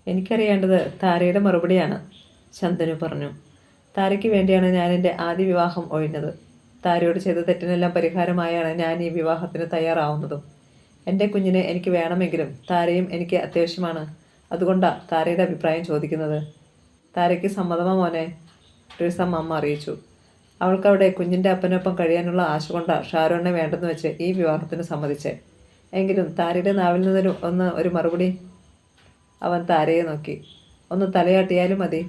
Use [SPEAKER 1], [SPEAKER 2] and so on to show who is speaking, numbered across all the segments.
[SPEAKER 1] എനിക്കറിയേണ്ടത് താരയുടെ മറുപടിയാണ്, ശന്തനു പറഞ്ഞു. താരയ്ക്ക് വേണ്ടിയാണ് ഞാൻ എൻ്റെ ആദ്യ വിവാഹം ഒഴിഞ്ഞത്. താരയോട് ചെയ്ത തെറ്റിനെല്ലാം പരിഹാരമായാണ് ഞാൻ ഈ വിവാഹത്തിന് തയ്യാറാവുന്നതും. എൻ്റെ കുഞ്ഞിനെ എനിക്ക് വേണമെങ്കിലും താരയും എനിക്ക് അത്യാവശ്യമാണ്. അതുകൊണ്ടാണ് താരയുടെ അഭിപ്രായം ചോദിക്കുന്നത്. താരയ്ക്ക് സമ്മതമോ മോനെ? ട്രീസ അമ്മ അറിയിച്ചു. അവൾക്കവിടെ കുഞ്ഞിൻ്റെ അപ്പനൊപ്പം കഴിയാനുള്ള ആശ കൊണ്ടാണ് ഷാരോണിനെ വേണ്ടെന്ന് വെച്ച് ഈ വിവാഹത്തിന് സമ്മതിച്ചേ. എങ്കിലും താരയുടെ നാവിൽ നിന്നൊരു ഒരു മറുപടി. അവൻ താരയെ നോക്കി. ഒന്ന് തലയാട്ടിയാലും മതി.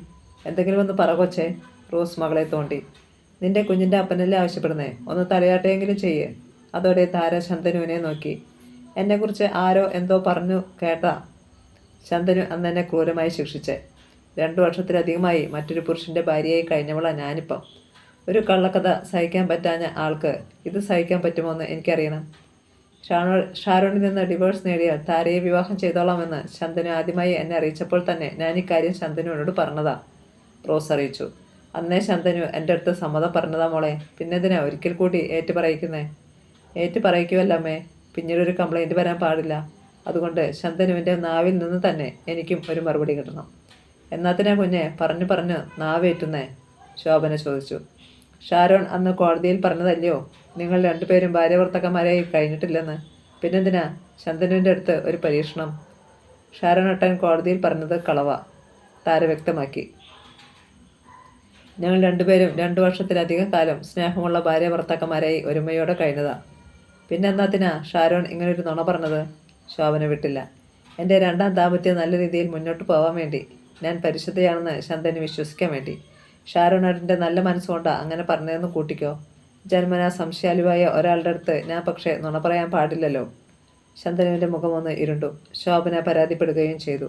[SPEAKER 1] എന്തെങ്കിലും ഒന്ന് പറ കൊച്ചേ. റോസ് മകളെ തോണ്ടി. നിന്റെ കുഞ്ഞിൻ്റെ അപ്പനല്ലേ ആവശ്യപ്പെടുന്നേ, ഒന്ന് തലയാട്ടെങ്കിലും ചെയ്യേ. അതോടെ താര ശന്തനുവിനെ നോക്കി. എന്നെക്കുറിച്ച് ആരോ എന്തോ പറഞ്ഞു കേട്ടാ ശന്തനു അന്ന് എന്നെ ക്രൂരമായി ശിക്ഷിച്ചേ. 2 വർഷത്തിലധികമായി മറ്റൊരു പുരുഷൻ്റെ ഭാര്യയായി കഴിഞ്ഞവളാണ് ഞാനിപ്പം. ഒരു കള്ളക്കഥ സഹിക്കാൻ പറ്റാഞ്ഞ ആൾക്ക് ഇത് സഹിക്കാൻ പറ്റുമോ എന്ന് എനിക്കറിയണം. ഷാരോണിൽ നിന്ന് ഡിവോഴ്സ് നേടിയാൽ താരയെ വിവാഹം ചെയ്തോളാമെന്ന് ശന്തനു ആദ്യമായി എന്നെ അറിയിച്ചപ്പോൾ തന്നെ ഞാൻ ഇക്കാര്യം ശന്തനുവിനോട് പറഞ്ഞതാ, റോസ് അറിയിച്ചു. അന്നേ ശന്തനു എൻ്റെ അടുത്ത് സമ്മതം പറഞ്ഞതാ മോളെ. പിന്നെതിനാ ഒരിക്കൽ കൂടി ഏറ്റു പറയിക്കുന്നേ? ഏറ്റു പറയിക്കുമല്ലോ അമ്മേ. പിന്നീടൊരു കംപ്ലൈൻറ്റ് വരാൻ പാടില്ല. അതുകൊണ്ട് ശന്തനുവിൻ്റെ നാവിൽ നിന്ന് തന്നെ എനിക്കും ഒരു മറുപടി കിട്ടണം. എന്നാത്തിനാ കുഞ്ഞെ പറഞ്ഞു നാവേറ്റുന്നേ? ശോഭന ചോദിച്ചു. ഷാരോൺ അന്ന് കോടതിയിൽ പറഞ്ഞതല്ലയോ നിങ്ങൾ 2 പേരും ഭാര്യാഭർത്താക്കന്മാരായി കഴിഞ്ഞിട്ടില്ലെന്ന്? പിന്നെന്തിനാ ശന്തനുവിൻ്റെ അടുത്ത് ഒരു പരീക്ഷണം? ഷാരോൺ ഏട്ടൻ കോടതിയിൽ പറഞ്ഞത് കളവ, താര വ്യക്തമാക്കി. ഞങ്ങൾ 2 പേരും 2 വർഷത്തിലധികം കാലം സ്നേഹമുള്ള ഭാര്യാഭർത്താക്കന്മാരായി ഒരുമയോടെ കഴിഞ്ഞതാ. പിന്നെന്നാത്തിനാ ഷാരോൺ ഇങ്ങനൊരു നുണ പറഞ്ഞത്? ശോഭന വിട്ടില്ല. എൻ്റെ 2ാം ദാമ്പത്യം നല്ല രീതിയിൽ മുന്നോട്ട് പോകാൻ വേണ്ടി, ഞാൻ പരിശുദ്ധയാണെന്ന് ശന്തനു വിശ്വസിക്കാൻ വേണ്ടി. ഷാരോണേട്ടൻ്റെ നല്ല മനസ്സുകൊണ്ടാണ് അങ്ങനെ പറഞ്ഞതെന്ന് കൂട്ടിക്കോ. ജന്മനാ സംശയാലുവായ ഒരാളുടെ അടുത്ത് ഞാൻ പക്ഷേ നുണ പറയാൻ പാടില്ലല്ലോ. ശന്തനുവിൻ്റെ മുഖമൊന്ന് ഇരുണ്ടു. ശോഭന പരാതിപ്പെടുകയും ചെയ്തു.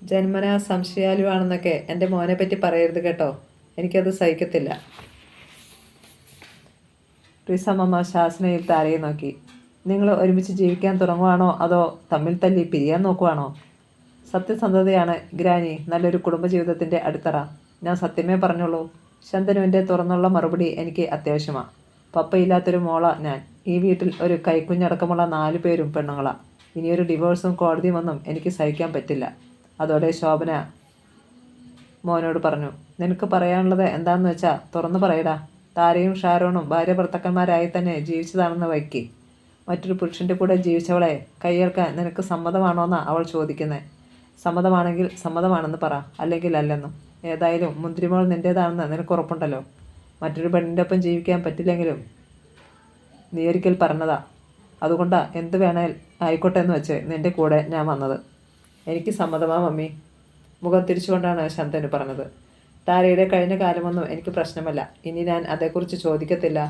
[SPEAKER 1] ജന്മനാ സംശയാലുവാണെന്നൊക്കെ എൻ്റെ മോനെ പറ്റി പറയരുത് കേട്ടോ. എനിക്കത് സഹിക്കത്തില്ല. ട്രീസമ്മ ശാസനയിൽ താരയെ നോക്കി. നിങ്ങൾ ഒരുമിച്ച് ജീവിക്കാൻ തുടങ്ങുവാണോ അതോ തമ്മിൽ തല്ലി പിരിയാൻ നോക്കുവാണോ? സത്യസന്ധതയാണ് ഗ്രാനി നല്ലൊരു കുടുംബജീവിതത്തിൻ്റെ അടിത്തറ. ഞാൻ സത്യമേ പറഞ്ഞുള്ളൂ. ശന്തനുവിൻ്റെ തുറന്നുള്ള മറുപടി എനിക്ക് അത്യാവശ്യമാണ്. പപ്പയില്ലാത്തൊരു മോള ഞാൻ. ഈ വീട്ടിൽ ഒരു കൈക്കുഞ്ഞടക്കമുള്ള 4 പേരും പെണ്ണുങ്ങളാ. ഇനിയൊരു ഡിവോഴ്സും കോടതിയും ഒന്നും എനിക്ക് സഹിക്കാൻ പറ്റില്ല. അതോടെ ശോഭന മോനോട് പറഞ്ഞു. നിനക്ക് പറയാനുള്ളത് എന്താണെന്ന് വെച്ചാൽ തുറന്നു പറയടാ. താരയും ഷാരോണും ഭാര്യ ഭർത്താക്കന്മാരായി തന്നെ ജീവിച്ചതാണെന്ന് വയ്ക്ക്. മറ്റൊരു പുരുഷൻ്റെ കൂടെ ജീവിച്ചവളെ കൈയേൽക്കാൻ നിനക്ക് സമ്മതമാണോന്നാണ് അവൾ ചോദിക്കുന്നത്. സമ്മതമാണെങ്കിൽ സമ്മതമാണെന്ന് പറ, അല്ലെങ്കിൽ അല്ലെന്നും. ഏതായാലും മുന്തിരിമോൾ നിൻ്റേതാണെന്ന് നിനക്ക് ഉറപ്പുണ്ടല്ലോ. മറ്റൊരു പെണ്ണിൻ്റെ ഒപ്പം ജീവിക്കാൻ പറ്റില്ലെങ്കിലും നീ ഒരിക്കൽ പറഞ്ഞതാ. അതുകൊണ്ടാണ് എന്ത് വേണേൽ ആയിക്കോട്ടെ എന്ന് വെച്ച് നിൻ്റെ കൂടെ ഞാൻ വന്നത്. എനിക്ക് സമ്മതമാ മമ്മി. മുഖം തിരിച്ചുകൊണ്ടാണ് ശന്തനു പറഞ്ഞത്. താരയുടെ കഴിഞ്ഞ കാലമൊന്നും എനിക്ക് പ്രശ്നമല്ല. ഇനി ഞാൻ അതേക്കുറിച്ച് ചോദിക്കത്തില്ല,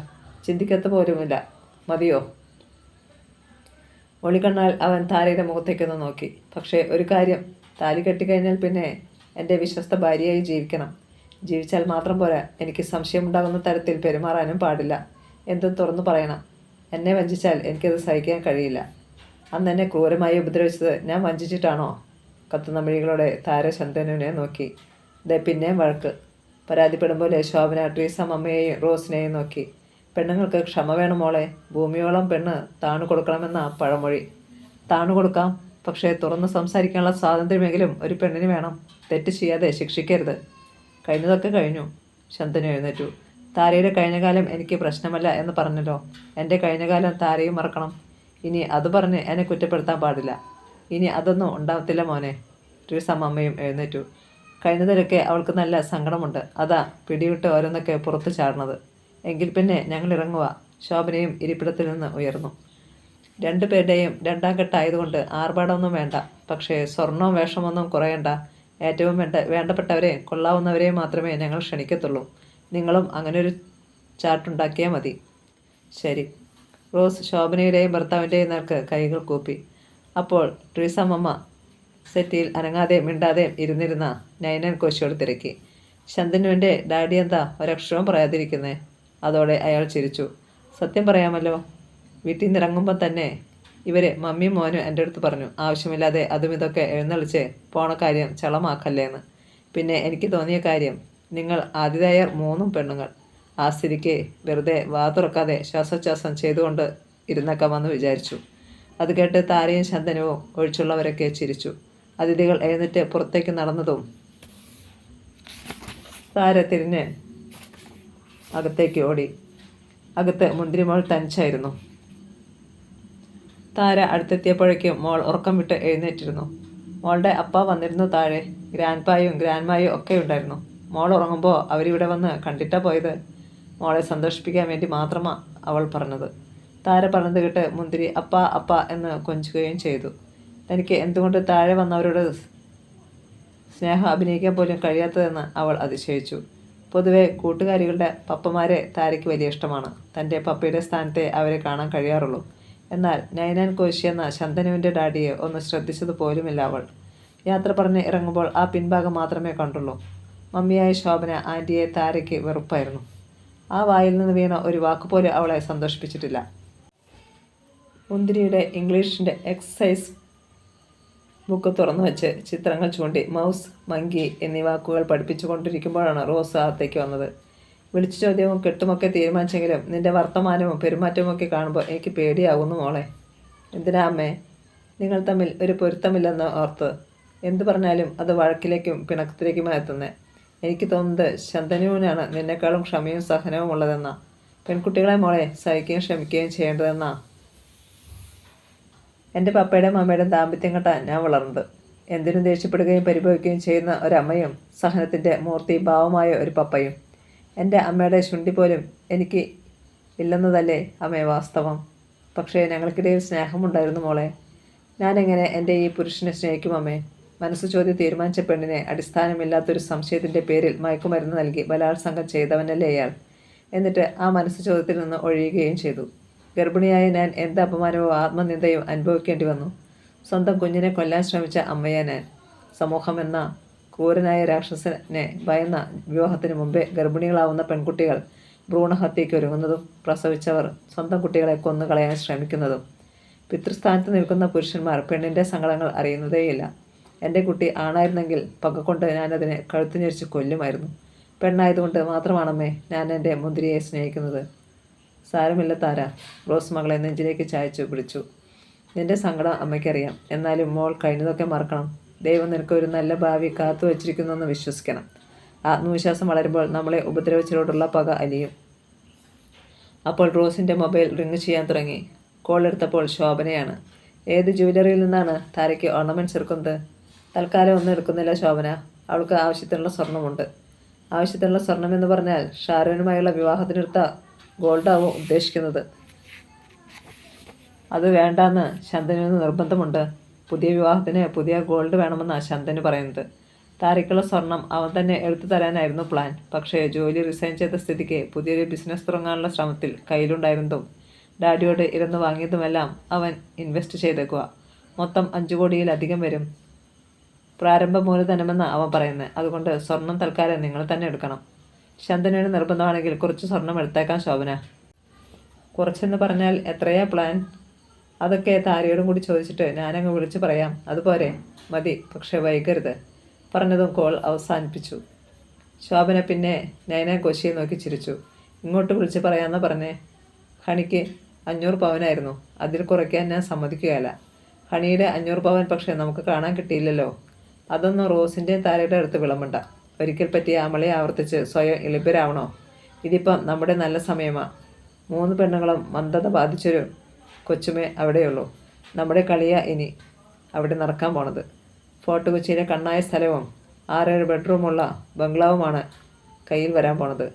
[SPEAKER 1] ചിന്തിക്കത്ത് പോലുമില്ല. മതിയോ? ഒളികണ്ണാൽ അവൻ താരയുടെ മുഖത്തേക്കൊന്ന് നോക്കി. പക്ഷേ ഒരു കാര്യം, താലി കെട്ടിക്കഴിഞ്ഞാൽ പിന്നെ എൻ്റെ വിശ്വസ്ത ഭാര്യയായി ജീവിക്കണം. ജീവിച്ചാൽ മാത്രം പോരാ, എനിക്ക് സംശയമുണ്ടാകുന്ന തരത്തിൽ പെരുമാറാനും പാടില്ല. എന്തും തുറന്നു പറയണം. എന്നെ വഞ്ചിച്ചാൽ എനിക്കത് സഹിക്കാൻ കഴിയില്ല. അന്ന് എന്നെ ക്രൂരമായി ഉപദ്രവിച്ചത് ഞാൻ വഞ്ചിച്ചിട്ടാണോ? കത്തുന്ന മിഴികളോടെ താര ശന്തനുവിനെ നോക്കി. പിന്നെയും വഴക്ക്. പരാതിപ്പെടുമ്പോൾ ശോഭന ട്രീസമ്മയെയും റോസിനെയും നോക്കി. പെണ്ണുങ്ങൾക്ക് ക്ഷമ വേണം മോളെ. ഭൂമിയോളം പെണ്ണ് താണു കൊടുക്കണമെന്ന പഴമൊഴി. താണു കൊടുക്കാം, പക്ഷേ തുറന്ന് സംസാരിക്കാനുള്ള സ്വാതന്ത്ര്യമെങ്കിലും ഒരു പെണ്ണിന് വേണം. തെറ്റ് ചെയ്യാതെ ശിക്ഷിക്കരുത്. കഴിഞ്ഞതൊക്കെ കഴിഞ്ഞു. ശന്തനു എഴുന്നേറ്റു. താരയുടെ കഴിഞ്ഞകാലം എനിക്ക് പ്രശ്നമല്ല എന്ന് പറഞ്ഞല്ലോ. എൻ്റെ കഴിഞ്ഞകാലം താരയും മറക്കണം. ഇനി അത് പറഞ്ഞ് എന്നെ കുറ്റപ്പെടുത്താൻ പാടില്ല. ഇനി അതൊന്നും ഉണ്ടാവത്തില്ല മോനെ. ട്രീസമ്മയും എഴുന്നേറ്റു. കഴിഞ്ഞതിലൊക്കെ അവൾക്ക് നല്ല സങ്കടമുണ്ട്. അതാ പിടിവിട്ട് ഓരോന്നൊക്കെ പുറത്ത് ചാടുന്നത്. എങ്കിൽ പിന്നെ ഞങ്ങൾ ഇറങ്ങുക. ശോഭനയും ഇരിപ്പിടത്തിൽ നിന്ന് ഉയർന്നു. 2 പേരുടെയും 2ാം കെട്ടായതുകൊണ്ട് ആർഭാടമൊന്നും വേണ്ട. പക്ഷേ സ്വർണവും വേഷമൊന്നും കുറയണ്ട. ഏറ്റവും വേണ്ടപ്പെട്ടവരെ കൊള്ളാവുന്നവരെയും മാത്രമേ ഞങ്ങൾ ക്ഷണിക്കത്തുള്ളൂ. നിങ്ങളും അങ്ങനൊരു ചാർട്ടുണ്ടാക്കിയാൽ മതി. ശരി. റോസ് ശോഭനയുടെയും ഭർത്താവിൻ്റെയും നേർക്ക് കൈകൾ കൂപ്പി. അപ്പോൾ ട്രീസമ്മ സെറ്റിയിൽ അനങ്ങാതെ മിണ്ടാതെ ഇരുന്നിരുന്ന നൈനൻ കോശിയോട് തിരക്കി. ശന്തനുവിൻ്റെ ഡാഡി എന്താ ഒരക്ഷരവും പറയാതിരിക്കുന്നേ? അതോടെ അയാൾ ചിരിച്ചു. സത്യം പറയാമല്ലോ, വീട്ടിൽ നിന്ന് ഇറങ്ങുമ്പോൾ തന്നെ ഇവർ മമ്മിയും മോനും എൻ്റെ അടുത്ത് പറഞ്ഞു, ആവശ്യമില്ലാതെ അതും ഇതൊക്കെ എഴുന്നള്ളിച്ച് പോണ കാര്യം ചളമാക്കല്ലേന്ന്. പിന്നെ എനിക്ക് തോന്നിയ കാര്യം, നിങ്ങൾ ആതിഥേയർ 3 പെണ്ണുങ്ങൾ. ആ സ്ഥിതിക്ക് വെറുതെ വാ തുറക്കാതെ ശ്വാസോച്ഛ്വാസം ചെയ്തുകൊണ്ട് ഇരുന്നേക്കാമെന്ന് വിചാരിച്ചു. അത് കേട്ട് താരയും ശന്തനുവും ഒഴിച്ചുള്ളവരൊക്കെ ചിരിച്ചു. അതിഥികൾ എഴുന്നേറ്റ് പുറത്തേക്ക് നടന്നതും താര തിരിഞ്ഞ് അകത്തേക്ക് ഓടി. അകത്ത് മുന്തിരിമോൾ തനിച്ചായിരുന്നു. താര അടുത്തെത്തിയപ്പോഴേക്കും മോൾ ഉറക്കം വിട്ട് എഴുന്നേറ്റിരുന്നു. മോളുടെ അപ്പ വന്നിരുന്നു താഴെ. ഗ്രാൻഡ്പായും ഗ്രാൻഡ്മായും ഒക്കെ ഉണ്ടായിരുന്നു. മോൾ ഉറങ്ങുമ്പോൾ അവരിവിടെ വന്ന് കണ്ടിട്ടാ പോയത്. മോളെ സന്തോഷിപ്പിക്കാൻ വേണ്ടി മാത്രമാണ് അവൾ പറഞ്ഞത്. താര പറഞ്ഞത് കേട്ട് മുന്തിരി അപ്പ അപ്പ എന്ന് കൊഞ്ചുകയും ചെയ്തു. തനിക്ക് എന്തുകൊണ്ട് താഴെ വന്നവരോട് സ്നേഹം അഭിനയിക്കാൻ പോലും കഴിയാത്തതെന്ന് അവൾ അതിശയിച്ചു. പൊതുവെ കൂട്ടുകാരികളുടെ പപ്പമാരെ താരയ്ക്ക് വലിയ ഇഷ്ടമാണ്. തൻ്റെ പപ്പയുടെ സ്ഥാനത്തെ അവരെ കാണാൻ കഴിയാറുള്ളൂ. എന്നാൽ നൈനാൻ കോശി എന്ന ശന്തനുവിൻ്റെ ഡാഡിയെ ഒന്ന് ശ്രദ്ധിച്ചത് പോലുമില്ല അവൾ. യാത്ര പറഞ്ഞ് ഇറങ്ങുമ്പോൾ ആ പിൻഭാഗം മാത്രമേ കണ്ടുള്ളൂ. മമ്മിയായ ശോഭന ആൻറ്റിയെ താരയ്ക്ക് വെറുപ്പായിരുന്നു. ആ വായിൽ നിന്ന് വീണ ഒരു വാക്കുപോലും അവളെ സന്തോഷിപ്പിച്ചിട്ടില്ല. മുന്തിരിയുടെ ഇംഗ്ലീഷിൻ്റെ എക്സസൈസ് ബുക്ക് തുറന്നു വെച്ച് ചിത്രങ്ങൾ ചൂണ്ടി മൗസ്, മങ്കി എന്നീ വാക്കുകൾ പഠിപ്പിച്ചു കൊണ്ടിരിക്കുമ്പോഴാണ് റോസ് അകത്തേക്ക് വന്നത്. വിളിച്ചു ചോദ്യവും കെട്ടുമൊക്കെ തീരുമാനിച്ചെങ്കിലും നിന്റെ വർത്തമാനവും പെരുമാറ്റവും ഒക്കെ കാണുമ്പോൾ എനിക്ക് പേടിയാകുന്നു മോളെ. എന്തിനാ അമ്മേ? നിങ്ങൾ തമ്മിൽ ഒരു പൊരുത്തമില്ലെന്ന് ഓർത്ത് എന്തു പറഞ്ഞാലും അത് വഴക്കിലേക്കും പിണക്കത്തിലേക്കുമാണ് എത്തുന്നത്. എനിക്ക് തോന്നുന്നത് ശന്തനുവിനാണ് നിന്നെക്കാളും ക്ഷമയും സഹനവും ഉള്ളതെന്നാ. പെൺകുട്ടികളെ മോളെ സഹിക്കുകയും ക്ഷമിക്കുകയും ചെയ്യേണ്ടതെന്നാ എൻ്റെ പപ്പയുടെയും അമ്മയുടെയും ദാമ്പത്യം കെട്ടാൻ ഞാൻ വളർന്നത്. എന്തിനും ദേഷ്യപ്പെടുകയും പരിഭവിക്കുകയും ചെയ്യുന്ന ഒരമ്മയും സഹനത്തിൻ്റെ മൂർത്തി ഭാവമായ ഒരു പപ്പയും. എൻ്റെ അമ്മയുടെ ശുണ്ഠി പോലും എനിക്ക് ഇല്ലെന്നതല്ലേ അമ്മേ വാസ്തവം. പക്ഷേ ഞങ്ങൾക്കിടയിൽ സ്നേഹമുണ്ടായിരുന്നു മോളെ. ഞാനെങ്ങനെ എൻ്റെ ഈ പുരുഷനെ സ്നേഹിക്കും അമ്മേ? മനസ്സ് ചോദ്യം തീരുമാനിച്ച പെണ്ണിനെ അടിസ്ഥാനമില്ലാത്തൊരു സംശയത്തിൻ്റെ പേരിൽ മയക്കുമരുന്ന് നൽകി ബലാത്സംഗം ചെയ്തവനല്ലേ അയാൾ. എന്നിട്ട് ആ മനസ്സ് ചോദ്യത്തിൽ നിന്ന് ഒഴിയുകയും ചെയ്തു. ഗർഭിണിയായ ഞാൻ എന്ത് അപമാനവും ആത്മനിന്ദയും അനുഭവിക്കേണ്ടി വന്നു. സ്വന്തം കുഞ്ഞിനെ കൊല്ലാൻ ശ്രമിച്ച അമ്മയെ ഞാൻ. സമൂഹം എന്ന ക്രൂരനായ രാക്ഷസനെ ഭയന്ന വിവാഹത്തിന് മുമ്പേ ഗർഭിണികളാവുന്ന പെൺകുട്ടികൾ ഭ്രൂണഹത്യയ്ക്ക് ഒരുങ്ങുന്നതും പ്രസവിച്ചവർ സ്വന്തം കുട്ടികളെ കൊന്നുകളയാൻ ശ്രമിക്കുന്നതും. പിതൃസ്ഥാനത്ത് നിൽക്കുന്ന പുരുഷന്മാർ പെണ്ണിൻ്റെ സങ്കടങ്ങൾ അറിയുന്നതേയില്ല. എൻ്റെ കുട്ടി ആണായിരുന്നെങ്കിൽ പകകൊണ്ട് ഞാനതിനെ കഴുത്തു ഞെരിച്ച് കൊല്ലുമായിരുന്നു. പെണ്ണായതുകൊണ്ട് മാത്രമാണമ്മേ ഞാൻ എൻ്റെ മുന്തിരിയെ സ്നേഹിക്കുന്നത്. സാരമില്ല താര, റോസ് മകളെ നെഞ്ചിലേക്ക് ചായച്ചു പിടിച്ചു. നിന്റെ സങ്കടം അമ്മയ്ക്കറിയാം. എന്നാലും മോൾ കഴിഞ്ഞതൊക്കെ മറക്കണം. ദൈവം നിനക്ക് ഒരു നല്ല ഭാവി കാത്തു വച്ചിരിക്കുന്നെന്ന് വിശ്വസിക്കണം. ആത്മവിശ്വാസം വളരുമ്പോൾ നമ്മളെ ഉപദ്രവിച്ചവരോടുള്ള പക അലിയും. അപ്പോൾ റോസിൻ്റെ മൊബൈൽ റിങ് ചെയ്യാൻ തുടങ്ങി. കോൾ എടുത്തപ്പോൾ ശോഭനയാണ്. ഏത് ജ്വല്ലറിയിൽ നിന്നാണ് താരയ്ക്ക് ഓർണമെൻറ്റ്സ് എടുക്കുന്നത്? തൽക്കാലം ഒന്നും എടുക്കുന്നില്ല ശോഭന. അവൾക്ക് ആവശ്യത്തിനുള്ള സ്വർണ്ണമുണ്ട്. ആവശ്യത്തിനുള്ള സ്വർണം എന്ന് പറഞ്ഞാൽ ഷാരൂനുമായുള്ള വിവാഹത്തിനെടുത്ത ഗോൾഡാവും ഉദ്ദേശിക്കുന്നത്. അത് വേണ്ടാന്ന് ശന്തനുവിന് നിർബന്ധമുണ്ട്. പുതിയ വിവാഹത്തിന് പുതിയ ഗോൾഡ് വേണമെന്നാണ് ശന്തനു പറയുന്നത്. താരയ്ക്കുള്ള സ്വർണം അവൻ തന്നെ എടുത്തു തരാനായിരുന്നു പ്ലാൻ. പക്ഷേ ജോലി റിസൈൻ ചെയ്ത സ്ഥിതിക്ക് പുതിയൊരു ബിസിനസ് തുടങ്ങാനുള്ള ശ്രമത്തിൽ കയ്യിലുണ്ടായിരുന്നതും ഡാഡിയോട് ഇരുന്ന് വാങ്ങിയതുമെല്ലാം അവൻ ഇൻവെസ്റ്റ് ചെയ്തേക്കുക. മൊത്തം 5 കോടിയിലധികം വരും പ്രാരംഭ മൂലധനമെന്ന് അവൻ പറയുന്നത്. അതുകൊണ്ട് സ്വർണം തൽക്കാലം നിങ്ങൾ തന്നെ എടുക്കണം. ശന്തനുവിന് നിർബന്ധമാണെങ്കിൽ കുറച്ച് സ്വർണം എടുത്തേക്കാൻ ശോഭന. കുറച്ചെന്ന് പറഞ്ഞാൽ എത്രയാ പ്ലാൻ? അതൊക്കെ താരയോടും കൂടി ചോദിച്ചിട്ട് ഞാനങ്ങ് വിളിച്ച് പറയാം. അതുപോലെ മതി, പക്ഷെ വൈകരുത്. പറഞ്ഞതും കോൾ അവസാനിപ്പിച്ചു. ശോഭന പിന്നെ നൈന കോശിയെ നോക്കി ചിരിച്ചു. ഇങ്ങോട്ട് വിളിച്ച് പറയാമെന്ന് പറഞ്ഞേ. ഹണിക്ക് 500 പവനായിരുന്നു. അതിൽ കുറയ്ക്കാൻ ഞാൻ സമ്മതിക്കുകയല്ല. ഹണിയുടെ 500 പവൻ പക്ഷേ നമുക്ക് കാണാൻ കിട്ടിയില്ലല്ലോ. അതൊന്നും റോസിൻ്റെ താരയുടെ അടുത്ത് വിളമ്പണ്ട. ഒരിക്കൽ പറ്റിയ അമളെ ആവർത്തിച്ച് സ്വയം എളിപ്പരാവണോ? ഇതിപ്പം നമ്മുടെ നല്ല സമയമാണ്. 3 പെണ്ണുങ്ങളും മന്ദത ബാധിച്ചൊരു കൊച്ചുമേ അവിടെയുള്ളൂ. നമ്മുടെ കളിയാ ഇനി അവിടെ നടക്കാൻ പോണത്. ഫോർട്ട് കൊച്ചിയിലെ കണ്ണായ സ്ഥലവും 6-7 ബെഡ്റൂമുള്ള ബംഗ്ലാവുമാണ് കയ്യിൽ വരാൻ പോണത്.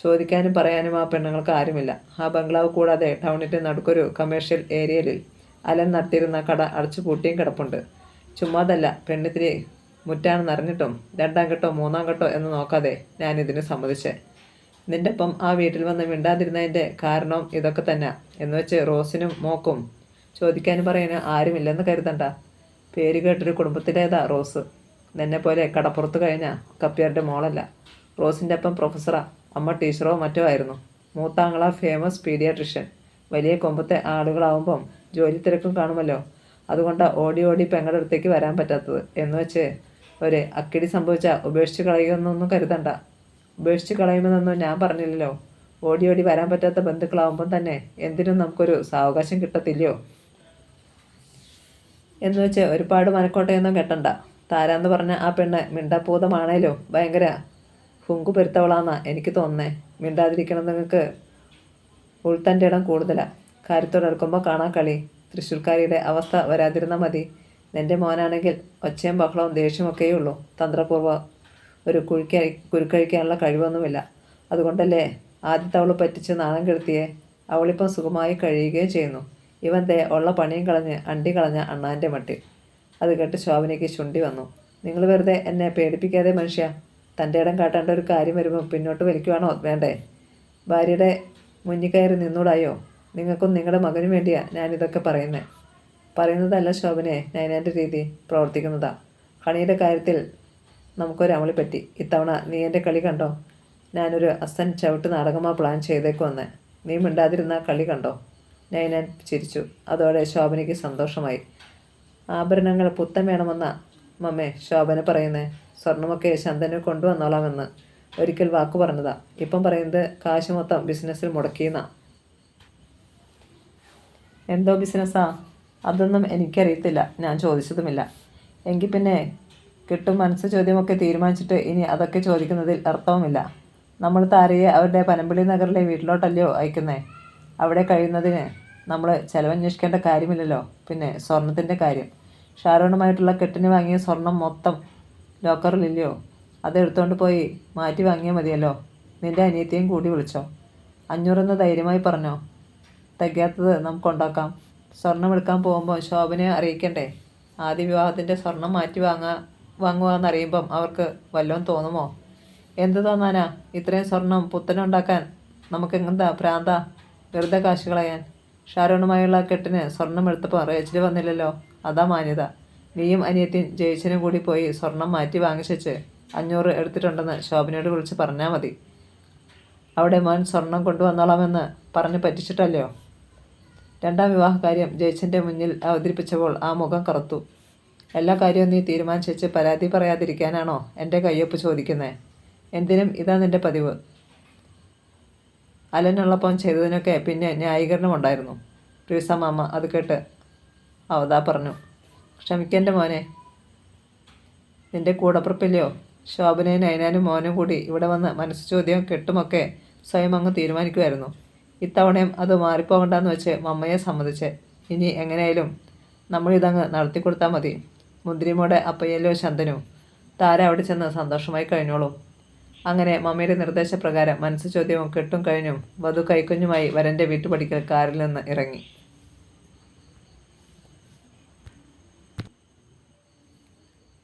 [SPEAKER 1] ചോദിക്കാനും പറയാനും ആ പെണ്ണുങ്ങൾക്ക് ആരുമില്ല. ആ ബംഗ്ലാവ് കൂടാതെ ടൗണിൻ്റെ നടുക്കൊരു കമേഴ്ഷ്യൽ ഏരിയയിൽ അലൻ നടത്തിയിരുന്ന കട അടച്ചു പൂട്ടിയും കിടപ്പുണ്ട്. ചുമ്മാതല്ല, പെണ്ണിത്തിരി മുറ്റാണെന്ന് അറിഞ്ഞിട്ടും 2ാം ഘട്ടോ 3ാം ഘട്ടോ എന്ന് നോക്കാതെ ഞാനിതിന് സമ്മതിച്ചേ. നിൻ്റെ ഒപ്പം ആ വീട്ടിൽ വന്ന് മിണ്ടാതിരുന്നതിൻ്റെ കാരണവും ഇതൊക്കെ തന്നെ എന്ന് വെച്ച് റോസിനും മോക്കും ചോദിക്കാനും പറയാനും ആരുമില്ലെന്ന് കരുതണ്ട. പേര് കേട്ടൊരു കുടുംബത്തിലേതാ റോസ്. നിന്നെപ്പോലെ കടപ്പുറത്ത് കഴിഞ്ഞ കപ്പ്യാരുടെ മോളല്ല. റോസിൻ്റെ അപ്പം പ്രൊഫസറാ. അമ്മ ടീച്ചറോ മറ്റോ ആയിരുന്നു. മൂത്താങ്ങള ഫേമസ് പീഡിയാട്രിഷ്യൻ. വലിയ കൊമ്പത്തെ ആളുകളാവുമ്പം ജോലി തിരക്കും കാണുമല്ലോ. അതുകൊണ്ടാണ് ഓടി ഓടി പെങ്ങളുടെ അടുത്തേക്ക് വരാൻ പറ്റാത്തത് എന്ന് വെച്ച് ഒരു അക്കിടി സംഭവിച്ചാൽ ഉപേക്ഷിച്ച് കളയുമെന്നൊന്നും കരുതണ്ട. ഉപേക്ഷിച്ച് കളയുമെന്നൊന്നും ഞാൻ പറഞ്ഞില്ലല്ലോ. ഓടി ഓടി വരാൻ പറ്റാത്ത ബന്ധുക്കളാവുമ്പം തന്നെ എന്തിനും നമുക്കൊരു സാവകാശം കിട്ടത്തില്ലയോ? എന്ന് വെച്ച് ഒരുപാട് മനക്കോട്ടയൊന്നും കെട്ടണ്ട. താരാന്ന് പറഞ്ഞ ആ പെണ്ണ് മിണ്ടാപ്പൂതമാണേലോ ഭയങ്കര ഹുങ്കു പെരുത്തവളാന്നാ എനിക്ക് തോന്നുന്നേ. മിണ്ടാതിരിക്കണം. നിങ്ങൾക്ക് ഉൾത്തൻ്റെ ഇടം കൂടുതലാണ്. കാര്യത്തോടടുക്കുമ്പോൾ കാണാൻ കളി. തൃശ്ശൂർക്കാരിയുടെ അവസ്ഥ വരാതിരുന്നാൽ മതി. നിൻ്റെ മോനാണെങ്കിൽ ഒച്ചയും ബഹളവും ദേഷ്യമൊക്കെയേ ഉള്ളൂ. തന്ത്രപൂർവ്വം ഒരു കുരുക്കഴിക്കാനുള്ള കഴിവൊന്നുമില്ല. അതുകൊണ്ടല്ലേ ആദ്യത്തെ അവൾ പറ്റിച്ച് നാണം കെടുത്തിയേ. അവളിപ്പം സുഖമായി കഴിയുകയും ചെയ്യുന്നു. ഇവൻ ദേ ഉള്ള പണിയും കളഞ്ഞ് അണ്ടി കളഞ്ഞ അണ്ണാൻ്റെ മട്ടിൽ. അത് കേട്ട് ശോഭനയ്ക്ക് ചുണ്ടി വന്നു. നിങ്ങൾ വെറുതെ എന്നെ പേടിപ്പിക്കാതെ മനുഷ്യ. തൻ്റെ ഇടം കാട്ടേണ്ട ഒരു കാര്യം വരുമ്പോൾ പിന്നോട്ട് വലിക്കുവാണോ വേണ്ടേ? ഭാര്യയുടെ മുന്നിൽ കയറി നിന്നൂടായോ? നിങ്ങൾക്കും നിങ്ങളുടെ മകനും വേണ്ടിയാ ഞാനിതൊക്കെ പറയുന്നതല്ല ശോഭനെ, നൈനാൻ്റെ രീതി പ്രവർത്തിക്കുന്നതാ. കണിയുടെ കാര്യത്തിൽ നമുക്കൊരു അമളി പറ്റി. ഇത്തവണ നീ എൻ്റെ കളി കണ്ടോ? ഞാനൊരു അസൻ ചവിട്ട് നാടകമാ പ്ലാൻ ചെയ്തേക്കുവന്ന്. നീ മിണ്ടാതിരുന്ന കളി കണ്ടോ? നൈനാൻ ചിരിച്ചു. അതോടെ ശോഭനയ്ക്ക് സന്തോഷമായി. ആഭരണങ്ങൾ പുത്തൻ വേണമെന്നാ മമ്മേ ശോഭന പറയുന്നേ. സ്വർണമൊക്കെ ശന്തനു കൊണ്ടുവന്നോളാമെന്ന് ഒരിക്കൽ വാക്കു പറഞ്ഞതാ. ഇപ്പം പറയുന്നത് കാശ് മൊത്തം ബിസിനസ്സിൽ മുടക്കിയെന്നാ. എന്തോ ബിസിനസ്സാ? അതൊന്നും എനിക്കറിയത്തില്ല, ഞാൻ ചോദിച്ചതുമില്ല. എങ്കിൽ പിന്നെ കിട്ടും മനസ്സ് ചോദ്യമൊക്കെ തീരുമാനിച്ചിട്ട് ഇനി അതൊക്കെ ചോദിക്കുന്നതിൽ അർത്ഥവുമില്ല. നമ്മൾ താരയെ അവരുടെ പനമ്പിള്ളി നഗറിലെ വീട്ടിലോട്ടല്ലയോ അയക്കുന്നേ. അവിടെ കഴിയുന്നതിന് നമ്മൾ ചിലവന്വേഷിക്കേണ്ട കാര്യമില്ലല്ലോ. പിന്നെ സ്വർണത്തിൻ്റെ കാര്യം, ഷാരോണുമായിട്ടുള്ള കെട്ടിന് വാങ്ങിയ സ്വർണം മൊത്തം ലോക്കറിലില്ലയോ? അതെടുത്തുകൊണ്ട് പോയി മാറ്റി വാങ്ങിയാൽ മതിയല്ലോ. നിൻ്റെ അനിയത്തിയും കൂടി വിളിച്ചോ. 500 ധൈര്യമായി പറഞ്ഞോ. തികയാത്തത് നമുക്കുണ്ടാക്കാം. സ്വർണം എടുക്കാൻ പോകുമ്പോൾ ശോഭനയെ അറിയിക്കണ്ടേ? ആദ്യ വിവാഹത്തിൻ്റെ സ്വർണം മാറ്റി വാങ്ങുകയെന്നറിയുമ്പം അവർക്ക് വല്ലതും തോന്നുമോ? എന്ത് തോന്നാനാ? ഇത്രയും സ്വർണം പുത്തനുണ്ടാക്കാൻ നമുക്കെന്താ ഭ്രാന്ത? വെറുതെ കാശ് കളയാൻ. ഷാരോണുമായുള്ള കെട്ടിന് സ്വർണം എടുത്തപ്പോൾ റേച്ചിൽ വന്നില്ലല്ലോ. അതാ മാന്യത. നീയും അനിയത്തിയും ജയിച്ചനും കൂടി പോയി സ്വർണം മാറ്റി വാങ്ങിച്ചു 500 എടുത്തിട്ടുണ്ടെന്ന് ശോഭനയോട് വിളിച്ച് പറഞ്ഞാൽ മതി. അവിടെ മോൻ സ്വർണം കൊണ്ടുവന്നോളാമെന്ന് പറഞ്ഞ് പറ്റിച്ചിട്ടല്ലയോ? രണ്ടാം വിവാഹകാര്യം ജയിച്ചൻ്റെ മുന്നിൽ അവതരിപ്പിച്ചപ്പോൾ ആ മുഖം കറുത്തു. എല്ലാ കാര്യവും നീ തീരുമാനിച്ചു പരാതി പറയാതിരിക്കാനാണോ എൻ്റെ കയ്യൊപ്പ് ചോദിക്കുന്നേ? എന്തിനും ഇതാ നിൻ്റെ പതിവ്. അലനുള്ളപ്പം ചെയ്തതിനൊക്കെ പിന്നെ ന്യായീകരണമുണ്ടായിരുന്നു. ട്രീസ മാമ അത് കേട്ട് അവതാ പറഞ്ഞു. ക്ഷമിക്കെൻ്റെ മോനെ, നിൻ്റെ കൂടപ്പുറപ്പില്ലയോ? ശോഭനയും നൈനാനും മോനും കൂടി ഇവിടെ വന്ന് മനസ്സ് ചോദ്യം കെട്ടുമൊക്കെ സ്വയം അങ്ങ് തീരുമാനിക്കുമായിരുന്നു. ഇത്തവണയും അത് മാറിപ്പോകണ്ടെന്ന് വെച്ച് മമ്മയെ സമ്മതിച്ച്. ഇനി എങ്ങനെയായാലും നമ്മളിതങ്ങ് നടത്തിക്കൊടുത്താൽ മതി. മുന്തിരിമോടെ അപ്പയ്യല്ലോ ശന്തനു. താര അവിടെ ചെന്ന് സന്തോഷമായി കഴിഞ്ഞോളും. അങ്ങനെ മമ്മയുടെ നിർദ്ദേശപ്രകാരം മനസ്സ് ചോദ്യവും കെട്ടും കഴിഞ്ഞും വധു കൈക്കുഞ്ഞുമായി വരൻ്റെ വീട്ടുപടിക്കൽ കാറിൽ നിന്ന് ഇറങ്ങി.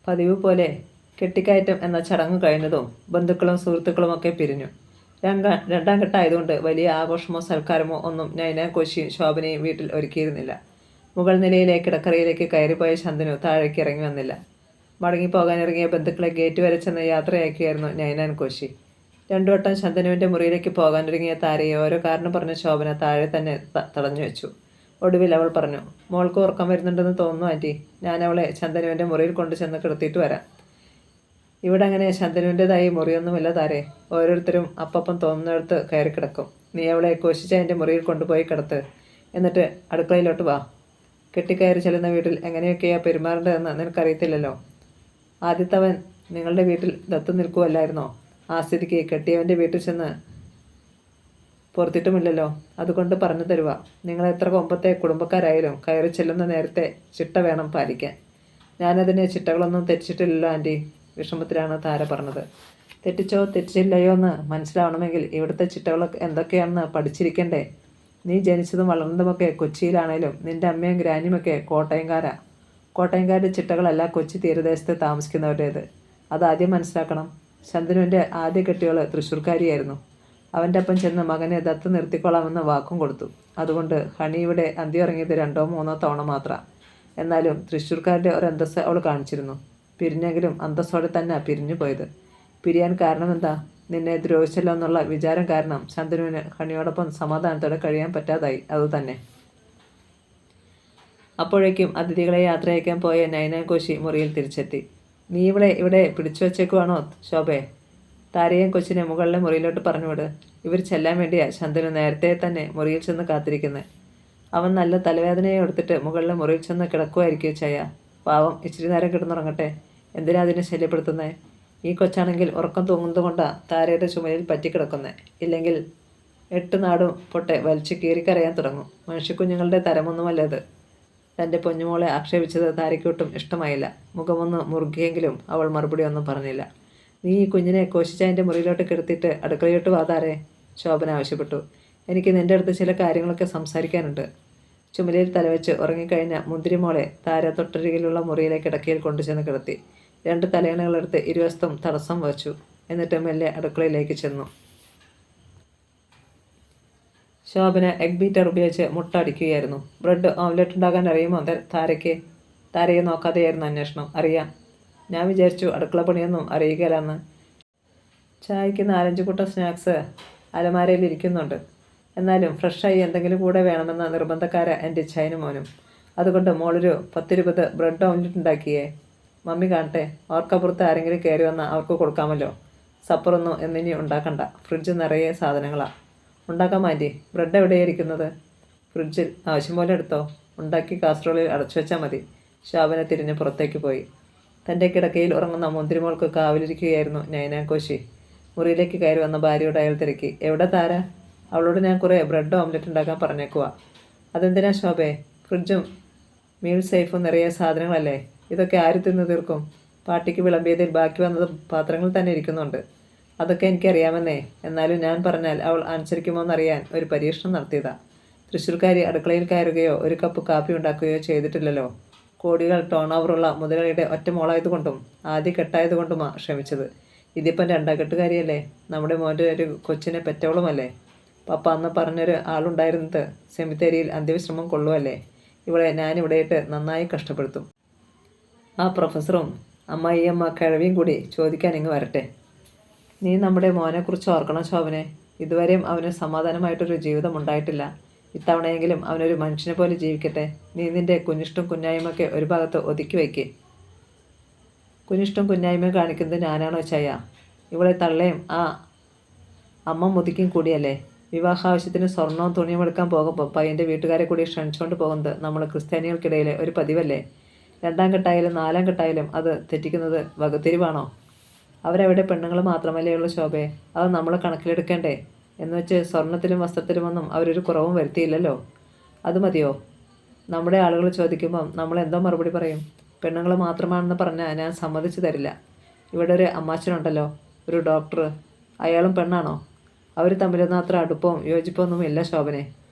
[SPEAKER 1] പതിവ് പോലെ കെട്ടിക്കയറ്റം എന്ന ചടങ്ങ് കഴിഞ്ഞതും ബന്ധുക്കളും സുഹൃത്തുക്കളുമൊക്കെ പിരിഞ്ഞു. രണ്ടാം ഘട്ടമായതുകൊണ്ട് വലിയ ആഘോഷമോ സൽക്കാരമോ ഒന്നും നൈനാൻ കോശിയും ശോഭനയും വീട്ടിൽ ഒരുക്കിയിരുന്നില്ല. മുകൾ നിലയിലെ കിടക്കറയിലേക്ക് കയറിപ്പോയ ശന്തനു താഴേക്ക് ഇറങ്ങി വന്നില്ല. മടങ്ങിപ്പോകാനിറങ്ങിയ ബന്ധുക്കളെ ഗേറ്റ് വരെ ചെന്ന് യാത്രയാക്കിയായിരുന്നു നൈനാൻ കോശി. 2 വട്ടം ശന്തനുവിൻ്റെ മുറിയിലേക്ക് പോകാനൊരുങ്ങിയ താരയെ ഓരോ കാരണം പറഞ്ഞ ശോഭന താഴെ തന്നെ തടഞ്ഞു വെച്ചു. ഒടുവിൽ അവൾ പറഞ്ഞു, മോൾക്ക് ഉറക്കം വരുന്നുണ്ടെന്ന് തോന്നുന്നു ആൻറ്റി. ഞാൻ അവളെ ശന്തനുവിൻ്റെ മുറിയിൽ കൊണ്ട് ചെന്ന് കിടത്തിയിട്ട് വരാം. ഇവിടെ അങ്ങനെ ശന്തനുവിൻ്റെതായി മുറിയൊന്നുമില്ല താരേ. ഓരോരുത്തരും അപ്പം തോന്നുന്നിടത്ത് കയറി കിടക്കും. നീ അവളെ കോശിച്ചതിൻ്റെ മുറിയിൽ കൊണ്ടുപോയി കിടത്ത്. എന്നിട്ട് അടുക്കളയിലോട്ട് വാ. കെട്ടിക്കയറി ചെല്ലുന്ന വീട്ടിൽ എങ്ങനെയൊക്കെയാ പെരുമാറേണ്ടതെന്ന് നിനക്കറിയത്തില്ലല്ലോ. ആദ്യത്തവൻ നിങ്ങളുടെ വീട്ടിൽ ദത്തു നിൽക്കുമല്ലായിരുന്നോ? ആ സ്ഥിതിക്ക് കെട്ടിയവൻ്റെ വീട്ടിൽ ചെന്ന് പൊറത്തിട്ടുമില്ലല്ലോ. അതുകൊണ്ട് പറഞ്ഞു തരുക, നിങ്ങൾ എത്ര കൊമ്പത്തെ കുടുംബക്കാരായാലും കയറി ചെല്ലുന്ന നേരത്തെ ചിട്ട വേണം പാലിക്കാൻ. ഞാനതിന് ചിട്ടകളൊന്നും തെറ്റിച്ചിട്ടില്ലല്ലോ ആൻറ്റി. വിഷമത്തിലാണ് താര പറഞ്ഞത്. തെറ്റിച്ചോ തെറ്റിച്ചില്ലയോ എന്ന് മനസ്സിലാവണമെങ്കിൽ ഇവിടുത്തെ ചിട്ടകൾ എന്തൊക്കെയാണെന്ന് പഠിച്ചിരിക്കണ്ടേ? നീ ജനിച്ചതും വളർന്നതുമൊക്കെ കൊച്ചിയിലാണേലും നിൻ്റെ അമ്മയും ഗ്രാനിയുമൊക്കെ കോട്ടയംകാരുടെ ചിട്ടകളല്ല കൊച്ചി തീരദേശത്ത് താമസിക്കുന്നവരുടേത്. അതാദ്യം മനസ്സിലാക്കണം. ശന്തനുവിൻ്റെ ആദ്യ കെട്ടികൾ തൃശ്ശൂർക്കാരിയായിരുന്നു. അവൻ്റെ അപ്പം ചെന്ന് മകനെ ദത്ത് നിർത്തിക്കൊള്ളാമെന്ന് വാക്കും കൊടുത്തു. അതുകൊണ്ട് ഹണി ഇവിടെ അന്തിയുറങ്ങിയത് 2 or 3 തവണ മാത്രം. എന്നാലും തൃശ്ശൂർക്കാരുടെ ഒരു അന്തസ്സ് അവൾ കാണിച്ചിരുന്നു. പിരിഞ്ഞെങ്കിലും അന്തസ്സോടെ തന്നെ പിരിഞ്ഞു പോയത്. പിരിയാൻ കാരണമെന്താ? നിന്നെ ദ്രോഹിച്ചല്ലോ എന്നുള്ള വിചാരം കാരണം ശന്തനുവിന് ഹണിയോടൊപ്പം സമാധാനത്തോടെ കഴിയാൻ പറ്റാതായി. അതുതന്നെ. അപ്പോഴേക്കും അതിഥികളെ യാത്രയക്കാൻ പോയ നൈനാൻ കോശി മുറിയിൽ തിരിച്ചെത്തി. നീ ഇവിടെ പിടിച്ചു വച്ചേക്കുവാണോ ശോഭേ? താരയും കൊച്ചിനെ മുകളിലെ മുറിയിലോട്ട് പറഞ്ഞുവിട്. ഇവർ ചെല്ലാൻ വേണ്ടിയാ ശന്തനു നേരത്തെ തന്നെ മുറിയിൽ ചെന്ന് കാത്തിരിക്കുന്നത്. അവൻ നല്ല തലവേദനയെ എടുത്തിട്ട് മുകളിലെ മുറിയിൽ ചെന്ന് കിടക്കുമായിരിക്കും ചയ. പാവം, ഇച്ചിരി നേരം കിടന്നുറങ്ങട്ടെ. എന്തിനാ അതിനെ ശല്യപ്പെടുത്തുന്നേ? ഈ കൊച്ചാണെങ്കിൽ ഉറക്കം തൂങ്ങുന്നതുകൊണ്ടാ താരയുടെ ചുമലിൽ പറ്റിക്കിടക്കുന്നേ. ഇല്ലെങ്കിൽ 8 നാടും പൊട്ടെ വലിച്ചു കീറിക്കരയാൻ തുടങ്ങും. മനുഷ്യക്കുഞ്ഞുങ്ങളുടെ തരമൊന്നുമല്ല അത്. തൻ്റെ പൊന്നുമോളെ ആക്ഷേപിച്ചത് താരയ്ക്കൊട്ടും ഇഷ്ടമായില്ല. മുഖമൊന്ന് മുറുകിയെങ്കിലും അവൾ മറുപടി ഒന്നും പറഞ്ഞില്ല. നീ ഈ കുഞ്ഞിനെ കോശിച്ചായൻ്റെ മുറിയിലോട്ട് കിടത്തിയിട്ട് അടുക്കളയോട്ട് വാ താരേ, ശോഭന ആവശ്യപ്പെട്ടു. എനിക്ക് നിൻ്റെ അടുത്ത് ചില കാര്യങ്ങളൊക്കെ സംസാരിക്കാനുണ്ട്. ചുമലിൽ തലവെച്ച് ഉറങ്ങിക്കഴിഞ്ഞ മുന്തിരിമോളെ താര തൊട്ടരികിലുള്ള മുറിയിലെ കിടക്കയിൽ കൊണ്ടുചെന്ന് കിടത്തി. 2 തലയണകളെടുത്ത് ഇരുവശത്തും തടസ്സം വച്ചു. എന്നിട്ട് മെല്ലെ അടുക്കളയിലേക്ക് ചെന്നു. ശോഭന എഗ് ബീറ്റർ ഉപയോഗിച്ച് മുട്ട അടിക്കുകയായിരുന്നു. ബ്രെഡ് ഓംലെറ്റ് ഉണ്ടാകാൻ അറിയുമോ താരയ്ക്ക്? താരയെ നോക്കാതെയായിരുന്നു അന്വേഷണം. അറിയാം. ഞാൻ വിചാരിച്ചു അടുക്കള പണിയൊന്നും അറിയുകയില്ലെന്ന്. ചായക്ക് 4-5 കൂട്ടം സ്നാക്സ് അലമാരയിൽ ഇരിക്കുന്നുണ്ട്. എന്നാലും ഫ്രഷായി എന്തെങ്കിലും കൂടെ വേണമെന്ന നിർബന്ധക്കാര എൻ്റെ ചൈന മോനും. അതുകൊണ്ട് മോളൊരു 10-20 ബ്രെഡ് ഓംലെറ്റ് ഉണ്ടാക്കിയേ. മമ്മി കാണട്ടെ. ഓർക്കപ്പുറത്ത് ആരെങ്കിലും കയറി വന്നാൽ അവർക്ക് കൊടുക്കാമല്ലോ. സപ്പറൊന്നും എന്നിനി ഉണ്ടാക്കണ്ട. ഫ്രിഡ്ജ് നിറയെ സാധനങ്ങളാണ്. ഉണ്ടാക്കാം ആൻറ്റി. ബ്രെഡ് എവിടെയാണ് ഇരിക്കുന്നത്? ഫ്രിഡ്ജിൽ. ആവശ്യം പോലെ എടുത്തോ. ഉണ്ടാക്കി കാസറോളിൽ അടച്ചു വെച്ചാൽ മതി. ശോഭന തിരിഞ്ഞ് പുറത്തേക്ക് പോയി. തൻ്റെ കിടക്കയിൽ ഉറങ്ങുന്ന മുന്തിരിമോൾക്ക് കാവലിരിക്കുകയായിരുന്നു നൈനാക്കോശി. മുറിയിലേക്ക് കയറി വന്ന ഭാര്യയോട് അയാൾ തിരക്കി. എവിടെ താര? അവളോട് ഞാൻ കുറേ ബ്രെഡ് ഓംലെറ്റ് ഉണ്ടാക്കാൻ പറഞ്ഞേക്കുവാ. അതെന്തിനാ ശോഭേ? ഫ്രിഡ്ജും മീൽ സേഫും നിറയെ സാധനങ്ങളല്ലേ. ഇതൊക്കെ ആര് തിന്നു തീർക്കും? പാർട്ടിക്ക് വിളമ്പിയതിൽ ബാക്കി വന്നത് പാത്രങ്ങൾ തന്നെ ഇരിക്കുന്നുണ്ട്. അതൊക്കെ എനിക്കറിയാമെന്നേ. എന്നാലും ഞാൻ പറഞ്ഞാൽ അവൾ അനുസരിക്കുമോയെന്നറിയാൻ ഒരു പരീക്ഷണം നടത്തിയതാ. തൃശ്ശൂർക്കാരി അടുക്കളയിൽ കയറുകയോ ഒരു കപ്പ് കാപ്പി ഉണ്ടാക്കുകയോ ചെയ്തിട്ടില്ലല്ലോ. കോടികൾ ടേൺ ഓവറുള്ള മുതലാളിയുടെ ഒറ്റ മോളായതുകൊണ്ടും ആദ്യ കെട്ടായതുകൊണ്ടുമാണ് ക്ഷമിച്ചത്. ഇതിപ്പം 2ാം കെട്ടുകാരിയല്ലേ. നമ്മുടെ മോൻ്റെ ഒരു കൊച്ചിനെ പെറ്റവളുമല്ലേ. പപ്പ അന്ന് പറഞ്ഞൊരു ആളുണ്ടായിരുന്നത് സെമിത്തേരിയിൽ അന്ത്യവിശ്രമം കൊള്ളുമല്ലേ. ഇവളെ ഞാനിവിടെയിട്ട് നന്നായി കഷ്ടപ്പെടുത്തും. ആ പ്രൊഫസറും അമ്മായിയമ്മ കിഴവിയും കൂടി ചോദിക്കാൻ ഇങ്ങ് വരട്ടെ. നീ നമ്മുടെ മോനെക്കുറിച്ച് ഓർക്കണം ശോഭനെ. ഇതുവരെയും അവന് സമാധാനമായിട്ടൊരു ജീവിതം ഉണ്ടായിട്ടില്ല. ഇത്തവണയെങ്കിലും അവനൊരു മനുഷ്യനെ പോലെ ജീവിക്കട്ടെ. നീ നിൻ്റെ കുഞ്ഞിഷ്ടം കുഞ്ഞായ്മയൊക്കെ ഒരു ഭാഗത്ത് ഒതുക്കി വയ്ക്കേ. കുഞ്ഞിഷ്ടം കുഞ്ഞായ്മയും കാണിക്കുന്നത് ഞാനാണോ ചയ? ഇവളെ തള്ളയും ആ അമ്മ മുതിക്കും കൂടിയല്ലേ. വിവാഹാവശ്യത്തിന് സ്വർണവും തുണിയും എടുക്കാൻ പോകുമ്പോൾ പയ്യൻ്റെ വീട്ടുകാരെ കൂടി ക്ഷണിച്ചുകൊണ്ട് പോകുന്നത് നമ്മൾ ക്രിസ്ത്യാനികൾക്കിടയിലെ ഒരു പതിവല്ലേ. 2ാം കെട്ടായാലും 4ാം കെട്ടായാലും അത് തെറ്റിക്കുന്നത് വകത്തിരിവാണോ? അവരവിടെ പെണ്ണുങ്ങൾ മാത്രമല്ലേ ഉള്ളൂ ശോഭയെ. അത് നമ്മൾ കണക്കിലെടുക്കേണ്ടേ? എന്ന് വെച്ച് സ്വർണത്തിലും വസ്ത്രത്തിലുമൊന്നും അവരൊരു കുറവും വരുത്തിയില്ലല്ലോ. അത് മതിയോ? നമ്മുടെ ആളുകൾ ചോദിക്കുമ്പം നമ്മൾ എന്തോ മറുപടി പറയും? പെണ്ണുങ്ങൾ മാത്രമാണെന്ന് പറഞ്ഞാൽ ഞാൻ സമ്മതിച്ചു തരില്ല. ഇവിടെ ഒരു അമ്മാച്ചനുണ്ടല്ലോ, ഒരു ഡോക്ടർ. അയാളും പെണ്ണാണോ? അവർ തമ്മിലൊന്നും അത്ര അടുപ്പവും യോജിപ്പൊന്നും ഇല്ല ശോഭനെ.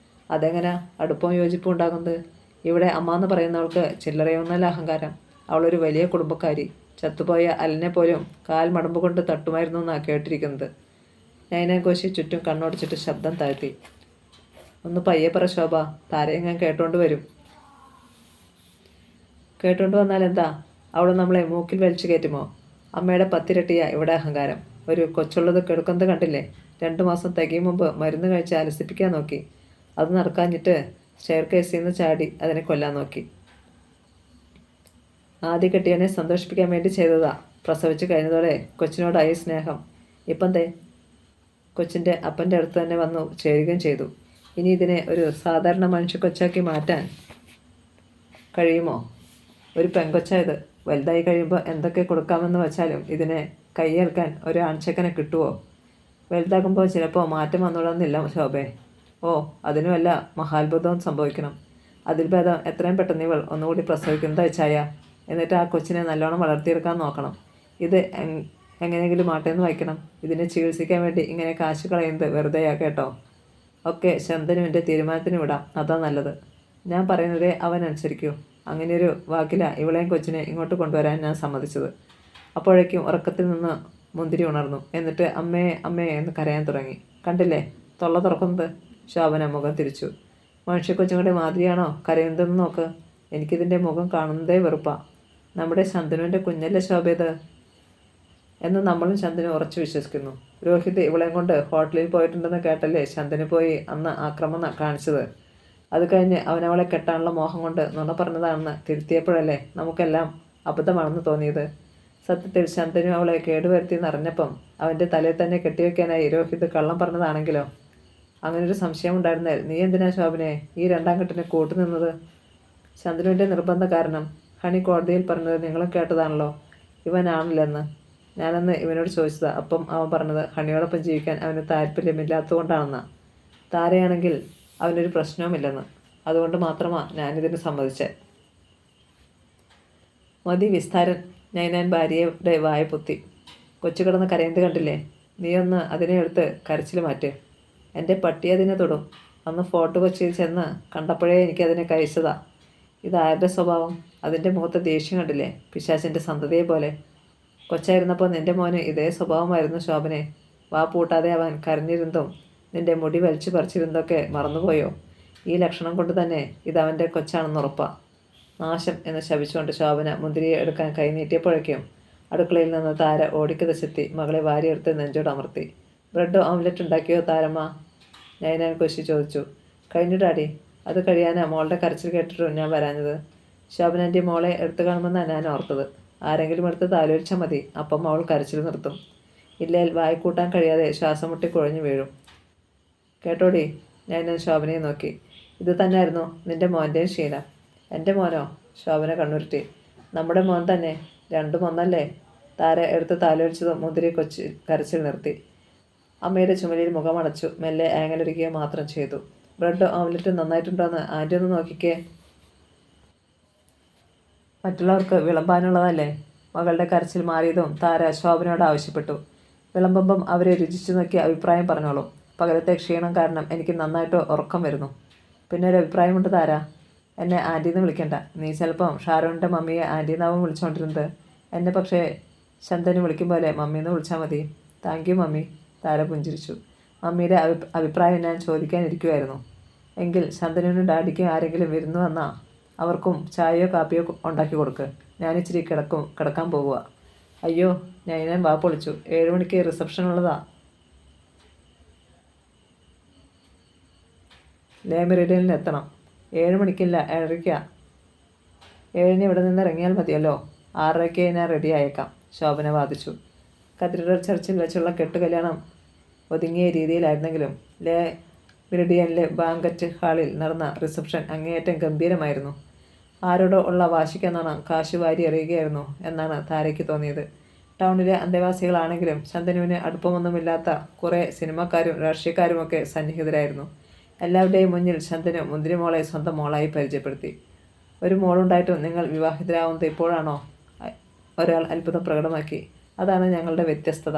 [SPEAKER 1] അതെങ്ങനെ അടുപ്പവും യോജിപ്പും ഉണ്ടാകുന്നത്? ഇവിടെ അമ്മ എന്ന് പറയുന്നവൾക്ക് ചില്ലറയൊന്നല്ല അഹങ്കാരം. അവളൊരു വലിയ കുടുംബക്കാരി. ചത്തുപോയ അലനെ പോലും കാൽ മടമ്പ് കൊണ്ട് തട്ടുമായിരുന്നു എന്നാണ് കേട്ടിരിക്കുന്നത്. നൈനാഘോഷി ചുറ്റും കണ്ണോടിച്ചിട്ട് ശബ്ദം താഴ്ത്തി. ഒന്ന് പയ്യെ പറ ശോഭ. താരയെ ഞാൻ കേട്ടോണ്ട് വരും. കേട്ടോണ്ട് വന്നാൽ എന്താ? അവൾ നമ്മളെ മൂക്കിൽ വലിച്ചു കയറ്റുമോ? അമ്മയുടെ 10 ഇരട്ടിയാ ഇവിടെ അഹങ്കാരം. ഒരു കൊച്ചുള്ളത് കെടുക്കുന്നത് കണ്ടില്ലേ? 2 മാസം തികയും മുമ്പ് മരുന്ന് കഴിച്ച് അലസിപ്പിക്കാൻ നോക്കി. അത് നടക്കാഞ്ഞിട്ട് സ്റ്റെയർ കേസിൽ നിന്ന് ചാടി അതിനെ കൊല്ലാൻ നോക്കി. ആദ്യ കെട്ടിയവനെ സന്തോഷിപ്പിക്കാൻ വേണ്ടി ചെയ്തതാ. പ്രസവിച്ച് കഴിഞ്ഞതോടെ കൊച്ചിനോടായി സ്നേഹം. ഇപ്പം കൊച്ചിൻ്റെ അപ്പൻ്റെ അടുത്ത് തന്നെ വന്നു ചേരുകയും ചെയ്തു. ഇനി ഇതിനെ ഒരു സാധാരണ മനുഷ്യ കൊച്ചാക്കി മാറ്റാൻ കഴിയുമോ? ഒരു പെങ്കൊച്ചായത്. വലുതായി കഴിയുമ്പോൾ എന്തൊക്കെ കൊടുക്കാമെന്ന് വെച്ചാലും ഇതിനെ കൈയേൽക്കാൻ ഒരു ആൺചക്കനെ കിട്ടുമോ? വലുതാകുമ്പോൾ ചിലപ്പോൾ മാറ്റം വന്നുകൂടുന്നില്ല ശോഭേ. ഓ, അതിനും വല്ല മഹാത്ഭുതവും സംഭവിക്കണം. അതിൽ ഭേദം എത്രയും പെട്ടെന്ന് ഇവൾ ഒന്നുകൂടി പ്രസവിക്കുന്നത് ചായ. എന്നിട്ട് ആ കൊച്ചിനെ നല്ലോണം വളർത്തിയെടുക്കാൻ നോക്കണം. ഇത് എങ്ങനെയെങ്കിലും മാറ്റേന്ന് വായിക്കണം. ഇതിനെ ചികിത്സിക്കാൻ വേണ്ടി ഇങ്ങനെ കാശ് കളയുന്നത് വെറുതെയാ കേട്ടോ. ഒക്കെ ശന്തനുവിൻ്റെ തീരുമാനത്തിന് വിടാം. അതാ നല്ലത്. ഞാൻ പറയുന്നതേ അവൻ അനുസരിക്കൂ. അങ്ങനെയൊരു വാക്കില ഇവളെയും കൊച്ചിനെ ഇങ്ങോട്ട് കൊണ്ടുവരാൻ ഞാൻ സമ്മതിച്ചത്. അപ്പോഴേക്കും ഉറക്കത്തിൽ നിന്ന് മുന്തിരി ഉണർന്നു. എന്നിട്ട് അമ്മേ അമ്മേ എന്ന് കരയാൻ തുടങ്ങി. കണ്ടില്ലേ തൊള്ള തുറക്കുന്നത്? ശോഭന മുഖം തിരിച്ചു. മനുഷ്യക്കൊച്ചുങ്ങളുടെ മാതിരിയാണോ കരയുന്നതെന്ന് നോക്ക്. എനിക്കിതിൻ്റെ മുഖം കാണുന്നതേ വെറുപ്പാ. നമ്മുടെ ശന്തനുവിൻ്റെ കുഞ്ഞല്ലേ ശോഭയത് എന്ന് നമ്മളും ശന്തനു ഉറച്ചു വിശ്വസിക്കുന്നു. രോഹിത് ഇവളെയും കൊണ്ട് ഹോട്ടലിൽ പോയിട്ടുണ്ടെന്ന് കേട്ടല്ലേ ശന്തനു പോയി അന്ന് ആക്രമണം കാണിച്ചത്. അത് കഴിഞ്ഞ് അവനവളെ കെട്ടാനുള്ള മോഹം കൊണ്ട് നുണ പറഞ്ഞതാണെന്ന് തിരുത്തിയപ്പോഴല്ലേ നമുക്കെല്ലാം അബദ്ധമാണെന്ന് തോന്നിയത്. സത്യത്തിൽ ശന്തനു അവളെ കേടുവരുത്തിയെന്നറിഞ്ഞപ്പം അവൻ്റെ തലയിൽ തന്നെ കെട്ടിവെക്കാനായി രോഹിത് കള്ളം പറഞ്ഞതാണെങ്കിലോ? അങ്ങനൊരു സംശയം ഉണ്ടായിരുന്നാൽ നീ എന്തിനാ ശോഭനെ ഈ രണ്ടാം കെട്ടിനെ കൂട്ടുനിന്നത്? ചന്ദ്രുവിൻ്റെ നിർബന്ധ കാരണം ഹണി കോടതിയിൽ പറഞ്ഞത് നിങ്ങളും കേട്ടതാണല്ലോ, ഇവനാണില്ലെന്ന്. ഞാനന്ന് ഇവനോട് ചോദിച്ചതാ. അപ്പം അവൻ പറഞ്ഞത് ഹണിയോടൊപ്പം ജീവിക്കാൻ അവന് താല്പര്യമില്ലാത്തതുകൊണ്ടാണെന്നാ. താരയാണെങ്കിൽ അവനൊരു പ്രശ്നവുമില്ലെന്ന്. അതുകൊണ്ട് മാത്രമാണ് ഞാനിതിന് സമ്മതിച്ചത്. മതി വിസ്താരൻ. ഞാൻ ഭാര്യയുടെ വായ പൊത്തി. കൊച്ചു കിടന്ന് കരയുന്നത് കണ്ടില്ലേ? നീയൊന്ന് അതിനെ എടുത്ത് കരച്ചിൽ മാറ്റ്. എൻ്റെ പട്ടി അതിനെ തൊടും. അന്ന് ഫോർട്ട് കൊച്ചിയിൽ ചെന്ന് കണ്ടപ്പോഴേ എനിക്കതിനെ കഴിച്ചതാ. ഇതാരുടെ സ്വഭാവം? അതിൻ്റെ മുഖത്തെ ദേഷ്യം കണ്ടില്ലേ? പിശാചിൻ്റെ സന്തതിയെ പോലെ. കൊച്ചായിരുന്നപ്പോൾ നിൻ്റെ മോന് ഇതേ സ്വഭാവമായിരുന്നു ശോഭനെ. വാ പൂട്ടാതെ അവൻ കരഞ്ഞിരുന്നതും നിൻ്റെ മുടി വലിച്ചു പറിച്ചിരുന്നതൊക്കെ മറന്നുപോയോ? ഈ ലക്ഷണം കൊണ്ട് തന്നെ ഇതവൻ്റെ കൊച്ചാണെന്നുറപ്പാ. നാശം എന്ന് ശപിച്ചുകൊണ്ട് ശോഭന മുന്തിരിയെ എടുക്കാൻ കൈ നീട്ടിയപ്പോഴേക്കും അടുക്കളയിൽ നിന്ന് താര ഓടിക്കതച്ചെത്തി മകളെ വാരിയെടുത്ത് നെഞ്ചോടമർത്തി. ബ്രെഡ് ഓംലെറ്റ് ഉണ്ടാക്കിയോ താരമ്മ? ഞാൻ കൊശി ചോദിച്ചു. കഴിഞ്ഞു ഡാഡി. അത് കഴിയാനാ മോളുടെ കരച്ചിൽ കേട്ടിട്ടും ഞാൻ വരാഞ്ഞത്. ശോഭനൻ്റെ മോളെ എടുത്തു കാണുമെന്നാണ് ഞാൻ ഓർത്തത്. ആരെങ്കിലും എടുത്ത് താലോലിച്ചാൽ മതി, അപ്പം അവൾ കരച്ചിൽ നിർത്തും. ഇല്ലേൽ വായിക്കൂട്ടാൻ കഴിയാതെ ശ്വാസം മുട്ടി കുഴഞ്ഞു വീഴും. കേട്ടോടി? ഞാൻ ശോഭനയെ നോക്കി. ഇത് തന്നെയായിരുന്നു നിൻ്റെ മോൻ്റെയും ശീലം. എൻ്റെ മോനോ? ശോഭന കണ്ണുരുട്ടി. നമ്മുടെ മോൻ തന്നെ. രണ്ടും ഒന്നല്ലേ? താര എടുത്ത് താലോലിച്ചതും മുന്തിരി കൊച്ചി കരച്ചിൽ നിർത്തി. അമ്മയുടെ ചുമലിൽ മുഖമടച്ചു മെല്ലെ ആങ്ങലൊരുക്കുക മാത്രം ചെയ്തു. ബ്രെഡ് ഓംലെറ്റ് നന്നായിട്ടുണ്ടോയെന്ന് ആൻറ്റി ഒന്ന് നോക്കിക്കേ. മറ്റുള്ളവർക്ക് വിളമ്പാനുള്ളതല്ലേ? മകളുടെ കരച്ചിൽ മാറിയതും താര ശോഭനയോട് ആവശ്യപ്പെട്ടു. വിളമ്പുമ്പം അവരെ രുചിച്ചു നോക്കി അഭിപ്രായം പറഞ്ഞോളൂ. പകലത്തെ ക്ഷീണം കാരണം എനിക്ക് നന്നായിട്ട് ഉറക്കം വരുന്നു. പിന്നെ ഒരു അഭിപ്രായമുണ്ട് താര. എന്നെ ആൻറ്റീന്ന് വിളിക്കണ്ട. നീ ചിലപ്പം ഷാരോണിൻ്റെ മമ്മിയെ ആൻറ്റീന്നാവും വിളിച്ചുകൊണ്ടിരുന്നത്. എന്നെ പക്ഷേ ശന്തന് വിളിക്കും പോലെ മമ്മിന്ന് വിളിച്ചാൽ മതി. Thank you mummy. താര പുഞ്ചിരിച്ചു. മമ്മിയുടെ അഭിപ്രായം ഞാൻ ചോദിക്കാനിരിക്കുമായിരുന്നു. എങ്കിൽ ശന്തനുവിനും ഡാഡിക്കും ആരെങ്കിലും വിരുന്നു വന്നാൽ അവർക്കും ചായയോ കാപ്പിയോ ഉണ്ടാക്കി കൊടുക്ക്. ഞാനിച്ചിരി കിടക്കാൻ പോകുക. അയ്യോ, ഞാൻ വാ പൊളിച്ചു. 7 മണിക്ക് റിസപ്ഷൻ ഉള്ളതാ. ലേ മെറിഡിയനിൽ എത്തണം. 7 മണിക്കില്ല, 7:30. 7-ന് ഇവിടെ നിന്ന് ഇറങ്ങിയാൽ മതിയല്ലോ. 6:30 ഞാൻ റെഡി ആയേക്കാം, ശോഭന വാദിച്ചു. കത്തീഡ്രൽ ചർച്ചിൽ വെച്ചുള്ള കെട്ടുകല്യാണം ഒതുങ്ങിയ രീതിയിലായിരുന്നെങ്കിലും ലേ മെറിഡിയനിലെ ബാങ്കറ്റ് ഹാളിൽ നടന്ന റിസപ്ഷൻ അങ്ങേയറ്റം ഗംഭീരമായിരുന്നു. ആരോടോ ഉള്ള വാശിക്കെന്നാണ് കാശ് വാരി എറിയുകയായിരുന്നു എന്നാണ് താരയ്ക്ക് തോന്നിയത്. ടൗണിലെ അന്തേവാസികളാണെങ്കിലും ശന്തനുവിന് അടുപ്പമൊന്നുമില്ലാത്ത കുറേ സിനിമക്കാരും രാഷ്ട്രീയക്കാരുമൊക്കെ സന്നിഹിതരായിരുന്നു. എല്ലാവരുടെയും മുന്നിൽ ശന്തനു മുന്തിരിമോളെ സ്വന്തം മോളായി പരിചയപ്പെടുത്തി. ഒരു മോളുണ്ടായിട്ടും നിങ്ങൾ വിവാഹിതരാവുന്നത് ഇപ്പോഴാണോ? ഒരാൾ അത്ഭുതം പ്രകടമാക്കി. അതാണ് ഞങ്ങളുടെ വ്യത്യസ്തത,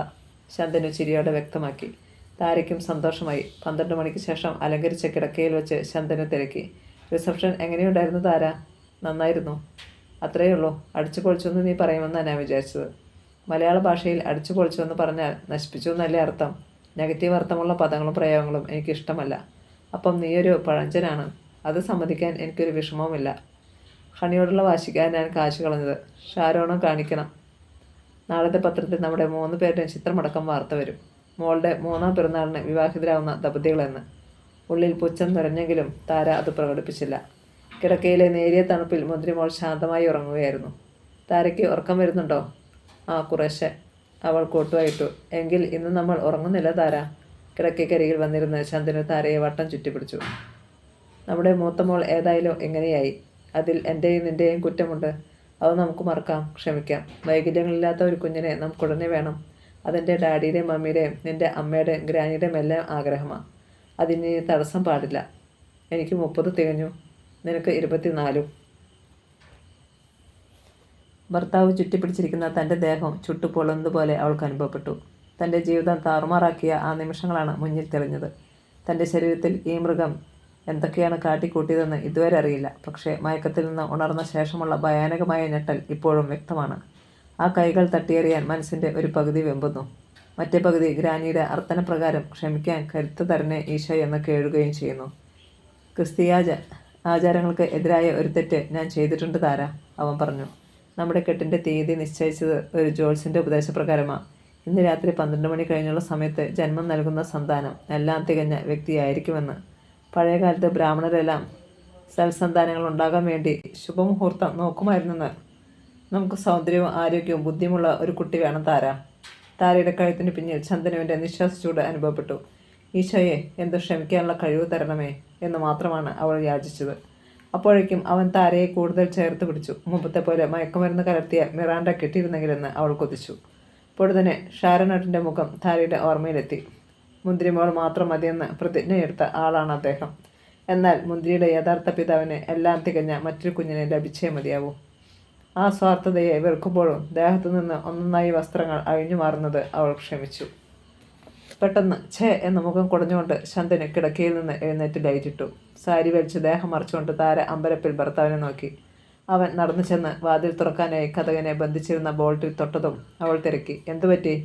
[SPEAKER 1] ശന്തനു ചിരിയോടെ വ്യക്തമാക്കി. താരയ്ക്കും സന്തോഷമായി. 12 മണിക്ക് ശേഷം അലങ്കരിച്ച കിടക്കയിൽ വെച്ച് ശന്തനു തിരക്കി. റിസപ്ഷൻ എങ്ങനെയുണ്ടായിരുന്നു താര? നന്നായിരുന്നു. അത്രയേ ഉള്ളൂ. അടിച്ചു പൊളിച്ചെന്ന് നീ പറയുമെന്നാണ് ഞാൻ വിചാരിച്ചത്. മലയാള ഭാഷയിൽ അടിച്ചു പൊളിച്ചുവെന്ന് പറഞ്ഞാൽ നശിപ്പിച്ചു എന്നല്ലേ അർത്ഥം? നെഗറ്റീവ് അർത്ഥമുള്ള പദങ്ങളും പ്രയോഗങ്ങളും എനിക്കിഷ്ടമല്ല. അപ്പം നീയൊരു പഴഞ്ചനാണ്. അത് സമ്മതിക്കാൻ എനിക്കൊരു വിഷമവുമില്ല. ഹണിയോടുള്ള വാശിക്കാൻ ഞാൻ കാശ് കളഞ്ഞത്. ഷാരോണും കാണിക്കണം. നാളത്തെ പത്രത്തിൽ നമ്മുടെ 3 പേരുടെയും ചിത്രമടക്കം വാർത്ത വരും. മോളുടെ 3ാം പിറന്നാളിന് വിവാഹിതരാകുന്ന ദമ്പതികളെന്ന്. ഉള്ളിൽ പുച്ഛം നിറഞ്ഞെങ്കിലും താര അത് പ്രകടിപ്പിച്ചില്ല. കിടക്കയിലെ നേരിയ തണുപ്പിൽ മുന്തിരിമോൾ ശാന്തമായി ഉറങ്ങുകയായിരുന്നു. താരയ്ക്ക് ഉറക്കം വരുന്നുണ്ടോ? ആ, കുറേശ്ശെ. അവൾ കൂട്ടുവായിട്ടു. എങ്കിൽ ഇന്ന് നമ്മൾ ഉറങ്ങുന്നില്ല താര. കിടക്കയ്ക്കരികിൽ വന്നിരുന്ന് ശന്തനു താരയെ വട്ടം ചുറ്റിപ്പിടിച്ചു. നമ്മുടെ മൂത്ത മോൾ ഏതായാലും എങ്ങനെയായി? അതിൽ എൻ്റെയും നിൻ്റെയും കുറ്റമുണ്ട്. അത് നമുക്ക് മറക്കാം, ക്ഷമിക്കാം. വൈകല്യങ്ങളില്ലാത്ത ഒരു കുഞ്ഞിനെ നമുക്കുടനെ വേണം. അതെൻ്റെ ഡാഡിയുടെയും മമ്മിയുടെയും നിൻ്റെ അമ്മയുടെയും ഗ്രാനിയുടെയും എല്ലാം ആഗ്രഹമാണ്. അതിന് തടസ്സം പാടില്ല. എനിക്ക് 30 തികഞ്ഞു, നിനക്ക് 24. ഭർത്താവ് ചുറ്റിപ്പിടിച്ചിരിക്കുന്ന തൻ്റെ ദേഹം ചുട്ടുപൊള്ളുന്നതുപോലെ അവൾക്ക് അനുഭവപ്പെട്ടു. തൻ്റെ ജീവിതം താറുമാറാക്കിയ ആ നിമിഷങ്ങളാണ് മുന്നിൽ തെളിഞ്ഞത്. തൻ്റെ ശരീരത്തിൽ ഈ മൃഗം എന്തൊക്കെയാണ് കാട്ടിക്കൂട്ടിയതെന്ന് ഇതുവരെ അറിയില്ല. പക്ഷേ മയക്കത്തിൽ നിന്ന് ഉണർന്ന ശേഷമുള്ള ഭയാനകമായ ഞെട്ടൽ ഇപ്പോഴും വ്യക്തമാണ്. ആ കൈകൾ തട്ടിയെറിയാൻ മനസ്സിൻ്റെ ഒരു പകുതി വെമ്പുന്നു. മറ്റേ പകുതി ഗ്രാനിയുടെ അർത്ഥനപ്രകാരം ക്ഷമിക്കാൻ കരുത്ത് തരണേ ഈശോ എന്ന് കേഴുകയും ചെയ്യുന്നു. ക്രിസ്തീയ ആചാരങ്ങൾക്ക് എതിരായ ഒരു തെറ്റ് ഞാൻ ചെയ്തിട്ടുണ്ട് താര, അവൻ പറഞ്ഞു. നമ്മുടെ കെട്ടിൻ്റെ തീയതി നിശ്ചയിച്ചത് ഒരു ജോൾസിൻ്റെ ഉപദേശപ്രകാരമാണ്. ഇന്ന് രാത്രി 12 മണി കഴിഞ്ഞുള്ള സമയത്ത് ജന്മം നൽകുന്ന സന്താനം എല്ലാം തികഞ്ഞ വ്യക്തിയായിരിക്കുമെന്ന്. പഴയകാലത്ത് ബ്രാഹ്മണരെല്ലാം സൽസന്താനങ്ങൾ ഉണ്ടാകാൻ വേണ്ടി ശുഭമുഹൂർത്തം നോക്കുമായിരുന്നെന്ന്. നമുക്ക് സൗന്ദര്യവും ആരോഗ്യവും ബുദ്ധിയുമുള്ള ഒരു കുട്ടി വേണം താര. താരയുടെ കഴുത്തിന് പിന്നിൽ ചന്ദനുവിൻ്റെ നിശ്വാസ ചൂട് അനുഭവപ്പെട്ടു. ഈശോയെ, എന്തു ക്ഷമിക്കാനുള്ള കഴിവ് തരണമേ എന്ന് മാത്രമാണ് അവൾ യാചിച്ചത്. അപ്പോഴേക്കും അവൻ താരയെ കൂടുതൽ ചേർത്ത് പിടിച്ചു. മുമ്പത്തെ പോലെ മയക്കുമരുന്ന് കലർത്തിയ മിറാണ്ട കിട്ടിയിരുന്നെങ്കിലെന്ന് അവൾ കൊതിച്ചു. പൊടുതനെ ഷാരനട്ടിൻ്റെ മുഖം താരയുടെ ഓർമ്മയിലെത്തി. മുന്തിരിമോൾ മാത്രം മതിയെന്ന് പ്രതിജ്ഞയെടുത്ത ആളാണ് അദ്ദേഹം. എന്നാൽ മുന്തിരിയുടെ യഥാർത്ഥ പിതാവിന് എല്ലാം തികഞ്ഞ മറ്റൊരു കുഞ്ഞിനെ ലഭിച്ചേ മതിയാവൂ. ആ സ്വാർത്ഥതയെ വെറുക്കുമ്പോഴും ദേഹത്തു നിന്ന് ഒന്നൊന്നായി വസ്ത്രങ്ങൾ അഴിഞ്ഞു മാറുന്നത് അവൾ ക്ഷമിച്ചു. പെട്ടെന്ന് ഛേ എന്ന മുഖം കുടഞ്ഞുകൊണ്ട് ശന്തന് കിടക്കയിൽ നിന്ന് എഴുന്നേറ്റ് ലൈറ്റിട്ടു. സാരി വലിച്ച് ദേഹം മറച്ചുകൊണ്ട് താര അമ്പരപ്പിൽ ഭർത്താവിനെ നോക്കി. അവൻ നടന്നു ചെന്ന് വാതിൽ തുറക്കാനായി കതകനെ ബന്ധിച്ചിരുന്ന ബോൾട്ടിൽ തൊട്ടതും അവൾ തിരക്കി. എന്തുപറ്റി?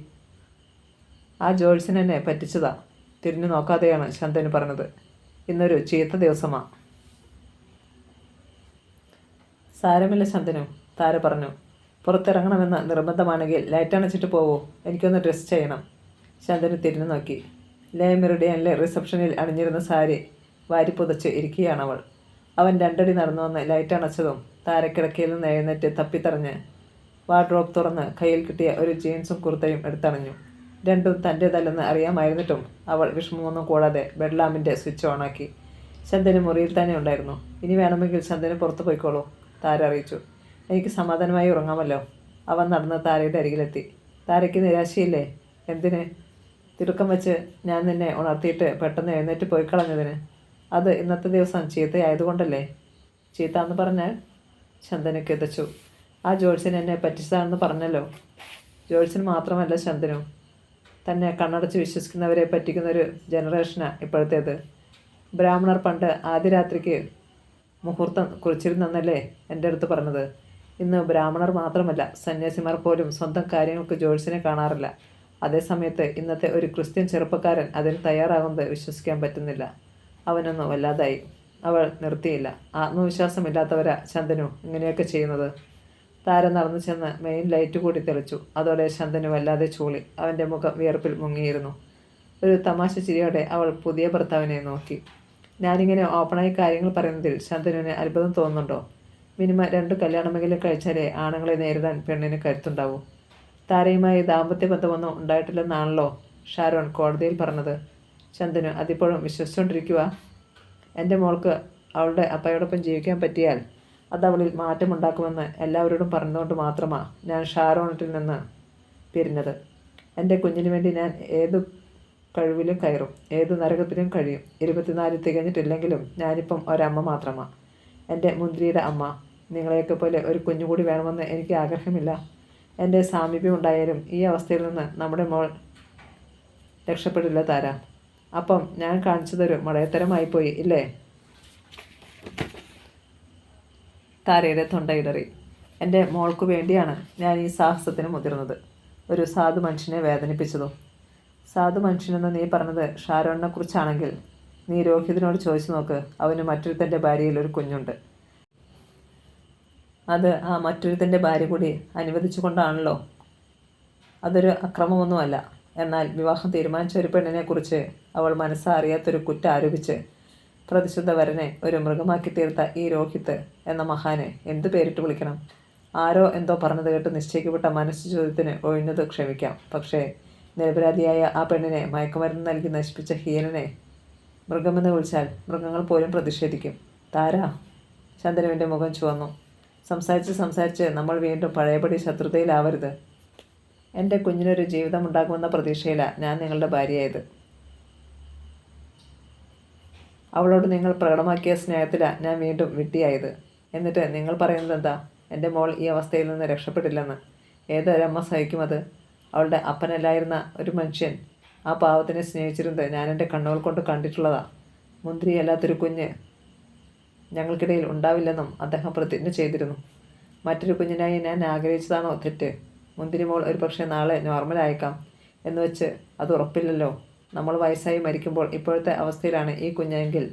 [SPEAKER 1] ആ ജോൾസിനെ എന്നെ പറ്റിച്ചതാ. തിരിഞ്ഞു നോക്കാതെയാണ് ശന്തന് പറഞ്ഞത്. ഇന്നൊരു ചീത്ത ദിവസമാ. സാരമില്ല ശന്തനു, താര പറഞ്ഞു. പുറത്തിറങ്ങണമെന്ന് നിർബന്ധമാണെങ്കിൽ ലൈറ്റ് അണച്ചിട്ട് പോവൂ. എനിക്കൊന്ന് ഡ്രസ് ചെയ്യണം. ശന്തനു തിരിഞ്ഞു നോക്കി. ലേ മെറിഡിയനിലെ റിസപ്ഷനിൽ അണിഞ്ഞിരുന്ന സാരി വാരി പുതച്ച് ഇരിക്കുകയാണവൾ. അവൻ രണ്ടടി നടന്നു വന്ന് ലൈറ്റ് അണച്ചതും താരക്കിടക്കയിൽ നിന്ന് എഴുന്നേറ്റ് തപ്പിത്തറഞ്ഞ് വാർഡ്രോബ് തുറന്ന് കയ്യിൽ കിട്ടിയ ഒരു ജീൻസും കുർത്തയും എടുത്തണഞ്ഞു. രണ്ടും തൻ്റേതല്ലെന്ന് അറിയാമായിരുന്നിട്ടും അവൾ വിഷമമൊന്നും കൂടാതെ ബെഡ് ലാമ്പിൻ്റെ സ്വിച്ച് ഓണാക്കി. ശന്തന് മുറിയിൽ തന്നെ ഉണ്ടായിരുന്നു. ഇനി വേണമെങ്കിൽ ശന്തന് പുറത്തു പോയിക്കോളൂ, താര അറിയിച്ചു. എനിക്ക് സമാധാനമായി ഉറങ്ങാമല്ലോ. അവൻ നടന്ന് താരയുടെ അരികിലെത്തി. താരയ്ക്ക് നിരാശയില്ലേ? എന്തിന്? തിടുക്കം വെച്ച് ഞാൻ നിന്നെ ഉണർത്തിയിട്ട് പെട്ടെന്ന് എഴുന്നേറ്റ് പോയി കളഞ്ഞതിന്. അത് ഇന്നത്തെ ദിവസം ചീത്തയായതുകൊണ്ടല്ലേ? ചീത്ത എന്ന് പറഞ്ഞാൽ? ശന്തന് കിതച്ചു. ആ ജോൾസിന് എന്നെ പറ്റിച്ചതാണെന്ന് പറഞ്ഞല്ലോ. ജോൾസിന് മാത്രമല്ല ശന്തനു, തന്നെ കണ്ണടച്ച് വിശ്വസിക്കുന്നവരെ പറ്റിക്കുന്നൊരു ജനറേഷനാണ് ഇപ്പോഴത്തേത്. ബ്രാഹ്മണർ പണ്ട് ആദ്യ രാത്രിക്ക് മുഹൂർത്തം കുറിച്ചിരുന്നെന്നല്ലേ എൻ്റെ അടുത്ത് പറഞ്ഞത്. ഇന്ന് ബ്രാഹ്മണർ മാത്രമല്ല, സന്യാസിമാർ പോലും സ്വന്തം കാര്യങ്ങൾക്ക് ജോൾസിനെ കാണാറില്ല. അതേസമയത്ത് ഇന്നത്തെ ഒരു ക്രിസ്ത്യൻ ചെറുപ്പക്കാരൻ അതിന് തയ്യാറാകുന്നത് വിശ്വസിക്കാൻ പറ്റുന്നില്ല. അവനൊന്ന് വല്ലാതായി. അവൾ നിർത്തിയില്ല. ആത്മവിശ്വാസമില്ലാത്തവരാ ശന്തനു ഇങ്ങനെയൊക്കെ ചെയ്യുന്നത്. താര നടന്നു ചെന്ന് മെയിൻ ലൈറ്റ് കൂടി തെളിച്ചു. അതോടെ ശന്തനു വല്ലാതെ ചൂളി. അവൻ്റെ മുഖം വിയർപ്പിൽ മുങ്ങിയിരുന്നു. ഒരു തമാശ ചിരിയോടെ അവൾ പുതിയ ഭർത്താവിനെ നോക്കി. ഞാനിങ്ങനെ ഓപ്പണായി കാര്യങ്ങൾ പറയുന്നതിൽ ശന്തനുവിന് അത്ഭുതം തോന്നുന്നുണ്ടോ? മിനിമം 2 കല്യാണമെങ്കിലും കഴിച്ചാലേ ആണുങ്ങളെ നേരിടാൻ പെണ്ണിന് കരുത്തുണ്ടാവൂ. താരയുമായി ദാമ്പത്യ ബന്ധമൊന്നും ഉണ്ടായിട്ടില്ലെന്നാണല്ലോ ഷാരോൺ കോടതിയിൽ പറഞ്ഞത്. ശന്തനു അതിപ്പോഴും വിശ്വസിച്ചുകൊണ്ടിരിക്കുക. എൻ്റെ മോൾക്ക് അവളുടെ അപ്പയോടൊപ്പം ജീവിക്കാൻ പറ്റിയാൽ അത് അവളിൽ മാറ്റമുണ്ടാക്കുമെന്ന് എല്ലാവരോടും പറഞ്ഞതുകൊണ്ട് മാത്രമാണ് ഞാൻ ഷാരോണിൽ നിന്ന് പിരിഞ്ഞത്. എൻ്റെ കുഞ്ഞിന് വേണ്ടി ഞാൻ ഏതു കഴിവിലും കയറും, ഏതു നരകത്തിലും കഴിയും. 24 തികഞ്ഞിട്ടില്ലെങ്കിലും ഞാനിപ്പം ഒരമ്മ മാത്രമാണ്. എൻ്റെ മുന്തിരിയുടെ അമ്മ. നിങ്ങളെയൊക്കെ പോലെ ഒരു കുഞ്ഞുകൂടി വേണമെന്ന് എനിക്ക് ആഗ്രഹമില്ല. എൻ്റെ സാമീപ്യം ഉണ്ടായാലും ഈ അവസ്ഥയിൽ നിന്ന് നമ്മുടെ മോൾ രക്ഷപ്പെടില്ല താര. അപ്പം ഞാൻ കാണിച്ചതൊരു മടയത്തരമായിപ്പോയി ഇല്ലേ? താരയുടെ തൊണ്ടയിടറി. എൻ്റെ മോൾക്ക് വേണ്ടിയാണ് ഞാൻ ഈ സാഹസത്തിന് മുതിർന്നത്. ഒരു സാധു മനുഷ്യനെ വേദനിപ്പിച്ചതും. സാധു മനുഷ്യനെന്ന് നീ പറഞ്ഞത് ഷാരോണിനെ കുറിച്ചാണെങ്കിൽ നീ രോഹിതിനോട് ചോദിച്ചു നോക്ക്. അവന് മറ്റൊരുത്തൻ്റെ ഭാര്യയിൽ ഒരു കുഞ്ഞുണ്ട്. അത് ആ മറ്റൊരുത്തൻ്റെ ഭാര്യ കൂടി അനുവദിച്ചു കൊണ്ടാണല്ലോ. അതൊരു അക്രമമൊന്നുമല്ല. എന്നാൽ വിവാഹം തീരുമാനിച്ച ഒരു പെണ്ണിനെക്കുറിച്ച് അവൾ മനസ്സറിയാത്തൊരു കുറ്റം ആരോപിച്ച് പ്രതിശുദ്ധ വരനെ ഒരു മൃഗമാക്കി തീർത്ത ഈ രോഹിത് എന്ന മഹാനെ എന്ത് പേരിട്ട് വിളിക്കണം? ആരോ എന്തോ പറഞ്ഞത് കേട്ട് നിശ്ചയിക്കപ്പെട്ട മനസ്സ് ചോദ്യത്തിന് ഒഴിഞ്ഞത് ക്ഷമിക്കാം. പക്ഷേ നിരപരാധിയായ ആ പെണ്ണിനെ മയക്കുമരുന്ന് നൽകി നശിപ്പിച്ച ഹീനനെ മൃഗമെന്ന് വിളിച്ചാൽ മൃഗങ്ങൾ പോലും പ്രതിഷേധിക്കും. താര. ശന്തനുവിൻ്റെ മുഖം ചുവന്നു. സംസാരിച്ച് നമ്മൾ വീണ്ടും പഴയപടി ശത്രുതയിലാവരുത്. എൻ്റെ കുഞ്ഞിനൊരു ജീവിതം ഉണ്ടാകുമെന്ന പ്രതീക്ഷയിലാണ് ഞാൻ നിങ്ങളുടെ ഭാര്യയായത്. അവളോട് നിങ്ങൾ പ്രകടമാക്കിയ സ്നേഹത്തിലാണ് ഞാൻ വീണ്ടും വിഡ്ഢിയായത്. എന്നിട്ട് നിങ്ങൾ പറയുന്നത് എന്താ? എൻ്റെ മോൾ ഈ അവസ്ഥയിൽ നിന്ന് രക്ഷപ്പെട്ടില്ലെന്ന്. ഏതൊരമ്മ സഹിക്കുമത്? അവളുടെ അപ്പനല്ലായിരുന്ന ഒരു മനുഷ്യൻ ആ പാവത്തിനെ സ്നേഹിച്ചിരുന്നത് ഞാൻ എൻ്റെ കണ്ണുകൾ കൊണ്ട് കണ്ടിട്ടുള്ളതാ. മുന്തിരി അല്ലാത്തൊരു കുഞ്ഞ് ഞങ്ങൾക്കിടയിൽ ഉണ്ടാവില്ലെന്നും അദ്ദേഹം പ്രതിജ്ഞ ചെയ്തിരുന്നു. മറ്റൊരു കുഞ്ഞിനായി ഞാൻ ആഗ്രഹിച്ചതാണോ തെറ്റ്? മുന്തിരി മോൾ ഒരു പക്ഷേ നാളെ നോർമലായേക്കാം എന്ന് വെച്ച് അത് ഉറപ്പില്ലല്ലോ. നമ്മൾ വയസ്സായി മരിക്കുമ്പോൾ ഇപ്പോഴത്തെ അവസ്ഥയിലാണ് ഈ കുഞ്ഞെങ്കിൽ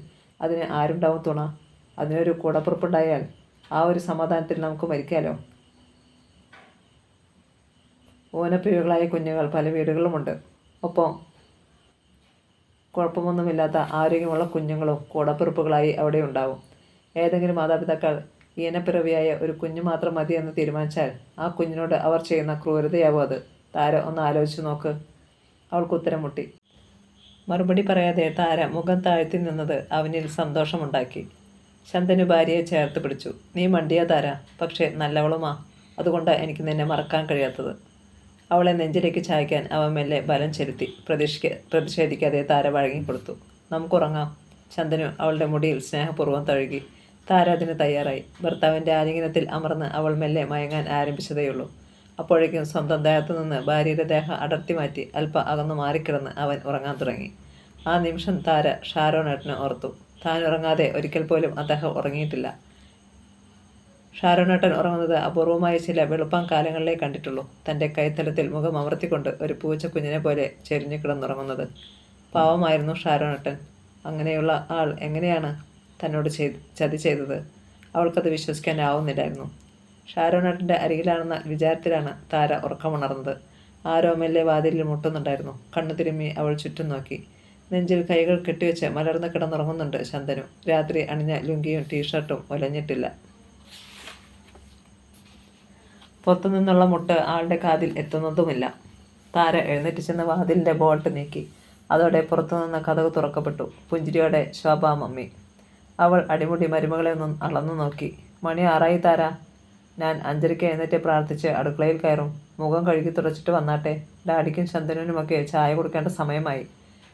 [SPEAKER 1] അതിന് ആരുണ്ടാവും തുണ? അതിനൊരു കൂടപ്പുറപ്പുണ്ടായാൽ ആ ഒരു സമാധാനത്തിൽ നമുക്ക് മരിക്കാലോ. ഊനപ്പിഴകളായ കുഞ്ഞുങ്ങൾ പല വീടുകളുമുണ്ട്. ഒപ്പം കുഴപ്പമൊന്നുമില്ലാത്ത ആരോഗ്യമുള്ള കുഞ്ഞുങ്ങളും കൂടപ്പിറപ്പുകളായി അവിടെ ഉണ്ടാവും. ഏതെങ്കിലും മാതാപിതാക്കൾ ഈനപ്പിറവിയായ ഒരു കുഞ്ഞു മാത്രം മതിയെന്ന് തീരുമാനിച്ചാൽ ആ കുഞ്ഞിനോട് അവർ ചെയ്യുന്ന ക്രൂരതയാവും അത്. താര ഒന്ന് ആലോചിച്ച് നോക്ക്. അവൾക്ക് ഉത്തരം മുട്ടി. മറുപടി പറയാതെ താര മുഖം താഴ്ത്തി നിന്നത് അവനിൽ സന്തോഷമുണ്ടാക്കി. ശന്തനു ഭാര്യയെ ചേർത്ത് പിടിച്ചു. നീ മണ്ടിയാ താര, പക്ഷേ നല്ലവളുമാ. അതുകൊണ്ട് എനിക്ക് നിന്നെ മറക്കാൻ കഴിയാത്തത്. അവളെ നെഞ്ചിലേക്ക് ചായ്ക്കാൻ അവൻ മെല്ലെ ബലം ചെലുത്തി. പ്രതിഷേധിക്കാതെ താര വഴങ്ങിക്കൊടുത്തു. നമുക്കുറങ്ങാം. ശന്തനു അവളുടെ മുടിയിൽ സ്നേഹപൂർവ്വം തഴുകി. താര അതിന് തയ്യാറായി. ഭർത്താവിൻ്റെ ആലിംഗനത്തിൽ അമർന്ന് അവൾ മെല്ലെ മയങ്ങാൻ ആരംഭിച്ചതേയുള്ളൂ. അപ്പോഴേക്കും സ്വന്തം ദേഹത്തു നിന്ന് ഭാര്യയുടെ ദേഹം അടർത്തി മാറ്റി അല്പം അകന്നു മാറിക്കിടന്ന് അവൻ ഉറങ്ങാൻ തുടങ്ങി. ആ നിമിഷം താര ഷാരോണേട്ടനെ ഓർത്തു. താൻ ഉറങ്ങാതെ ഒരിക്കൽ പോലും അദ്ദേഹം ഉറങ്ങിയിട്ടില്ല. ഷാരോണേട്ടൻ ഉറങ്ങുന്നത് അപൂർവമായ ചില വെളുപ്പാൻ കാലങ്ങളിലേ കണ്ടിട്ടുള്ളൂ. തൻ്റെ കൈത്തലത്തിൽ മുഖം അമർത്തിക്കൊണ്ട് ഒരു പൂച്ചക്കുഞ്ഞിനെ പോലെ ചെരിഞ്ഞു കിടന്നുറങ്ങുന്നത്. പാവമായിരുന്നു ഷാരോണേട്ടൻ. അങ്ങനെയുള്ള ആൾ എങ്ങനെയാണ് തന്നോട് ചതി ചെയ്തത്? അവൾക്കത് വിശ്വസിക്കാനാവുന്നില്ലായിരുന്നു. ഷാരോണേട്ടൻ്റെ അരികിലാണെന്ന വിചാരത്തിലാണ് താര ഉറക്കമുണർന്നത്. ആരോ മെല്ലെ വാതിലിൽ മുട്ടുന്നുണ്ടായിരുന്നു. കണ്ണു തിരുമ്മി അവൾ ചുറ്റും നോക്കി. നെഞ്ചിൽ കൈകൾ കെട്ടിവെച്ച് മലർന്ന് കിടന്നുറങ്ങുന്നുണ്ട് ശന്തനു. രാത്രി അണിഞ്ഞ ലുങ്കിയും ടീഷർട്ടും ഒലഞ്ഞിട്ടില്ല. പുറത്തുനിന്നുള്ള മുട്ട് ആളുടെ കാതിൽ എത്തുന്നതുമില്ല. താര എഴുന്നേറ്റ് ചെന്ന് വാതിലിൻ്റെ ബോൾട്ട് നീക്കി. അതോടെ പുറത്തുനിന്ന് കതക് തുറക്കപ്പെട്ടു. പുഞ്ചിരിയോടെ ശോഭാ മമ്മി. അവൾ അടിമുടി മരുമകളെ ഒന്ന് അളന്നു നോക്കി. മണി 6 താര. ഞാൻ 5:30 എഴുന്നേറ്റ് പ്രാർത്ഥിച്ച് അടുക്കളയിൽ കയറും. മുഖം കഴുകി തുടച്ചിട്ട് വന്നാട്ടെ. ഡാഡിക്കും ശന്തനുനുമൊക്കെ ചായ കൊടുക്കേണ്ട സമയമായി.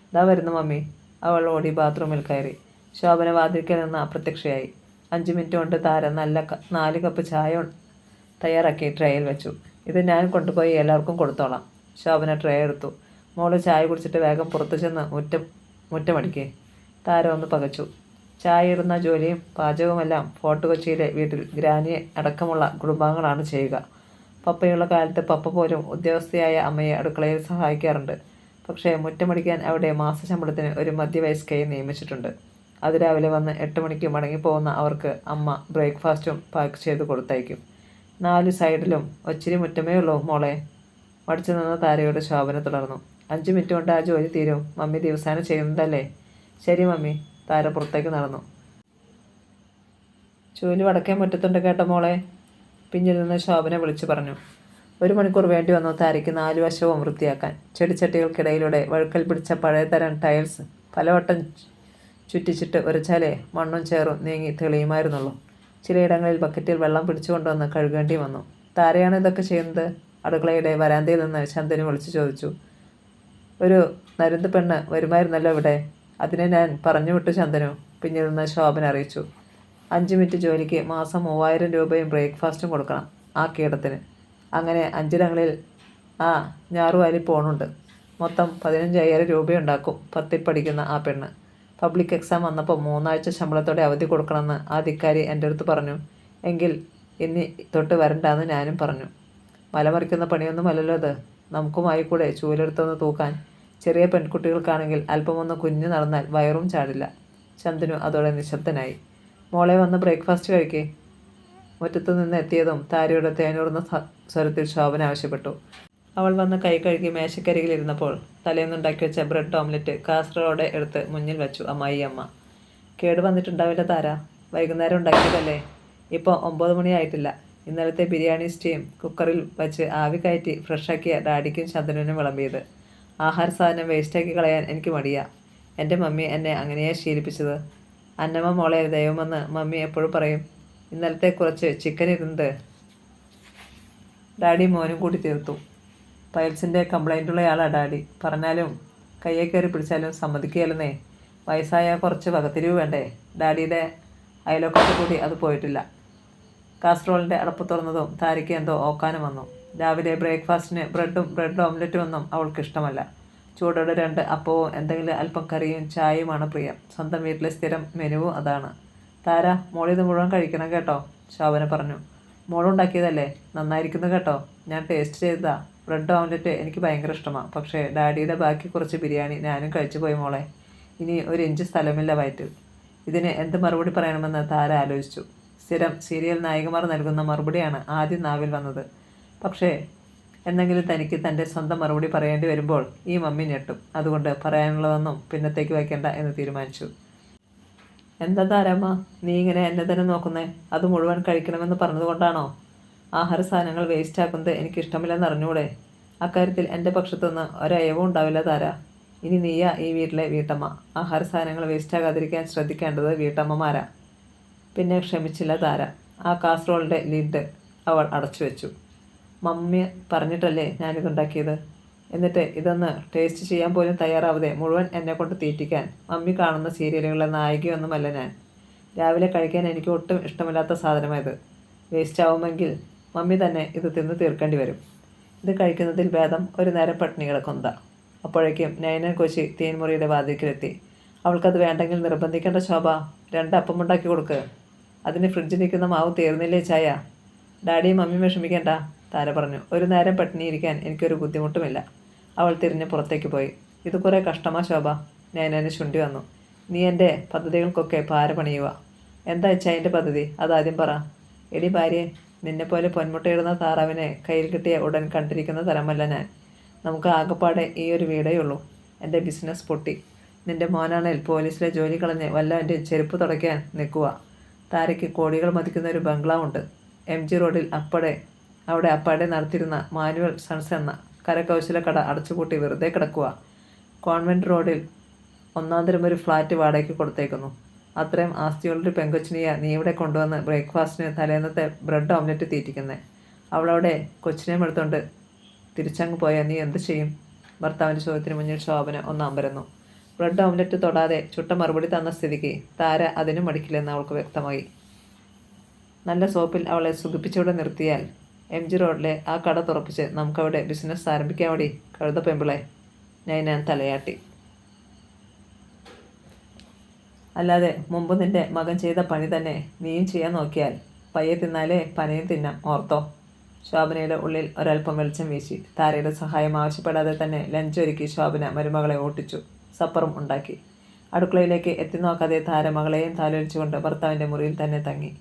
[SPEAKER 1] ഇതാ വരുന്നു മമ്മി. അവൾ ഓടി ബാത്റൂമിൽ കയറി. ശോഭന വാതിൽക്കൽ നിന്ന് അപ്രത്യക്ഷയായി. 5 മിനിറ്റ് കൊണ്ട് താര 4 കപ്പ് ചായ തയ്യാറാക്കി ട്രേയിൽ വെച്ചു. ഇത് ഞാൻ കൊണ്ടുപോയി എല്ലാവർക്കും കൊടുത്തോളാം. ശോഭന ട്രേ എടുത്തു. മോള് ചായ കുടിച്ചിട്ട് വേഗം പുറത്തു ചെന്ന് മുറ്റമടിക്കേ. താര ഒന്ന് പകച്ചു. ചായ ഇടുന്ന ജോലിയും പാചകവുമെല്ലാം ഫോർട്ട് കൊച്ചിയിലെ വീട്ടിൽ ഗ്രാനി അടക്കമുള്ള കുടുംബാംഗങ്ങളാണ് ചെയ്യുക. പപ്പയുള്ള കാലത്ത് പപ്പ പോലും ഉദ്യോഗസ്ഥയായ അമ്മയെ അടുക്കളയിൽ സഹായിക്കാറുണ്ട്. പക്ഷേ മുറ്റമടിക്കാൻ അവിടെ മാസശമ്പളത്തിന് ഒരു മധ്യവയസ്കയെ നിയമിച്ചിട്ടുണ്ട്. അതിരാവിലെ വന്ന് 8 മണിക്ക് മടങ്ങിപ്പോകുന്ന അവർക്ക് അമ്മ ബ്രേക്ക്ഫാസ്റ്റും പാക്ക് ചെയ്ത് കൊടുത്തയക്കും. 4 സൈഡിലും ഒച്ചിരി മുറ്റമേ ഉള്ളൂ മോളെ. മടിച്ചു നിന്ന് താരയോട് ശോഭന തുടർന്നു. 5 മിനിറ്റ് കൊണ്ട് ആ ജോലി തീരും. മമ്മി ദിവസേന ചെയ്യുന്നതല്ലേ? ശരി മമ്മി. താര പുറത്തേക്ക് നടന്നു. ജോലി വടക്കേ മുറ്റത്തുണ്ട് കേട്ടോ മോളെ, പിന്നിൽ നിന്ന് ശോഭന വിളിച്ചു പറഞ്ഞു. 1 മണിക്കൂർ വേണ്ടി വന്നു താരയ്ക്ക് 4 വശവും വൃത്തിയാക്കാൻ. ചെടിച്ചട്ടികൾക്കിടയിലൂടെ വഴുക്കൽ പിടിച്ച പഴയതരം ടൈൽസ് പലവട്ടം ചുറ്റിച്ചിട്ട് ഉരച്ചാലേ മണ്ണും ചേറും നീങ്ങി തെളിയുമായിരുന്നുള്ളൂ. ചിലയിടങ്ങളിൽ ബക്കറ്റിൽ വെള്ളം പിടിച്ചുകൊണ്ടുവന്ന് കഴുകേണ്ടി വന്നു. താരയാണ് ഇതൊക്കെ ചെയ്യുന്നത്? അടുക്കളയുടെ വരാന്തയിൽ നിന്ന് ശന്തനു വിളിച്ചു ചോദിച്ചു. ഒരു നരുന്ത് പെണ്ണ് വരുമായിരുന്നല്ലോ ഇവിടെ. അതിനെ ഞാൻ പറഞ്ഞു വിട്ടു ശന്തനു, പിന്നിൽ നിന്ന് ശോഭന അറിയിച്ചു. 5 മിനിറ്റ് ജോലിക്ക് മാസം 3000 രൂപയും ബ്രേക്ക്ഫാസ്റ്റും കൊടുക്കണം ആ കീടത്തിന്. അങ്ങനെ 5 ആ ഞാറുവാലി പോണുണ്ട്. മൊത്തം 15,000 രൂപയുണ്ടാക്കും 10ൽ പഠിക്കുന്ന ആ പെണ്ണ്. പബ്ലിക് എക്സാം വന്നപ്പോൾ 3 ആഴ്ച ശമ്പളത്തോടെ അവധി കൊടുക്കണമെന്ന് ആ ധിക്കാരി എൻ്റെ അടുത്ത് പറഞ്ഞു. എങ്കിൽ ഇനി തൊട്ട് വരണ്ടാന്ന് ഞാനും പറഞ്ഞു. മലമറിക്കുന്ന പണിയൊന്നുമല്ലല്ലോ അത്. നമുക്കുമായി കൂടെ ചൂലെടുത്തൊന്ന് തൂക്കാൻ. ചെറിയ പെൺകുട്ടികൾക്കാണെങ്കിൽ അല്പമൊന്ന് കുഞ്ഞു നടന്നാൽ വയറും ചാടില്ല. ശന്തനു അതോടെ നിശബ്ദനായി. മോളെ വന്ന് ബ്രേക്ക്ഫാസ്റ്റ് കഴിക്കേ. മുറ്റത്തു നിന്ന് എത്തിയതും താരയുടെ തേനൂർന്ന സ്വരത്തിൽ ശോഭന ആവശ്യപ്പെട്ടു. അവൾ വന്ന് കൈ കഴുകി മേശക്കരികിലിരുന്നപ്പോൾ തലേന്നുണ്ടാക്കി വെച്ച ബ്രെഡ് ഓംലെറ്റ് കാസറോടെ എടുത്ത് മുന്നിൽ വെച്ചു അമ്മായിയമ്മ. കേട് വന്നിട്ടുണ്ടാവില്ല താര, വൈകുന്നേരം ഉണ്ടാക്കിയതല്ലേ. ഇപ്പോൾ 9 മണിയായിട്ടില്ല. ഇന്നലത്തെ ബിരിയാണി സ്റ്റീം കുക്കറിൽ വച്ച് ആവി കയറ്റി ഫ്രഷാക്കിയ ഡാഡിക്കും ശന്തനുവിനും വിളമ്പിയത്. ആഹാര സാധനം വേസ്റ്റാക്കി കളയാൻ എനിക്ക് മടിയാ. എൻ്റെ മമ്മി എന്നെ അങ്ങനെയാ ശീലിപ്പിച്ചത്. അന്നമ്മ മോളെ ദൈവമെന്ന് മമ്മി എപ്പോഴും പറയും. ഇന്നലത്തെ കുറച്ച് ചിക്കൻ ഇരുന്നത് ഡാഡി മോനും കൂടി തീർത്തു. പൈൽസിൻ്റെ കംപ്ലൈൻറ്റുള്ളയാളാ ഡാഡി. പറഞ്ഞാലും കയ്യെ കയറി പിടിച്ചാലും സമ്മതിക്കുകയല്ലെന്നേ. വയസ്സായ കുറച്ച് വകത്തിരിവ് വേണ്ടേ. ഡാഡിയുടെ അയലോക്കത്ത് കൂടി അത് പോയിട്ടില്ല. കാസറോളിൻ്റെ അടപ്പ് തുറന്നതും താരയ്ക്ക് എന്തോ ഓക്കാനും വന്നു. രാവിലെ ബ്രേക്ക്ഫാസ്റ്റിന് ബ്രെഡ് ഓംലെറ്റും ഒന്നും അവൾക്ക് ഇഷ്ടമല്ല. ചൂടോടെ 2 അപ്പവും എന്തെങ്കിലും അല്പം കറിയും ചായയുമാണ് പ്രിയം. സ്വന്തം വീട്ടിലെ സ്ഥിരം മെനുവും അതാണ്. താര, മോളിത് മുഴുവൻ കഴിക്കണം കേട്ടോ, ശോഭന പറഞ്ഞു. മോളുണ്ടാക്കിയതല്ലേ, നന്നായിരിക്കുന്നു കേട്ടോ. ഞാൻ ടേസ്റ്റ് ചെയ്തതാ. ബ്രെഡ് ഓംലെറ്റ് എനിക്ക് ഭയങ്കര ഇഷ്ടമാണ്. പക്ഷേ ഡാഡിയുടെ ബാക്കി കുറച്ച് ബിരിയാണി ഞാനും കഴിച്ചു പോയി മോളെ. ഇനി 1 ഇഞ്ച് സ്ഥലമില്ല വയറ്റിൽ. ഇതിന് എന്ത് മറുപടി പറയണമെന്ന് താര ആലോചിച്ചു. സ്ഥിരം സീരിയൽ നായികമാർ നൽകുന്ന മറുപടിയാണ് ആദ്യം നാവിൽ വന്നത്. പക്ഷേ എന്തെങ്കിലും തനിക്ക് തൻ്റെ സ്വന്തം മറുപടി പറയേണ്ടി വരുമ്പോൾ ഈ മമ്മി ഞെട്ടും. അതുകൊണ്ട് പറയാനുള്ളതൊന്നും പിന്നത്തേക്ക് വയ്ക്കേണ്ട എന്ന് തീരുമാനിച്ചു. എന്താ താരമ്മ, നീ ഇങ്ങനെ എന്നെ തന്നെ നോക്കുന്നേ? അത് മുഴുവൻ കഴിക്കണമെന്ന് പറഞ്ഞതുകൊണ്ടാണോ? ആഹാര സാധനങ്ങൾ വേസ്റ്റാക്കുന്നത് എനിക്കിഷ്ടമില്ലെന്ന് അറിഞ്ഞൂടെ? അക്കാര്യത്തിൽ എൻ്റെ പക്ഷത്തുനിന്ന് ഒരയവും ഉണ്ടാവില്ല താര. ഇനി നീയാ ഈ വീട്ടിലെ വീട്ടമ്മ. ആഹാര സാധനങ്ങൾ വേസ്റ്റാകാതിരിക്കാൻ ശ്രദ്ധിക്കേണ്ടത് വീട്ടമ്മമാരാ. പിന്നെ ക്ഷമിച്ചില്ല താര. ആ കാസറോളിൻ്റെ ലിഡ് അവൾ അടച്ചു വെച്ചു. മമ്മി പറഞ്ഞിട്ടല്ലേ ഞാനിതുണ്ടാക്കിയത്. എന്നിട്ട് ഇതൊന്ന് ടേസ്റ്റ് ചെയ്യാൻ പോലും തയ്യാറാവാതെ മുഴുവൻ എന്നെ കൊണ്ട് തീറ്റിക്കാൻ മമ്മി കാണുന്ന സീരിയലുകളിലെ നായികയൊന്നുമല്ല ഞാൻ. രാവിലെ കഴിക്കാൻ എനിക്ക് ഒട്ടും ഇഷ്ടമില്ലാത്ത സാധനമായത്. വേസ്റ്റ് ആവുമെങ്കിൽ മമ്മി തന്നെ ഇത് തിന്ന് തീർക്കേണ്ടി വരും. ഇത് കഴിക്കുന്നതിൽ ഭേദം ഒരു നേരം പട്ടിണി കിടക്കുന്നതാ. അപ്പോഴേക്കും നയനൻ കൊച്ചി തേൻമുറിയുടെ വാതിൽക്കലെത്തി. അവൾക്കത് വേണ്ടെങ്കിൽ നിർബന്ധിക്കേണ്ട ശോഭ. 2 അപ്പമുണ്ടാക്കി കൊടുക്ക്. അതിന് ഫ്രിഡ്ജിൽ നിൽക്കുന്ന മാവ് തീർന്നില്ലേ ചായ. ഡാഡിയും മമ്മിയും വിഷമിക്കേണ്ട, താര പറഞ്ഞു. ഒരു നേരം പട്ടിണിയിരിക്കാൻ എനിക്കൊരു ബുദ്ധിമുട്ടുമില്ല. അവൾ തിരിഞ്ഞ് പുറത്തേക്ക് പോയി. ഇത് കുറേ കഷ്ടമാ ശോഭ. നയനന് ചുണ്ടി വന്നു. നീ എൻ്റെ പദ്ധതികൾക്കൊക്കെ പാര പണിയുക. എന്താ എൻ്റെ പദ്ധതി? അതാദ്യം പറ. എടി ഭാര്യയെ, നിന്നെപ്പോലെ പൊന്മുട്ടയിടുന്ന താറാവിനെ കയ്യിൽ കിട്ടിയ ഉടൻ കണ്ടിരിക്കുന്ന തരമല്ല ഞാൻ. നമുക്ക് ആകെപ്പാടെ ഈ ഒരു വീടേ ഉള്ളൂ. എൻ്റെ ബിസിനസ് പൊട്ടി. നിൻ്റെ മോനാണേൽ പോലീസിലെ ജോലി കളഞ്ഞ് വല്ലവൻ്റെ ചെരുപ്പ് തുടയ്ക്കാൻ നിൽക്കുക. താരയ്ക്ക് കോടികൾ മതിക്കുന്ന ഒരു ബംഗ്ലാവുണ്ട്. MG റോഡിൽ അവിടെ അപ്പാടെ നടത്തിയിരുന്ന മാനുവൽ സൺസ് എന്ന കരകൗശല കട അടച്ചുപൂട്ടി വെറുതെ കിടക്കുക. കോൺവെൻറ്റ് റോഡിൽ 1-ാം തരം ഒരു ഫ്ലാറ്റ് വാടകയ്ക്ക് കൊടുത്തേക്കുന്നു. അത്രയും ആസ്തിയുള്ളൊരു പെങ്കൊച്ചിനെയാ നീ ഇവിടെ കൊണ്ടുവന്ന് ബ്രേക്ക്ഫാസ്റ്റിന് തലേന്നത്തെ ബ്രെഡ് ഓംലെറ്റ് തീറ്റിക്കുന്നത്. അവളവിടെ കൊച്ചിനെയും എടുത്തുകൊണ്ട് തിരിച്ചങ്ങ് പോയാൽ നീ എന്ത് ചെയ്യും? ഭർത്താവിൻ്റെ ചോദ്യത്തിന് മുന്നിൽ ശോഭന ഒന്ന് അമ്പരന്നു. ബ്രെഡ് ഓംലെറ്റ് തൊടാതെ ചുട്ട മറുപടി തന്ന സ്ഥിതിക്ക് താര അതിനും മടിക്കില്ലെന്ന് അവൾക്ക് വ്യക്തമായി. നല്ല സോപ്പിൽ അവളെ സുഖിപ്പിച്ചുകൂടെ നിർത്തിയാൽ MG റോഡിലെ ആ കട തുറപ്പിച്ച് നമുക്കവിടെ ബിസിനസ് ആരംഭിക്കാമടി കഴുത പെമ്പിളെ. ഞാൻ തലയാട്ടി. അല്ലാതെ മുമ്പ് നിൻ്റെ മകൻ ചെയ്ത പണി തന്നെ നീയും ചെയ്യാൻ നോക്കിയാൽ പയ്യെ തിന്നാലേ പനയും തിന്നാം, ഓർത്തോ. ശോഭനയുടെ ഉള്ളിൽ ഒരൽപ്പം വെളിച്ചം വീശി. താരയുടെ സഹായം ആവശ്യപ്പെടാതെ തന്നെ ലഞ്ചൊരുക്കി ശോഭന മരുമകളെ ഓട്ടിച്ചു. സപ്പറും ഉണ്ടാക്കി. അടുക്കളയിലേക്ക് എത്തി നോക്കാതെ താര മകളെയും താലോലിച്ചുകൊണ്ട് ഭർത്താവിൻ്റെ മുറിയിൽ തന്നെ തങ്ങി.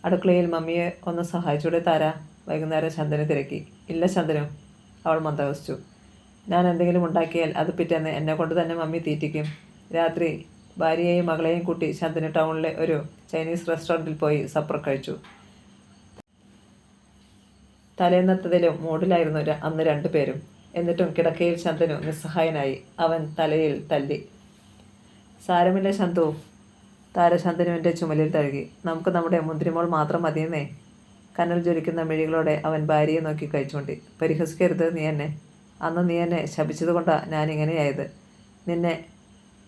[SPEAKER 1] അടുക്കളയിൽ മമ്മിയെ ഒന്ന് സഹായിച്ചൂടെ താര? വൈകുന്നേരം ചന്ദന തിരക്കി. ഇല്ല ചന്ദനു, അവൾ മന്ദഹസിച്ചു. ഞാൻ എന്തെങ്കിലും ഉണ്ടാക്കിയാൽ അത് പിറ്റേന്ന് എന്നെ കൊണ്ട് തന്നെ മമ്മി തീറ്റിക്കും. രാത്രി ഭാര്യയെയും മകളെയും കൂട്ടി ചന്ദന ടൗണിലെ ഒരു ചൈനീസ് റെസ്റ്റോറൻറ്റിൽ പോയി സപ്പർ കഴിച്ചു. തലേന്നത്തതിലും മൂഡിലായിരുന്നു അന്ന് 2 പേരും. എന്നിട്ടും കിടക്കയിൽ ചന്ദനു നിസ്സഹായനായി. അവൻ തലയിൽ തല്ലി. സാരമില്ല ചന്തു. താര ചന്ദനുവിൻ്റെ ചുമലിൽ തഴുകി. നമുക്ക് നമ്മുടെ മുന്തിരിമോൾ മാത്രം മതിയെന്നേ. കനൽ ജ്വലിക്കുന്ന മിഴികളോടെ അവൻ ഭാര്യയെ നോക്കി കഴിച്ചുകൊണ്ടി. പരിഹസിക്കരുത് നീ എന്നെ. അന്ന് നീ എന്നെ ശപിച്ചതുകൊണ്ടാണ് ഞാനിങ്ങനെയായത്. നിന്നെ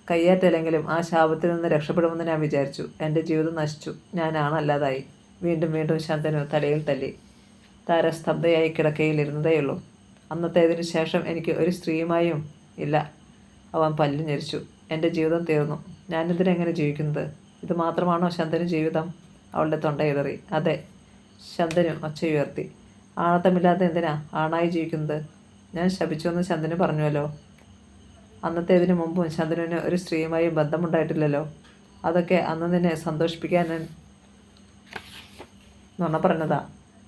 [SPEAKER 1] കയ്യേറ്റല്ലെങ്കിലും ആ ശാപത്തിൽ നിന്ന് രക്ഷപ്പെടുമെന്ന് ഞാൻ വിചാരിച്ചു. എൻ്റെ ജീവിതം നശിച്ചു. ഞാനാണല്ലാതായി. വീണ്ടും വീണ്ടും ചന്ദനു തലയിൽ തല്ലി. താര സ്തബ്ധയായി കിടക്കയിലിരുന്നതേയുള്ളൂ. അന്നത്തേതിനു ശേഷം എനിക്ക് ഒരു സ്ത്രീയുമായും ഇല്ല. അവൻ പല്ല് ഞെരിച്ചു. എൻ്റെ ജീവിതം തീർന്നു. ഞാനിതിനെങ്ങനെ ജീവിക്കുന്നത്? ഇത് മാത്രമാണോ ശന്തനു ജീവിതം? അവളുടെ തൊണ്ടയിടറി. അതെ. ശന്തനു ഒച്ചയുയർത്തി. ആണത്തമില്ലാതെ എന്തിനാ ആണായി ജീവിക്കുന്നത്? ഞാൻ ശപിച്ചുവെന്ന് ശന്തനു പറഞ്ഞുവല്ലോ. അന്നത്തേതിനു മുമ്പും ശന്തനുവിന് ഒരു സ്ത്രീയുമായി ബന്ധമുണ്ടായിട്ടില്ലല്ലോ. അതൊക്കെ അന്ന് നിന്നെ സന്തോഷിപ്പിക്കാൻ ഞാൻ നുണ പറഞ്ഞതാ.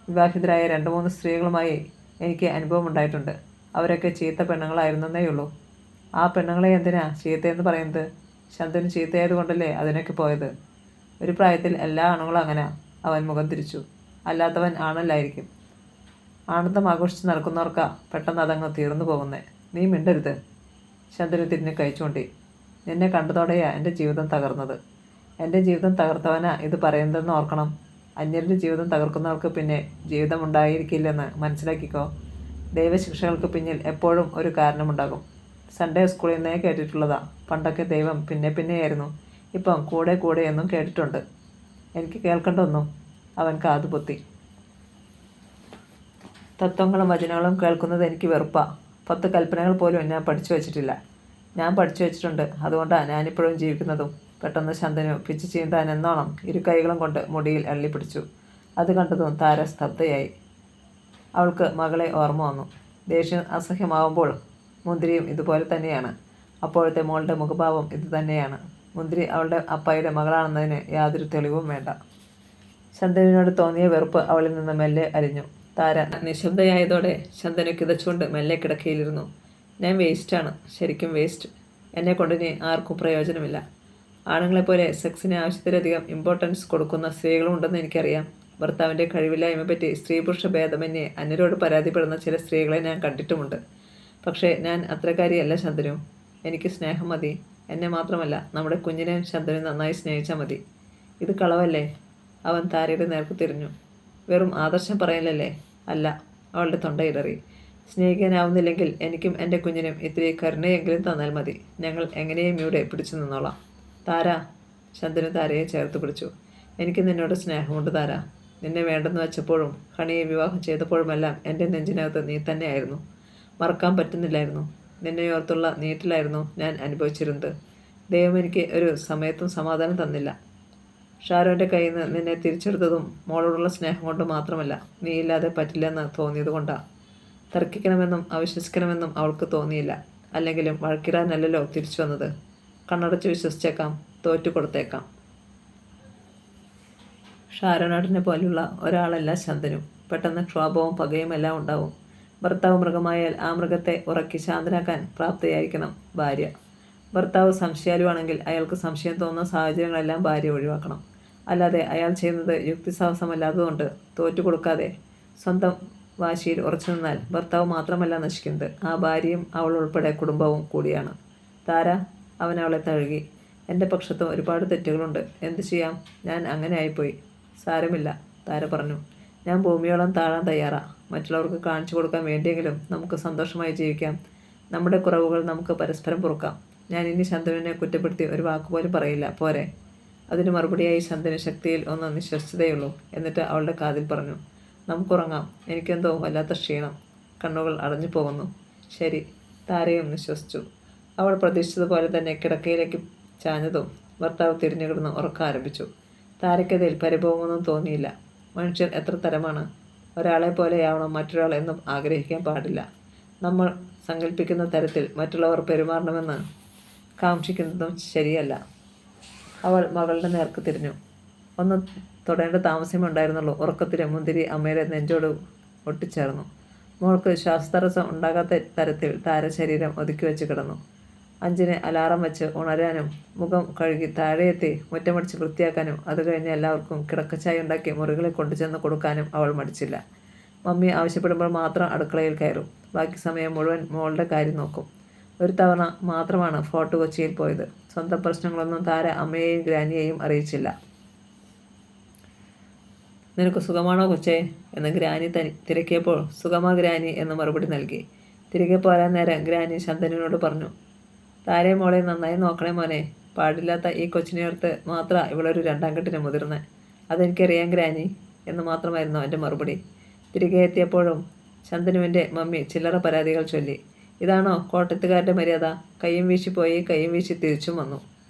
[SPEAKER 1] വിവാഹിതരായ 2-3 സ്ത്രീകളുമായി എനിക്ക് അനുഭവമുണ്ടായിട്ടുണ്ട്. അവരൊക്കെ ചീത്ത പെണ്ണുങ്ങളായിരുന്നേയുള്ളൂ. ആ പെണ്ണുങ്ങളെ എന്തിനാ ചീത്തയെന്ന് പറയുന്നത്? ശന്തനു ചീത്തയായതുകൊണ്ടല്ലേ അതിനൊക്കെ പോയത്. ഒരു പ്രായത്തിൽ എല്ലാ ആണുങ്ങളും അങ്ങനെ. അവൻ മുഖം തിരിച്ചു. അല്ലാത്തവൻ ആണല്ലായിരിക്കും. ആനന്ദം ആഘോഷിച്ച് നടക്കുന്നവർക്കാ പെട്ടെന്ന് അതങ്ങ് തീർന്നു പോകുന്നേ. നീ മിണ്ടരുത്. ശന്തനു തിരിഞ്ഞ് കഴിച്ചുകൊണ്ടി. നിന്നെ കണ്ടതോടെയാ എൻ്റെ ജീവിതം തകർന്നത്. എൻ്റെ ജീവിതം തകർത്തവനാ ഇത് പറയുന്നതെന്ന് ഓർക്കണം. അന്യരുടെ ജീവിതം തകർക്കുന്നവർക്ക് പിന്നെ ജീവിതമുണ്ടായിരിക്കില്ലെന്ന് മനസ്സിലാക്കിക്കോ. ദൈവശിക്ഷകൾക്ക് പിന്നിൽ എപ്പോഴും ഒരു കാരണമുണ്ടാകും. സൺഡേ സ്കൂളിൽ നിന്നേ കേട്ടിട്ടുള്ളതാ. പണ്ടൊക്കെ ദൈവം പിന്നെയായിരുന്നു. ഇപ്പം കൂടെ എന്നും കേട്ടിട്ടുണ്ട്. എനിക്ക് കേൾക്കണ്ടൊന്നും. അവൻ കാതുപൊത്തി. തത്വങ്ങളും വചനങ്ങളും കേൾക്കുന്നത് എനിക്ക് വെറുപ്പാ. 10 കൽപ്പനകൾ പോലും ഞാൻ പഠിച്ചു വച്ചിട്ടില്ല. ഞാൻ പഠിച്ചു വച്ചിട്ടുണ്ട്. അതുകൊണ്ടാണ് ഞാനിപ്പോഴും ജീവിക്കുന്നതും. പെട്ടെന്ന് ശന്തനു പിച്ചു ചീന്താൻ എന്നോണം 2 കൈകളും കൊണ്ട് മുടിയിൽ അള്ളിപ്പിടിച്ചു. അത് കണ്ടതും താര സ്തബ്ധയായി. അവൾക്ക് മകളെ ഓർമ്മ വന്നു. ദേഷ്യം അസഹ്യമാവുമ്പോൾ മുന്തിരിയും ഇതുപോലെ തന്നെയാണ്. അപ്പോഴത്തെ മോളുടെ മുഖഭാവം ഇത് തന്നെയാണ്. മുന്തിരി അവളുടെ അപ്പായുടെ മകളാണെന്നതിന് യാതൊരു തെളിവും വേണ്ട. ശന്തനുവിനോട് തോന്നിയ വെറുപ്പ് അവളിൽ നിന്ന് മെല്ലെ അലിഞ്ഞു. താര നിശബ്ദയായതോടെ ശന്തനു കിതച്ചുകൊണ്ട് മെല്ലെ കിടക്കയിലിരുന്നു. ഞാൻ വേസ്റ്റാണ്, ശരിക്കും വേസ്റ്റ്. എന്നെക്കൊണ്ട് ഇനി ആർക്കും പ്രയോജനമില്ല. ആണുങ്ങളെപ്പോലെ സെക്സിന് ആവശ്യത്തിലധികം ഇമ്പോർട്ടൻസ് കൊടുക്കുന്ന സ്ത്രീകളുണ്ടെന്ന് എനിക്കറിയാം. ഭർത്താവിൻ്റെ കഴിവില്ലായ്മയെപ്പറ്റി സ്ത്രീ പുരുഷ ഭേദമന്യേ അന്യരോട് പരാതിപ്പെടുന്ന ചില സ്ത്രീകളെ ഞാൻ കണ്ടിട്ടുമുണ്ട്. പക്ഷേ ഞാൻ അത്രക്കാരിയല്ല ശന്തനു. എനിക്ക് സ്നേഹം മതി. എന്നെ മാത്രമല്ല, നമ്മുടെ കുഞ്ഞിനെയും ശന്തനു നന്നായി സ്നേഹിച്ചാൽ മതി. ഇത് കളവല്ലേ? അവൻ താരയുടെ നേർക്ക് തിരിഞ്ഞു. വെറും ആദർശം പറയലല്ലേ? അല്ല. അവളുടെ തൊണ്ടയിടറി. സ്നേഹിക്കാനാവുന്നില്ലെങ്കിൽ എനിക്കും എൻ്റെ കുഞ്ഞിനും ഇത്തിരി കരുണയെങ്കിലും തന്നാൽ മതി. ഞങ്ങൾ എങ്ങനെയും ഇവിടെ പിടിച്ചു നിന്നോളാം. താര. ശന്തനു താരയെ ചേർത്ത് പിടിച്ചു. എനിക്ക് നിന്നോട് സ്നേഹമുണ്ട് താര. നിന്നെ വേണ്ടെന്ന് വെച്ചപ്പോഴും ഹണിയെ വിവാഹം ചെയ്തപ്പോഴുമെല്ലാം എൻ്റെ നെഞ്ചിനകത്ത് നീ തന്നെയായിരുന്നു. മറക്കാൻ പറ്റുന്നില്ലായിരുന്നു. നിന്നെയോർത്തുള്ള നീറ്റിലായിരുന്നു ഞാൻ അനുഭവിച്ചിരുന്നത്. ദൈവം എനിക്ക് ഒരു സമയത്തും സമാധാനം തന്നില്ല. ഷാരോൻ്റെ കയ്യിൽ നിന്ന് നിന്നെ തിരിച്ചെടുത്തതും മോളോടുള്ള സ്നേഹം കൊണ്ട് മാത്രമല്ല, നീയില്ലാതെ പറ്റില്ലെന്ന് തോന്നിയത് കൊണ്ടാണ്. തർക്കിക്കണമെന്നും അവിശ്വസിക്കണമെന്നും അവൾക്ക് തോന്നിയില്ല. അല്ലെങ്കിലും വഴക്കിടാനല്ലല്ലോ തിരിച്ചു വന്നത്. കണ്ണടച്ച് വിശ്വസിച്ചേക്കാം, തോറ്റു കൊടുത്തേക്കാം. ഷാരോനാട്ടിനെ പോലുള്ള ഒരാളല്ല ശന്തനു. പെട്ടെന്ന് ക്ഷോഭവും പകയും എല്ലാം ഉണ്ടാവും. ഭർത്താവ് മൃഗമായാൽ ആ മൃഗത്തെ ഉറക്കി ശാന്തനാക്കാൻ പ്രാപ്തയായിരിക്കണം ഭാര്യ. ഭർത്താവ് സംശയാലുവാണെങ്കിൽ അയാൾക്ക് സംശയം തോന്നുന്ന സാഹചര്യങ്ങളെല്ലാം ഭാര്യ ഒഴിവാക്കണം. അല്ലാതെ അയാൾ ചെയ്യുന്നത് യുക്തിസാഹസമല്ലാത്തതുകൊണ്ട് തോറ്റുകൊടുക്കാതെ സ്വന്തം വാശിയിൽ ഉറച്ചു നിന്നാൽ ഭർത്താവ് മാത്രമല്ല നശിക്കുന്നത്, ആ ഭാര്യയും അവൾ ഉൾപ്പെടെ കുടുംബവും കൂടിയാണ്. താര. അവൻ അവളെ തഴുകി. എൻ്റെ പക്ഷത്തും ഒരുപാട് തെറ്റുകളുണ്ട്. എന്തു ചെയ്യാം? ഞാൻ അങ്ങനെ ആയിപ്പോയി. സാരമില്ല, താര പറഞ്ഞു. ഞാൻ ഭൂമിയോളം താഴാൻ തയ്യാറാ. മറ്റുള്ളവർക്ക് കാണിച്ചു കൊടുക്കാൻ വേണ്ടിയെങ്കിലും നമുക്ക് സന്തോഷമായി ജീവിക്കാം. നമ്മുടെ കുറവുകൾ നമുക്ക് പരസ്പരം പൊറുക്കാം. ഞാൻ ഇനി ശന്തനുവിനെ കുറ്റപ്പെടുത്തി ഒരു വാക്കുപോലും പറയില്ല. പോരെ? അതിന് മറുപടിയായി ശന്തനു ശക്തിയിൽ ഒന്ന് നിശ്വസിച്ചതേയുള്ളൂ. എന്നിട്ട് അവളുടെ കാതിൽ പറഞ്ഞു, നമുക്കുറങ്ങാം. എനിക്കെന്തോ വല്ലാത്ത ക്ഷീണം. കണ്ണുകൾ അടഞ്ഞു പോകുന്നു. ശരി. താരയും നിശ്വസിച്ചു. അവൾ പ്രതീക്ഷിച്ചതുപോലെ തന്നെ കിടക്കയിലേക്ക് ചാഞ്ഞതും ഭർത്താവ് തിരിഞ്ഞു കിടന്ന് ഉറക്കം ആരംഭിച്ചു. താരയ്ക്കതിൽ പരിഭവമൊന്നും തോന്നിയില്ല. മനുഷ്യർ എത്ര തരമാണ്. ഒരാളെ പോലെയാവണം മറ്റൊരാൾ എന്നും ആഗ്രഹിക്കാൻ പാടില്ല. നമ്മൾ സങ്കല്പിക്കുന്ന തരത്തിൽ മറ്റുള്ളവർ പെരുമാറണമെന്ന് കാക്ഷിക്കുന്നതും ശരിയല്ല. അവൾ മകളുടെ നേർക്ക് തിരിഞ്ഞു. ഒന്ന് തൊടേണ്ട താമസമുണ്ടായിരുന്നുള്ളൂ. ഉറക്കത്തിന് മുന്തിരി അമ്മയുടെ നെഞ്ചോട് ഒട്ടിച്ചേർന്നു. മോൾക്ക് ശ്വാസതടസ്സം ഉണ്ടാകാത്ത തരത്തിൽ താര ശരീരം ഒതുക്കി വെച്ച് കിടന്നു. 5-ന് അലാറം വെച്ച് ഉണരാനും മുഖം കഴുകി താഴെയെത്തി മുറ്റമടിച്ച് വൃത്തിയാക്കാനും അത് കഴിഞ്ഞ് എല്ലാവർക്കും കിടക്കച്ചായ ഉണ്ടാക്കി മുറികളിൽ കൊണ്ടുചെന്ന് കൊടുക്കാനും അവൾ മടിച്ചില്ല. മമ്മി ആവശ്യപ്പെടുമ്പോൾ മാത്രം അടുക്കളയിൽ കയറും. ബാക്കി സമയം മുഴുവൻ മോളുടെ കാര്യം നോക്കും. ഒരു തവണ മാത്രമാണ് ഫോർട്ട് കൊച്ചിയിൽ പോയത്. സ്വന്തം പ്രശ്നങ്ങളൊന്നും താര അമ്മയെയും ഗ്രാനിയെയും അറിയിച്ചില്ല. നിനക്ക് സുഖമാണോ കൊച്ചേ എന്ന് ഗ്രാനി തിരക്കിയപ്പോൾ സുഖമാ ഗ്രാനി എന്ന് മറുപടി നൽകി. തിരികെ പോരാൻ നേരം ഗ്രാനി ശന്തനുവിനോട് പറഞ്ഞു, താരയെ മോളെ നന്നായി നോക്കണേ മോനെ. പാടില്ലാത്ത ഈ കൊച്ചിനെയോർത്ത് മാത്രമാണ് ഇവളൊരു 2ാം കെട്ടിന് മുതിർന്നത്. അതെനിക്കറിയാം ഗ്രാനി എന്ന് മാത്രമായിരുന്നു എൻ്റെ മറുപടി. തിരികെ എത്തിയപ്പോഴും ശന്തനുവിൻ്റെ മമ്മി ചില്ലറ പരാതികൾ ചൊല്ലി. ഇതാണോ കോട്ടയത്തുകാരുടെ മര്യാദ? കയ്യും വീശി പോയി കയ്യും വീശി തിരിച്ചും വന്നു.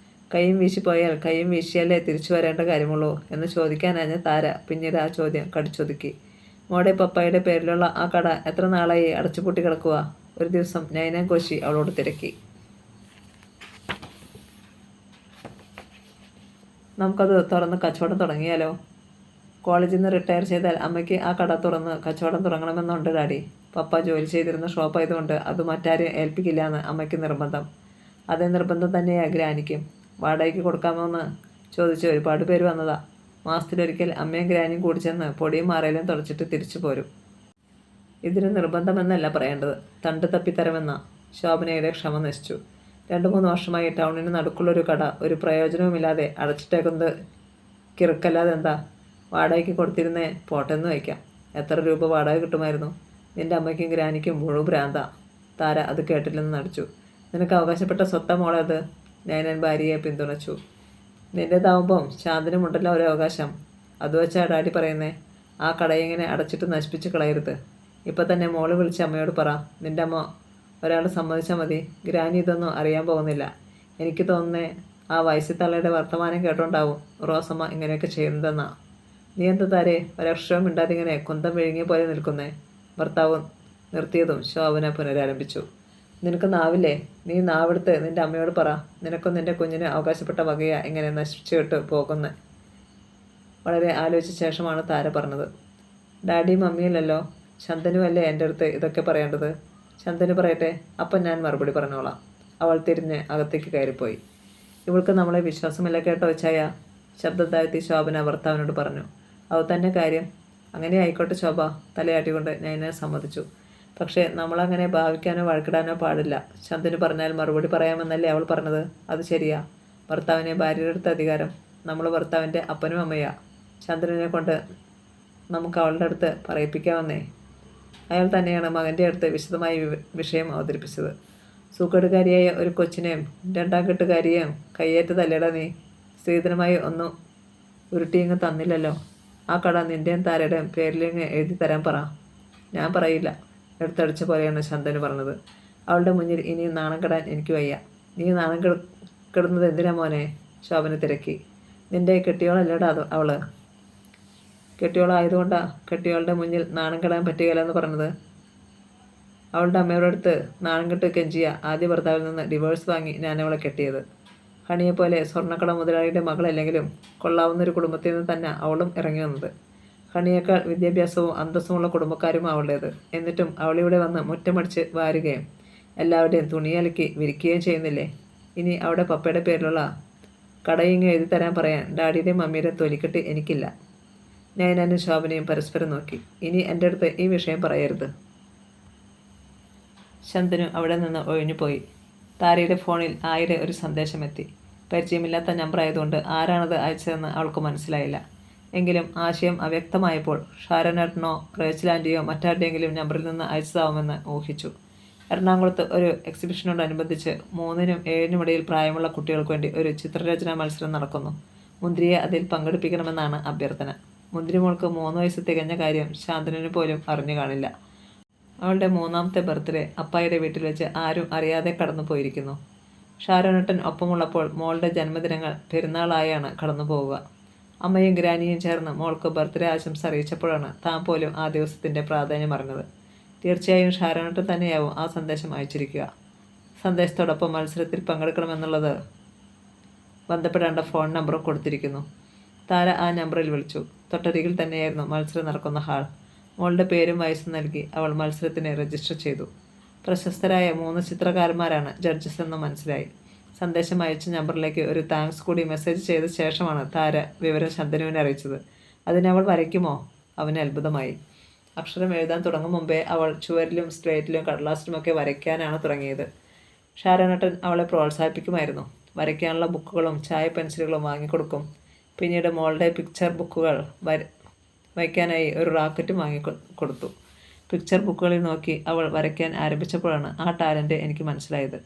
[SPEAKER 1] കയ്യും വീശി പോയാൽ കയ്യും വീശിയല്ലേ തിരിച്ചു വരേണ്ട കാര്യമുള്ളൂ എന്ന് ചോദിക്കാനാഞ്ഞ താര പിന്നീട് ആ ചോദ്യം കടിച്ചൊതുക്കി. മോടെ പപ്പായുടെ പേരിലുള്ള ആ കട എത്ര നാളായി അടച്ചുപൂട്ടി കിടക്കുക? ഒരു ദിവസം നൈനാൻ കോശി അവളോട് തിരക്കി. നമുക്കത് തുറന്ന് കച്ചവടം തുടങ്ങിയാലോ? കോളേജിൽ നിന്ന് റിട്ടയർ ചെയ്താൽ അമ്മയ്ക്ക് ആ കട തുറന്ന് കച്ചവടം തുടങ്ങണമെന്നുണ്ട് ഡാഡി. പപ്പ ജോലി ചെയ്തിരുന്ന ഷോപ്പായതുകൊണ്ട് അത് മറ്റാരും ഏൽപ്പിക്കില്ല എന്ന് അമ്മയ്ക്ക് നിർബന്ധം. അതേ നിർബന്ധം തന്നെയാണ് ഗ്രാനിക്കും. വാടകയ്ക്ക് കൊടുക്കാമോ എന്ന് ചോദിച്ച് ഒരുപാട് പേര് വന്നതാ. മാസത്തിലൊരിക്കൽ അമ്മയും ഗ്രാനിയും കൂടി ചെന്ന് പൊടിയും മാറയിലും തുടച്ചിട്ട് തിരിച്ചു പോരും. ഇതിന് നിർബന്ധമെന്നല്ല പറയേണ്ടത്, തണ്ട് തപ്പിത്തരമെന്ന. ശോഭനയുടെ ക്ഷമ നശിച്ചു. 2-3 വർഷമായി ടൗണിന് നടുക്കുള്ളൊരു കട ഒരു പ്രയോജനവുമില്ലാതെ അടച്ചിട്ടേക്കുന്നത് കിറുക്കല്ലാതെ എന്താ? വാടകയ്ക്ക് കൊടുത്തിരുന്നേ പോട്ടെന്ന് വയ്ക്കാം. എത്ര രൂപ വാടക കിട്ടുമായിരുന്നു? നിൻ്റെ അമ്മയ്ക്കും ഗ്രാനിക്കും മുഴുവൻ ഭ്രാന്താ. താര അത് കേട്ടില്ലെന്ന് നടിച്ചു. നിനക്ക് അവകാശപ്പെട്ട സ്വത്താ മോളെ അത്. നൈനാൻ ഭാര്യയെ പിന്തുണച്ചു. നിൻ്റേതാവുമ്പം ശാന്തനുമുണ്ടല്ലോ ഒരു അവകാശം. അത് വെച്ചാ ഡാഡി പറയുന്നേ. ആ കടയിങ്ങനെ അടച്ചിട്ട് നശിപ്പിച്ച് കളയരുത്. ഇപ്പം തന്നെ മോള് വിളിച്ച് അമ്മയോട് പറ. നിൻ്റെ അമ്മ ഒരാൾ സമ്മതിച്ചാൽ മതി. ഗ്രാനി ഇതൊന്നും അറിയാൻ പോകുന്നില്ല. എനിക്ക് തോന്നുന്നേ ആ വയസ്സിത്തള്ളയുടെ വർത്തമാനം കേട്ടോണ്ടാവും റോസമ്മ ഇങ്ങനെയൊക്കെ ചെയ്യുന്നതെന്നാ. നീ എന്താ താരേ ഒരക്ഷരവും മിണ്ടാതെ ഇങ്ങനെ കുന്തം വിഴുങ്ങിയ പോലെ നിൽക്കുന്നേ? ഭർത്താവ് നിർത്തിയതും ശോഭന പുനരാരംഭിച്ചു. നിനക്ക് നാവില്ലേ? നീ നാവെടുത്ത് നിൻ്റെ അമ്മയോട് പറ. നിനക്കും നിൻ്റെ കുഞ്ഞിന് അവകാശപ്പെട്ട വകയാ ഇങ്ങനെ നശിപ്പിച്ചിട്ട് പോകുന്നത്. വളരെ ആലോചിച്ച ശേഷമാണ് താര പറഞ്ഞത്. ഡാഡി മമ്മിയല്ലല്ലോ, ശന്തനുവല്ലേ എൻ്റെ അടുത്ത് ഇതൊക്കെ പറയേണ്ടത്. ശന്തനു പറയട്ടെ, അപ്പം ഞാൻ മറുപടി പറഞ്ഞോളാം. അവൾ തിരിഞ്ഞ് അകത്തേക്ക് കയറിപ്പോയി. ഇവൾക്ക് നമ്മളെ വിശ്വാസമില്ല കേട്ടോ ചായ. ശബ്ദം താഴ്ത്തി ശോഭന ഭർത്താവിനോട് പറഞ്ഞു. അത് തന്നെ കാര്യം. അങ്ങനെ ആയിക്കോട്ടെ ശോഭ. തലയാട്ടിക്കൊണ്ട് നൈന സമ്മതിച്ചു. പക്ഷേ നമ്മളങ്ങനെ ഭാവിക്കാനോ വഴക്കിടാനോ പാടില്ല. ശന്തനു പറഞ്ഞാൽ മറുപടി പറയാമെന്നല്ലേ അവൾ പറഞ്ഞത്? അത് ശരിയാ. ഭർത്താവിനെ ഭാര്യയുടെ അടുത്ത അധികാരം. നമ്മൾ ഭർത്താവിൻ്റെ അപ്പനും അമ്മയാ. ശന്തനുവിനെ കൊണ്ട് നമുക്ക് അവളുടെ അടുത്ത് പറയിപ്പിക്കാമെന്നേ. അയാൾ തന്നെയാണ് മകൻ്റെ അടുത്ത് വിശദമായി വിഷയം അവതരിപ്പിച്ചത്. സൂക്കേടുകാരിയായ ഒരു കൊച്ചിനെയും രണ്ടാം കെട്ടുകാരിയെയും കയ്യേറ്റ് തല്ലേടാ നീ. സ്ത്രീധനമായി ഒന്നും ഉരുട്ടിയിങ്ങ് തന്നില്ലല്ലോ. ആ കട നിൻ്റെയും താരയുടെയും പേരിലിങ്ങ് എഴുതി തരാൻ പറ. ഞാൻ പറയില്ല. എടുത്തടിച്ച പോലെയാണ് ശന്തനു പറഞ്ഞത്. അവളുടെ മുന്നിൽ ഇനി നാണം കെടാൻ എനിക്ക് വയ്യ. നീ നാണം കെടുന്നത് എന്തിനാ മോനെ? ശോഭന തിരക്കി. നിൻ്റെ കെട്ടിയോളല്ലേടാ അവള്. കെട്ടിയോളായതുകൊണ്ടാ കെട്ടിയോളുടെ മുന്നിൽ നാണം കെടാൻ പറ്റുകയില്ലെന്ന് പറഞ്ഞത്. അവളുടെ അമ്മയുടെ അടുത്ത് നാണം കെട്ട് കെഞ്ചിയ ആദ്യ ഭർത്താവിൽ നിന്ന് ഡിവോഴ്സ് വാങ്ങി ഞാൻ അവളെ കെട്ടിയത്. ഹണിയെപ്പോലെ സ്വർണ്ണക്കട മുതലാളിയുടെ മകളല്ലെങ്കിലും കൊള്ളാവുന്നൊരു കുടുംബത്തിൽ നിന്ന് തന്നെ അവളും ഇറങ്ങി വന്നത്. ഹണിയേക്കാൾ വിദ്യാഭ്യാസവും അന്തസ്സുമുള്ള കുടുംബക്കാരും അവളുടേത്. എന്നിട്ടും അവളിവിടെ വന്ന് മുറ്റമടിച്ച് വാരുകയും എല്ലാവരുടെയും തുണി അലക്കി വിരിക്കുകയും ചെയ്യുന്നില്ലേ? ഇനി അവിടെ പപ്പയുടെ പേരിലുള്ള കടയിങ്ങ് എഴുതി തരാൻ പറയാൻ ഡാഡിയുടെയും മമ്മിയുടെയും തൊലിക്കെട്ട് എനിക്കില്ല. ഞാനും ശോഭനയും പരസ്പരം നോക്കി. ഇനി എൻ്റെ അടുത്ത് ഈ വിഷയം പറയരുത്. ശന്തനു അവിടെ നിന്ന് ഒഴിഞ്ഞുപോയി. താരയുടെ ഫോണിൽ ആയിടെ ഒരു സന്ദേശമെത്തി. പരിചയമില്ലാത്ത നമ്പറായതുകൊണ്ട് ആരാണത് അയച്ചതെന്ന് അവൾക്ക് മനസ്സിലായില്ല. എങ്കിലും ആശയം അവ്യക്തമായപ്പോൾ ഷാരോനേട്ടനോ റേച്ചലാൻഡിയോ മറ്റാരുടെയെങ്കിലും നമ്പറിൽ നിന്ന് അയച്ചതാവുമെന്ന് ഊഹിച്ചു. എറണാകുളത്ത് ഒരു എക്സിബിഷനോടനുബന്ധിച്ച് 3-നും 7-നും ഇടയിൽ പ്രായമുള്ള കുട്ടികൾക്ക് വേണ്ടി ഒരു ചിത്രരചനാ മത്സരം നടക്കുന്നു. മുന്തിരിയെ അതിൽ പങ്കെടുപ്പിക്കണമെന്നാണ് അഭ്യർത്ഥന. മുന്തിരിമോൾക്ക് 3 വയസ്സ് തികഞ്ഞ കാര്യം ശാന്തനുവിന് പോലും അറിഞ്ഞു കാണില്ല. അവളുടെ 3ാമത്തെ ബർത്ത്ഡേ അപ്പായുടെ വീട്ടിൽ വെച്ച് ആരും അറിയാതെ കടന്നു പോയിരിക്കുന്നു. ഷാരോനേട്ടൻ ഒപ്പമുള്ളപ്പോൾ മോളുടെ ജന്മദിനങ്ങൾ പെരുന്നാളായാണ് കടന്നു പോവുക. അമ്മയും ഗ്രാനിയും ചേർന്ന് മോൾക്ക് ബർത്ത്ഡേ ആശംസ അറിയിച്ചപ്പോഴാണ് താൻ പോലും ആ ദിവസത്തിൻ്റെ പ്രാധാന്യം അറിഞ്ഞത്. തീർച്ചയായും ഷാരോനേട്ടൻ തന്നെയാവും ആ സന്ദേശം അയച്ചിരിക്കുക. സന്ദേശത്തോടൊപ്പം മത്സരത്തിൽ പങ്കെടുക്കണമെന്നുള്ളത് ബന്ധപ്പെടേണ്ട ഫോൺ നമ്പറും കൊടുത്തിരിക്കുന്നു. താര ആ നമ്പറിൽ വിളിച്ചു. തൊട്ടരികിൽ തന്നെയായിരുന്നു മത്സരം നടക്കുന്ന ഹാൾ. മോളുടെ പേരും വയസ്സും നൽകി അവൾ മത്സരത്തിന് രജിസ്റ്റർ ചെയ്തു. പ്രശസ്തരായ 3 ചിത്രകാരന്മാരാണ് ജഡ്ജസ് എന്ന് മനസ്സിലായി. സന്ദേശം അയച്ച നമ്പറിലേക്ക് ഒരു താങ്ക്സ് കൂടി മെസ്സേജ് ചെയ്ത ശേഷമാണ് താര വിവരം ശന്തനുവിനെ അറിയിച്ചത്. അതിനവൾ വരയ്ക്കുമോ? അവന് അത്ഭുതമായി. അക്ഷരം എഴുതാൻ തുടങ്ങും മുമ്പേ അവൾ ചുവരിലും സ്ലേറ്റിലും കടലാസിലുമൊക്കെ വരയ്ക്കാനാണ് തുടങ്ങിയത്. ഷാരോനേട്ടൻ അവളെ പ്രോത്സാഹിപ്പിക്കുമായിരുന്നു. വരയ്ക്കാനുള്ള ബുക്കുകളും ചായ പെൻസിലുകളും വാങ്ങിക്കൊടുക്കും. പിന്നീട് മോളുടെ പിക്ചർ ബുക്കുകൾ വയ്ക്കാനായി ഒരു റാക്കറ്റും വാങ്ങിക്കൊടുത്തു. പിക്ചർ ബുക്കുകളിൽ നോക്കി അവൾ വരയ്ക്കാൻ ആരംഭിച്ചപ്പോഴാണ് ആ ടാലൻറ്റ് എനിക്ക് മനസ്സിലായത്.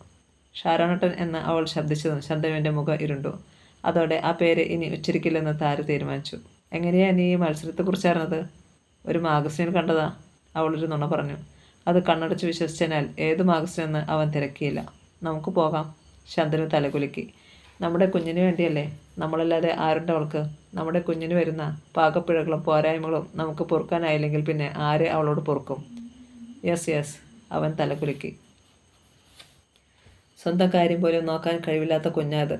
[SPEAKER 1] ഷാരോനേട്ടൻ എന്ന് അവൾ ശബ്ദിച്ചതും ശന്തനുവിൻ്റെ മുഖം ഇരുണ്ടു. അതോടെ ആ പേര് ഇനി ഉച്ചരിക്കില്ലെന്ന് താര തീരുമാനിച്ചു. എങ്ങനെയാണ് നീ ഈ മത്സരത്തെക്കുറിച്ച് അറിഞ്ഞത്? ഒരു മാഗസിനിൽ കണ്ടതാ. അവളൊരു നുണ പറഞ്ഞു. അത് കണ്ണടച്ച് വിശ്വസിച്ചതിനാൽ ഏത് മാഗസിനെന്ന് അവൻ തിരക്കിയില്ല. നമുക്ക് പോകാം. ശന്തനു തലകുലുക്കി. നമ്മുടെ കുഞ്ഞിന് വേണ്ടിയല്ലേ? നമ്മളല്ലാതെ ആരുണ്ട് അവൾക്ക്? നമ്മുടെ കുഞ്ഞിന് വരുന്ന പാകപ്പിഴകളും പോരായ്മകളും നമുക്ക് പൊറുക്കാനായില്ലെങ്കിൽ പിന്നെ ആര് അവളോട് പൊറുക്കും? യെസ് അവൻ തലകുലുക്കി. സ്വന്തം കാര്യം പോലും നോക്കാൻ കഴിവില്ലാത്ത കുഞ്ഞാത്.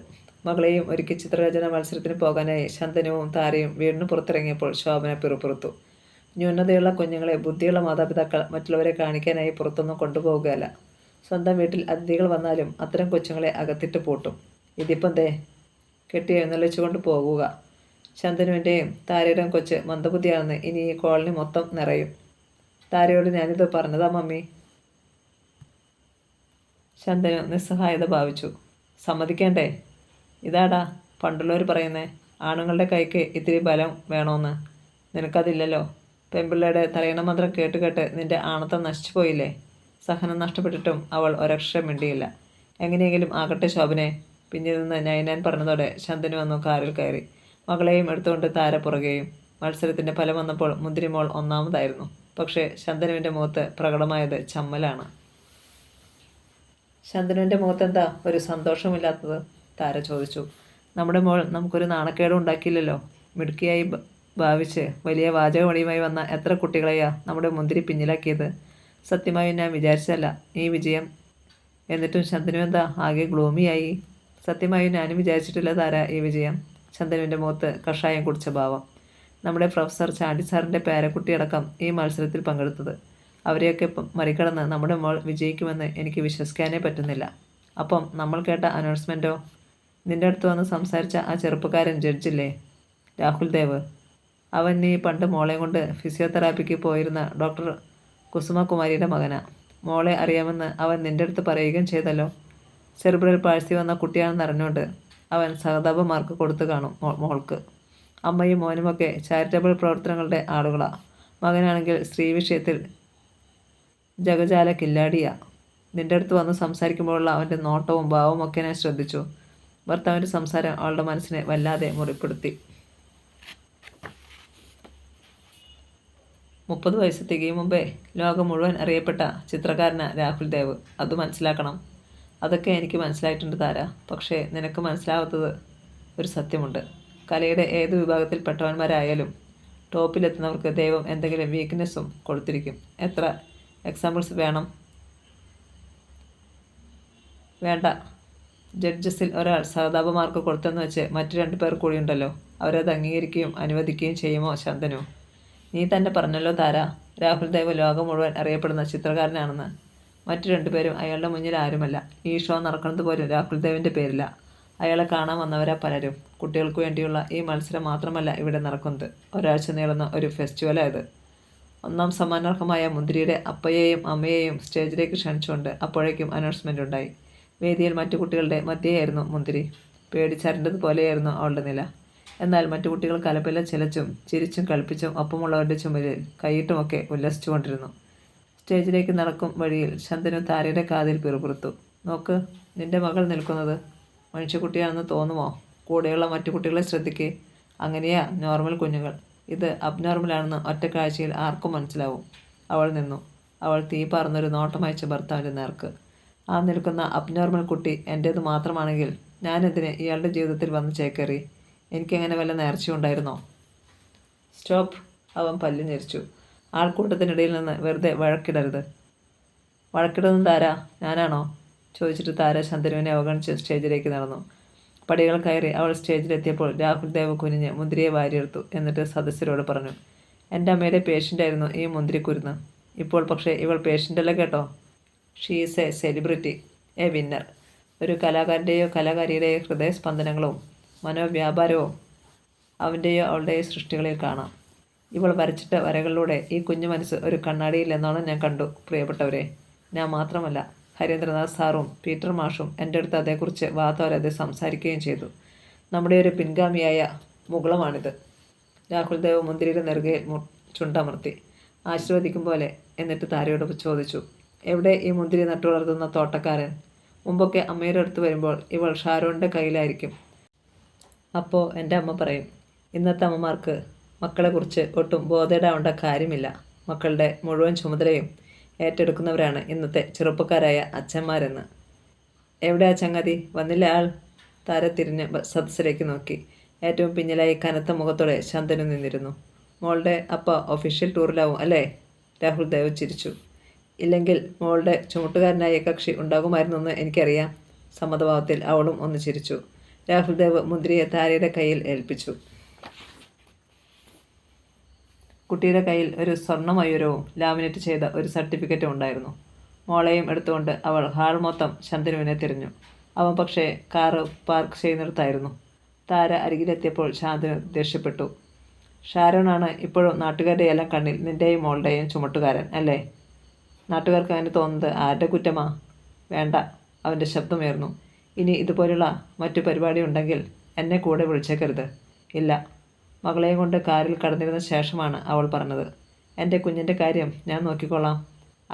[SPEAKER 1] മകളെയും ഒരുക്കി ചിത്രരചന മത്സരത്തിന് പോകാനായി ശന്തനുവും താരയും വീടിന് പുറത്തിറങ്ങിയപ്പോൾ ശോഭന പിറുപിറുത്തു. ന്യൂനതയുള്ള കുഞ്ഞുങ്ങളെ ബുദ്ധിയുള്ള മാതാപിതാക്കൾ മറ്റുള്ളവരെ കാണിക്കാനായി പുറത്തൊന്നും കൊണ്ടുപോകുകയല്ല. സ്വന്തം വീട്ടിൽ അതിഥികൾ വന്നാലും അത്തരം കൊച്ചുങ്ങളെ അകത്തിട്ട് പൂട്ടും. ഇതിപ്പം ദേ കെട്ടി എഴുന്നള്ളിച്ചുകൊണ്ട് പോകുക. ശന്തനുവിൻ്റെയും താരയുടെയും കൊച്ച് മന്ദബുദ്ധിയാണെന്ന് ഇനി ഈ കോളനി മൊത്തം നിറയും. താരയോട് ഞാനിത് പറഞ്ഞതാ മമ്മി. ശന്തനു നിസ്സഹായത ഭാവിച്ചു. സമ്മതിക്കേണ്ടേ? ഇതാടാ പണ്ടുള്ളവർ പറയുന്നേ, ആണുങ്ങളുടെ കൈക്ക് ഇത്തിരി ബലം വേണമെന്ന്. നിനക്കതില്ലല്ലോ. പെൺപിള്ളയുടെ തലയണ മന്ത്രം കേട്ട് കേട്ട് നിന്റെ ആണത്തം നശിച്ചു പോയില്ലേ? സഹനം നഷ്ടപ്പെട്ടിട്ടും അവൾ ഒരക്ഷരം മിണ്ടിയില്ല. എങ്ങനെയെങ്കിലും ആകട്ടെ ശോഭനെ. പിന്നിൽ നിന്ന് നൈനാൻ പറഞ്ഞതോടെ ശന്തനു വന്നു കാറിൽ കയറി. മകളെയും എടുത്തുകൊണ്ട് താര പുറകെയും. മത്സരത്തിൻ്റെ ഫലം വന്നപ്പോൾ മുന്തിരിമോൾ ഒന്നാമതായിരുന്നു. പക്ഷേ ശന്തനുവിൻ്റെ മുഖത്ത് പ്രകടമായത് ചമ്മലാണ്. ശന്തനുവിൻ്റെ മുഖത്തെന്താ ഒരു സന്തോഷമില്ലാത്തത്? താര ചോദിച്ചു. നമ്മുടെ മോൾ നമുക്കൊരു നാണക്കേടും ഉണ്ടാക്കിയില്ലല്ലോ. മിടുക്കിയായി ഭാവിച്ച് വലിയ വാചകമണിയുമായി വന്ന എത്ര കുട്ടികളെയാ നമ്മുടെ മുന്തിരി പിന്നിലാക്കിയത്. സത്യമായും ഞാൻ വിചാരിച്ചല്ല ഈ വിജയം. എന്നിട്ടും ശന്തനു എന്താ ആകെ ഗ്ലൂമിയായി? സത്യമായും ഞാനും വിചാരിച്ചിട്ടില്ല താര ഈ വിജയം. ശന്തനുവിൻ്റെ മുഖത്ത് കഷായം കുടിച്ച ഭാവം. നമ്മുടെ പ്രൊഫസർ ചാണ്ടി സാറിൻ്റെ പേരക്കുട്ടിയടക്കം ഈ മത്സരത്തിൽ പങ്കെടുത്തത്. അവരെയൊക്കെ മറികടന്ന് നമ്മുടെ മോൾ വിജയിക്കുമെന്ന് എനിക്ക് വിശ്വസിക്കാനേ പറ്റുന്നില്ല. അപ്പം നമ്മൾ കേട്ട അനൗൺസ്മെൻറ്റോ? നിൻ്റെ അടുത്ത് വന്ന് സംസാരിച്ച ആ ചെറുപ്പക്കാരൻ ജഡ്ജില്ലേ, രാഹുൽ ദേവ്. അവൻ നീ പണ്ട് മോളെ കൊണ്ട് ഫിസിയോതെറാപ്പിക്ക് പോയിരുന്ന ഡോക്ടർ കുസുമകുമാരിയുടെ മകനാ. മോളെ അറിയാമെന്ന് അവൻ നിന്റെ അടുത്ത് പറയുകയും ചെയ്തല്ലോ. സെറിബ്രൽ പാഴ്സി വന്ന കുട്ടിയാണെന്ന് അറിഞ്ഞുകൊണ്ട് അവൻ സഹതാപമാർക്ക് കൊടുത്തു കാണും മോൾക്ക്. അമ്മയും മോനുമൊക്കെ ചാരിറ്റബിൾ പ്രവർത്തനങ്ങളുടെ ആളുകളാ. മകനാണെങ്കിൽ സ്ത്രീ വിഷയത്തിൽ ജഗജാല കില്ലാടിയാ. നിന്റെ അടുത്ത് വന്ന് സംസാരിക്കുമ്പോഴുള്ള അവൻ്റെ നോട്ടവും ഭാവവും ഒക്കെ ഞാൻ ശ്രദ്ധിച്ചു. ഭർത്താവിൻ്റെ സംസാരം അവളുടെ മനസ്സിനെ വല്ലാതെ മുറിപ്പെടുത്തി. 30 വയസ്സ് തികയും മുമ്പേ ലോകം മുഴുവൻ അറിയപ്പെട്ട ചിത്രകാരനാ രാഹുൽ ദേവ്. അത് മനസ്സിലാക്കണം. അതൊക്കെ എനിക്ക് മനസ്സിലായിട്ടുണ്ട് താര. പക്ഷേ നിനക്ക് മനസ്സിലാവാത്തത് ഒരു സത്യമുണ്ട്. കലയുടെ ഏത് വിഭാഗത്തിൽപ്പെട്ടവന്മാരായാലും ടോപ്പിലെത്തുന്നവർക്ക് ദൈവം എന്തെങ്കിലും വീക്ക്നെസ്സും കൊടുത്തിരിക്കും. എത്ര എക്സാമ്പിൾസ് വേണം? വേണ്ട. ജഡ്ജസിൽ ഒരാൾ സഹതാപമാർക്ക് കൊടുത്തെന്ന് വെച്ച് മറ്റു 2 പേർ കൂടിയുണ്ടല്ലോ. അവരത് അംഗീകരിക്കുകയും അനുവദിക്കുകയും ചെയ്യുമോ ശന്തനു? നീ തന്നെ പറഞ്ഞല്ലോ താര, രാഹുൽ ദേവ് ലോകം മുഴുവൻ അറിയപ്പെടുന്ന ചിത്രകാരനാണെന്ന്. മറ്റു 2 പേരും അയാളുടെ മുന്നിൽ ആരുമല്ല. ഈ ഷോ നടക്കുന്നത് പോലും രാഹുൽ ദേവിൻ്റെ പേരില്ല. അയാളെ കാണാൻ വന്നവരാ പലരും. കുട്ടികൾക്ക് വേണ്ടിയുള്ള ഈ മത്സരം മാത്രമല്ല ഇവിടെ നടക്കുന്നത്. ഒരാഴ്ച നീളുന്ന ഒരു ഫെസ്റ്റിവലായത്. 1ാം സമ്മാനാർഹമായ മുന്തിരിയുടെ അപ്പയെയും അമ്മയെയും സ്റ്റേജിലേക്ക് ക്ഷണിച്ചുകൊണ്ട് അപ്പോഴേക്കും അനൗൺസ്മെൻ്റ് ഉണ്ടായി. വേദിയിൽ മറ്റു കുട്ടികളുടെ മധ്യയായിരുന്നു മുന്തിരി. പേടിച്ചരണ്ടതുപോലെയായിരുന്നു അവളുടെ നില. എന്നാൽ മറ്റു കുട്ടികൾ കലപില ചിലച്ചും ചിരിച്ചും കളിപ്പിച്ചും ഒപ്പമുള്ളവരുടെ ചുമലിൽ കൈയിട്ടുമൊക്കെ ഉല്ലസിച്ചുകൊണ്ടിരുന്നു. സ്റ്റേജിലേക്ക് നടക്കും വഴിയിൽ ശന്തനു താരയുടെ കാതിൽ പിറുപിറുത്തു. നോക്ക്, നിന്റെ മകൾ നിൽക്കുന്നത് മനുഷ്യക്കുട്ടിയാണെന്ന് തോന്നുമോ? കൂടെയുള്ള മറ്റു കുട്ടികളെ ശ്രദ്ധിക്കേ. അങ്ങനെയാ നോർമൽ കുഞ്ഞുങ്ങൾ. ഇത് അബ്നോർമലാണെന്ന് ഒറ്റ കാഴ്ചയിൽ ആർക്കും മനസ്സിലാവും. അവൾ നിന്നു. അവൾ തീ പാർന്നൊരു നോട്ടമയച്ച ഭർത്താവിൻ്റെ നേർക്ക്. ആ നിൽക്കുന്ന അബ്നോർമൽ കുട്ടി എൻ്റേത് മാത്രമാണെങ്കിൽ ഞാനെന്തിന് ഇയാളുടെ ജീവിതത്തിൽ വന്ന് ചേക്കേറി? എനിക്കങ്ങനെ വല്ല നേർച്ചയുണ്ടായിരുന്നോ? സ്റ്റോപ്പ്. അവൻ പല്ല് ഞെരിച്ചു. ആൾക്കൂട്ടത്തിനിടയിൽ നിന്ന് വെറുതെ വഴക്കിടരുത്. വഴക്കിടുന്നത് താര ഞാനാണോ? ചോദിച്ചിട്ട് താര ശന്തനുവിനെ അവഗണിച്ച് സ്റ്റേജിലേക്ക് നടന്നു. പടികൾ കയറി അവൾ സ്റ്റേജിലെത്തിയപ്പോൾ രാഹുൽ ദേവ് കുനിഞ്ഞ് മുന്തിരിയെ വാരിയെടുത്തു. എന്നിട്ട് സദസ്യരോട് പറഞ്ഞു, എൻ്റെ അമ്മയുടെ പേഷ്യൻ്റായിരുന്നു ഈ മുന്തിരിക്കുരുന്ന്. ഇപ്പോൾ പക്ഷേ ഇവൾ പേഷ്യൻ്റല്ല കേട്ടോ. She is A celebrity, A winner. ഒരു കലാകാരൻ്റെയോ കലാകാരിയുടെയോ ഹൃദയസ്പന്ദനങ്ങളും മനോവ്യാപാരവും അവൻ്റെയോ അവളുടെയോ സൃഷ്ടികളിൽ കാണാം. ഇവൾ വരച്ചിട്ട വരകളിലൂടെ ഈ കുഞ്ഞു മനസ്സ് ഒരു കണ്ണാടിയിൽ എന്നോണം ഞാൻ കണ്ടു. പ്രിയപ്പെട്ടവരെ, ഞാൻ മാത്രമല്ല, ഹരീന്ദ്രനാഥ് സാറും പീറ്റർ മാഷും എൻ്റെ അടുത്ത് അതേക്കുറിച്ച് വാതോരാതെ സംസാരിക്കുകയും ചെയ്തു. നമ്മുടെ ഒരു പിൻഗാമിയായ മുകുളമാണിത്. രാഹുൽ ദേവ് മുന്തിരിയുടെ നെറുകയിൽ ചുണ്ടമർത്തി ആശീർവദിക്കും പോലെ. എന്നിട്ട് താരയോട് ചോദിച്ചു, എവിടെ ഈ മുന്തിരി നട്ടുവളർത്തുന്ന തോട്ടക്കാരൻ? മുമ്പൊക്കെ അമ്മയുടെ അടുത്ത് വരുമ്പോൾ ഇവൾ ഷാരോണിൻ്റെ കയ്യിലായിരിക്കും. അപ്പോൾ എൻ്റെ അമ്മ പറയും, ഇന്നത്തെ അമ്മമാർക്ക് മക്കളെക്കുറിച്ച് ഒട്ടും ബോധേടാവേണ്ട കാര്യമില്ല. മക്കളുടെ മുഴുവൻ ചുമതലയും ഏറ്റെടുക്കുന്നവരാണ് ഇന്നത്തെ ചെറുപ്പക്കാരായ അച്ഛന്മാരെന്ന്. എവിടെ ആ ചങ്ങാതി? വന്നില്ല ആൾ? താര തിരിഞ്ഞ് സദസ്സിലേക്ക് നോക്കി. ഏറ്റവും പിന്നിലായി കനത്ത മുഖത്തോടെ ശന്തനു നിന്നിരുന്നു. മോളുടെ അപ്പ ഒഫീഷ്യൽ ടൂറിലാവും അല്ലേ? രാഹുൽ ദേവ് ചിരിച്ചു. ഇല്ലെങ്കിൽ മോളുടെ ചുമട്ടുകാരനായ കക്ഷി ഉണ്ടാകുമായിരുന്നെന്ന് എനിക്കറിയാം. സമ്മതഭാവത്തിൽ അവളും ഒന്ന് ചിരിച്ചു. രാഹുൽ ദേവ് മുന്തിരിയെ താരയുടെ കയ്യിൽ ഏൽപ്പിച്ചു. കുട്ടിയുടെ കയ്യിൽ ഒരു സ്വർണ്ണമയൂരവും ലാമിനേറ്റ് ചെയ്ത ഒരു സർട്ടിഫിക്കറ്റും ഉണ്ടായിരുന്നു. മോളെയും എടുത്തുകൊണ്ട് അവൾ ഹാൾ മൊത്തം ശന്തനുവിനെ തിരഞ്ഞു. അവൻ പക്ഷേ കാറ് പാർക്ക് ചെയ്യുന്നിടത്തായിരുന്നു. താര അരികിലെത്തിയപ്പോൾ ശാന്തനു ദേഷ്യപ്പെട്ടു. ഷാരോണാണ് ഇപ്പോഴും നാട്ടുകാരുടെ എല്ലാം കണ്ണിൽ നിൻ്റെയും മോളുടെയും ചുമട്ടുകാരൻ അല്ലേ? നാട്ടുകാർക്ക് അവന് തോന്നുന്നത് ആരുടെ കുറ്റമാ? വേണ്ട. അവൻ്റെ ശബ്ദമുയർന്നു. ഇനി ഇതുപോലുള്ള മറ്റു പരിപാടി ഉണ്ടെങ്കിൽ എന്നെ കൂടെ വിളിച്ചേക്കരുത്. ഇല്ല. മകളെയും കൊണ്ട് കാറിൽ കടന്നിരുന്ന ശേഷമാണ് അവൾ പറഞ്ഞത്. എൻ്റെ കുഞ്ഞിൻ്റെ കാര്യം ഞാൻ നോക്കിക്കൊള്ളാം.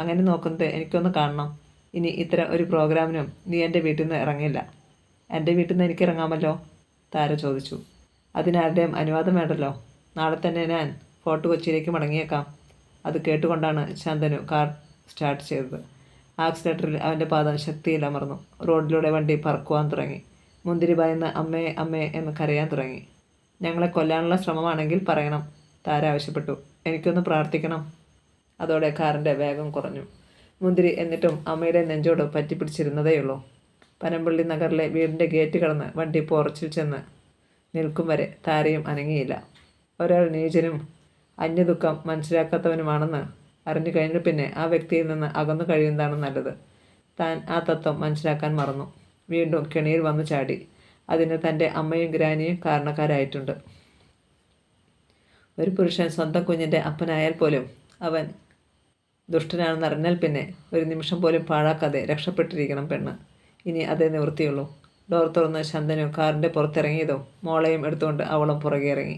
[SPEAKER 1] അങ്ങനെ നോക്കുന്നത് എനിക്കൊന്ന് കാണണം. ഇനി ഇത്തരം ഒരു പ്രോഗ്രാമിനും നീ എൻ്റെ വീട്ടിൽ നിന്ന് ഇറങ്ങില്ല. എൻ്റെ വീട്ടിൽ നിന്ന് എനിക്ക് ഇറങ്ങാമല്ലോ? താര ചോദിച്ചു. അതിനാരുടെയും അനുവാദം വേണ്ടല്ലോ. നാളെ തന്നെ ഞാൻ ഫോർട്ട് കൊച്ചിയിലേക്ക് മടങ്ങിയേക്കാം. അത് കേട്ടുകൊണ്ടാണ് ശന്തനു കാർ സ്റ്റാർട്ട് ചെയ്തത്. ആക്സിലേറ്ററിൽ അവൻ്റെ പാദം ശക്തിയിൽ അമർന്നു. റോഡിലൂടെ വണ്ടി പറക്കുവാൻ തുടങ്ങി. മുന്തിരി ഭയന്ന് അമ്മേ അമ്മേ എന്ന് കരയാൻ തുടങ്ങി. ഞങ്ങളെ കൊല്ലാനുള്ള ശ്രമമാണെങ്കിൽ പറയണം, താര ആവശ്യപ്പെട്ടു. എനിക്കൊന്ന് പ്രാർത്ഥിക്കണം. അതോടെ കാറിൻ്റെ വേഗം കുറഞ്ഞു. മുന്തിരി എന്നിട്ടും അമ്മയുടെ നെഞ്ചോട് പറ്റിപ്പിടിച്ചിരുന്നതേയുള്ളൂ. പനമ്പള്ളി നഗറിലെ വീടിൻ്റെ ഗേറ്റ് കടന്ന് വണ്ടി പോർച്ചിൽ ചെന്ന് നിൽക്കും വരെ താരയും അനങ്ങിയില്ല. ഒരാൾ നീചനും അന്യദുഃഖം മനസ്സിലാക്കാത്തവനുമാണെന്ന് അറിഞ്ഞു കഴിഞ്ഞ പിന്നെ ആ വ്യക്തിയിൽ നിന്ന് അകന്നു കഴിയുന്നതാണ് നല്ലത്. താൻ ആ തത്വം മനസ്സിലാക്കാൻ മറന്നു. വീണ്ടും കെണിയിൽ വന്നു ചാടി. അതിന് തൻ്റെ അമ്മയും ഗ്രാനിയും കാരണക്കാരായിട്ടുണ്ട്. ഒരു പുരുഷൻ സ്വന്തം കുഞ്ഞിൻ്റെ അപ്പനായാൽ പോലും അവൻ ദുഷ്ടനാണെന്നറിഞ്ഞാൽ പിന്നെ ഒരു നിമിഷം പോലും പാഴാക്കാതെ രക്ഷപ്പെട്ടിരിക്കണം പെണ്ണ്. ഇനി അതേ നിവൃത്തിയുള്ളൂ. ഡോർ തുറന്ന് ശന്തനു കാറിൻ്റെ പുറത്തിറങ്ങിയതോ മോളെയും എടുത്തുകൊണ്ട് അവളും പുറകെ ഇറങ്ങി.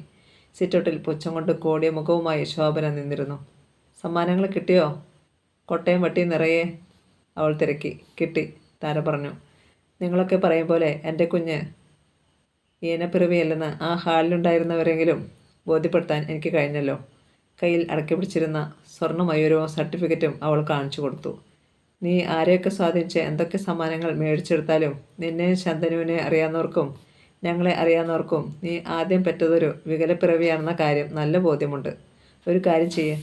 [SPEAKER 1] സിറ്റൗട്ടിൽ പുച്ഛം കൊണ്ട് കോടിയ മുഖവുമായി ശോഭന നിന്നിരുന്നു. സമ്മാനങ്ങൾ കിട്ടിയോ? കൊട്ടയം വട്ടി നിറയെ അവൾ തിരക്കി. കിട്ടി, താര പറഞ്ഞു. നിങ്ങളൊക്കെ പറയും പോലെ എൻ്റെ കുഞ്ഞ് ഈനപ്പിറവിയല്ലെന്ന് ആ ഹാളിലുണ്ടായിരുന്നവരെങ്കിലും ബോധ്യപ്പെടുത്താൻ എനിക്ക് കഴിഞ്ഞല്ലോ. കയ്യിൽ അടക്കി പിടിച്ചിരുന്ന സ്വർണ്ണമയൂരവും സർട്ടിഫിക്കറ്റും അവൾ കാണിച്ചു കൊടുത്തു. നീ ആരെയൊക്കെ സ്വാധീനിച്ച് എന്തൊക്കെ സമ്മാനങ്ങൾ മേടിച്ചെടുത്താലും നിന്നെയും ശന്തനുവിനെ അറിയാവുന്നവർക്കും ഞങ്ങളെ അറിയാവുന്നവർക്കും നീ ആദ്യം പെറ്റതൊരു വികലപ്പിറവിയാണെന്ന കാര്യം നല്ല ബോധ്യമുണ്ട്. ഒരു കാര്യം ചെയ്യേ,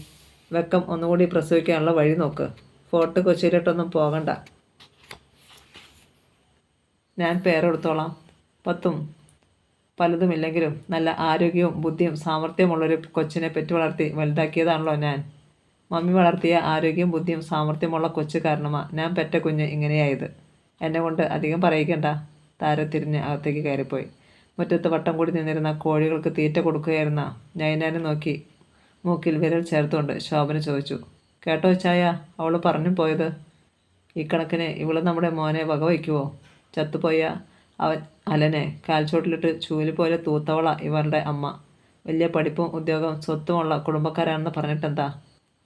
[SPEAKER 1] വെക്കം ഒന്നുകൂടി പ്രസവിക്കാനുള്ള വഴി നോക്ക്. ഫോർട്ട് കൊച്ചിയിലോട്ടൊന്നും പോകണ്ട. ഞാൻ പേരെടുത്തോളാം. പത്തും പലതുമില്ലെങ്കിലും നല്ല ആരോഗ്യവും ബുദ്ധിയും സാമർഥ്യമുള്ളൊരു കൊച്ചിനെ പെറ്റു വളർത്തി വലുതാക്കിയതാണല്ലോ ഞാൻ. മമ്മി വളർത്തിയ ആരോഗ്യവും ബുദ്ധിയും സാമർഥ്യമുള്ള കൊച്ചു കാരണമാണ് ഞാൻ പെറ്റ കുഞ്ഞ് ഇങ്ങനെയായത്. എന്നെ കൊണ്ട് അധികം പറയിക്കണ്ട. താര തിരിഞ്ഞ് അകത്തേക്ക് കയറിപ്പോയി. മുറ്റത്ത് വട്ടം കൂടി നിന്നിരുന്ന കോഴികൾക്ക് തീറ്റ കൊടുക്കുകയായിരുന്ന നൈനാനെ നോക്കി മൂക്കിൽ വിരൽ ചേർത്തുകൊണ്ട് ശോഭന ചോദിച്ചു. കേട്ടോ ചായ, അവൾ പറഞ്ഞു പോയത്? ഈ കണക്കിന് ഇവള് നമ്മുടെ മോനെ വകവയ്ക്കുവോ? ചത്തുപോയ അവൻ അലനെ കാൽച്ചോട്ടിലിട്ട് ചൂല് പോലെ തൂത്തവള ഇവളുടെ അമ്മ. വലിയ പഠിപ്പും ഉദ്യോഗവും സ്വത്തുമുള്ള കുടുംബക്കാരാണെന്ന് പറഞ്ഞിട്ടെന്താ?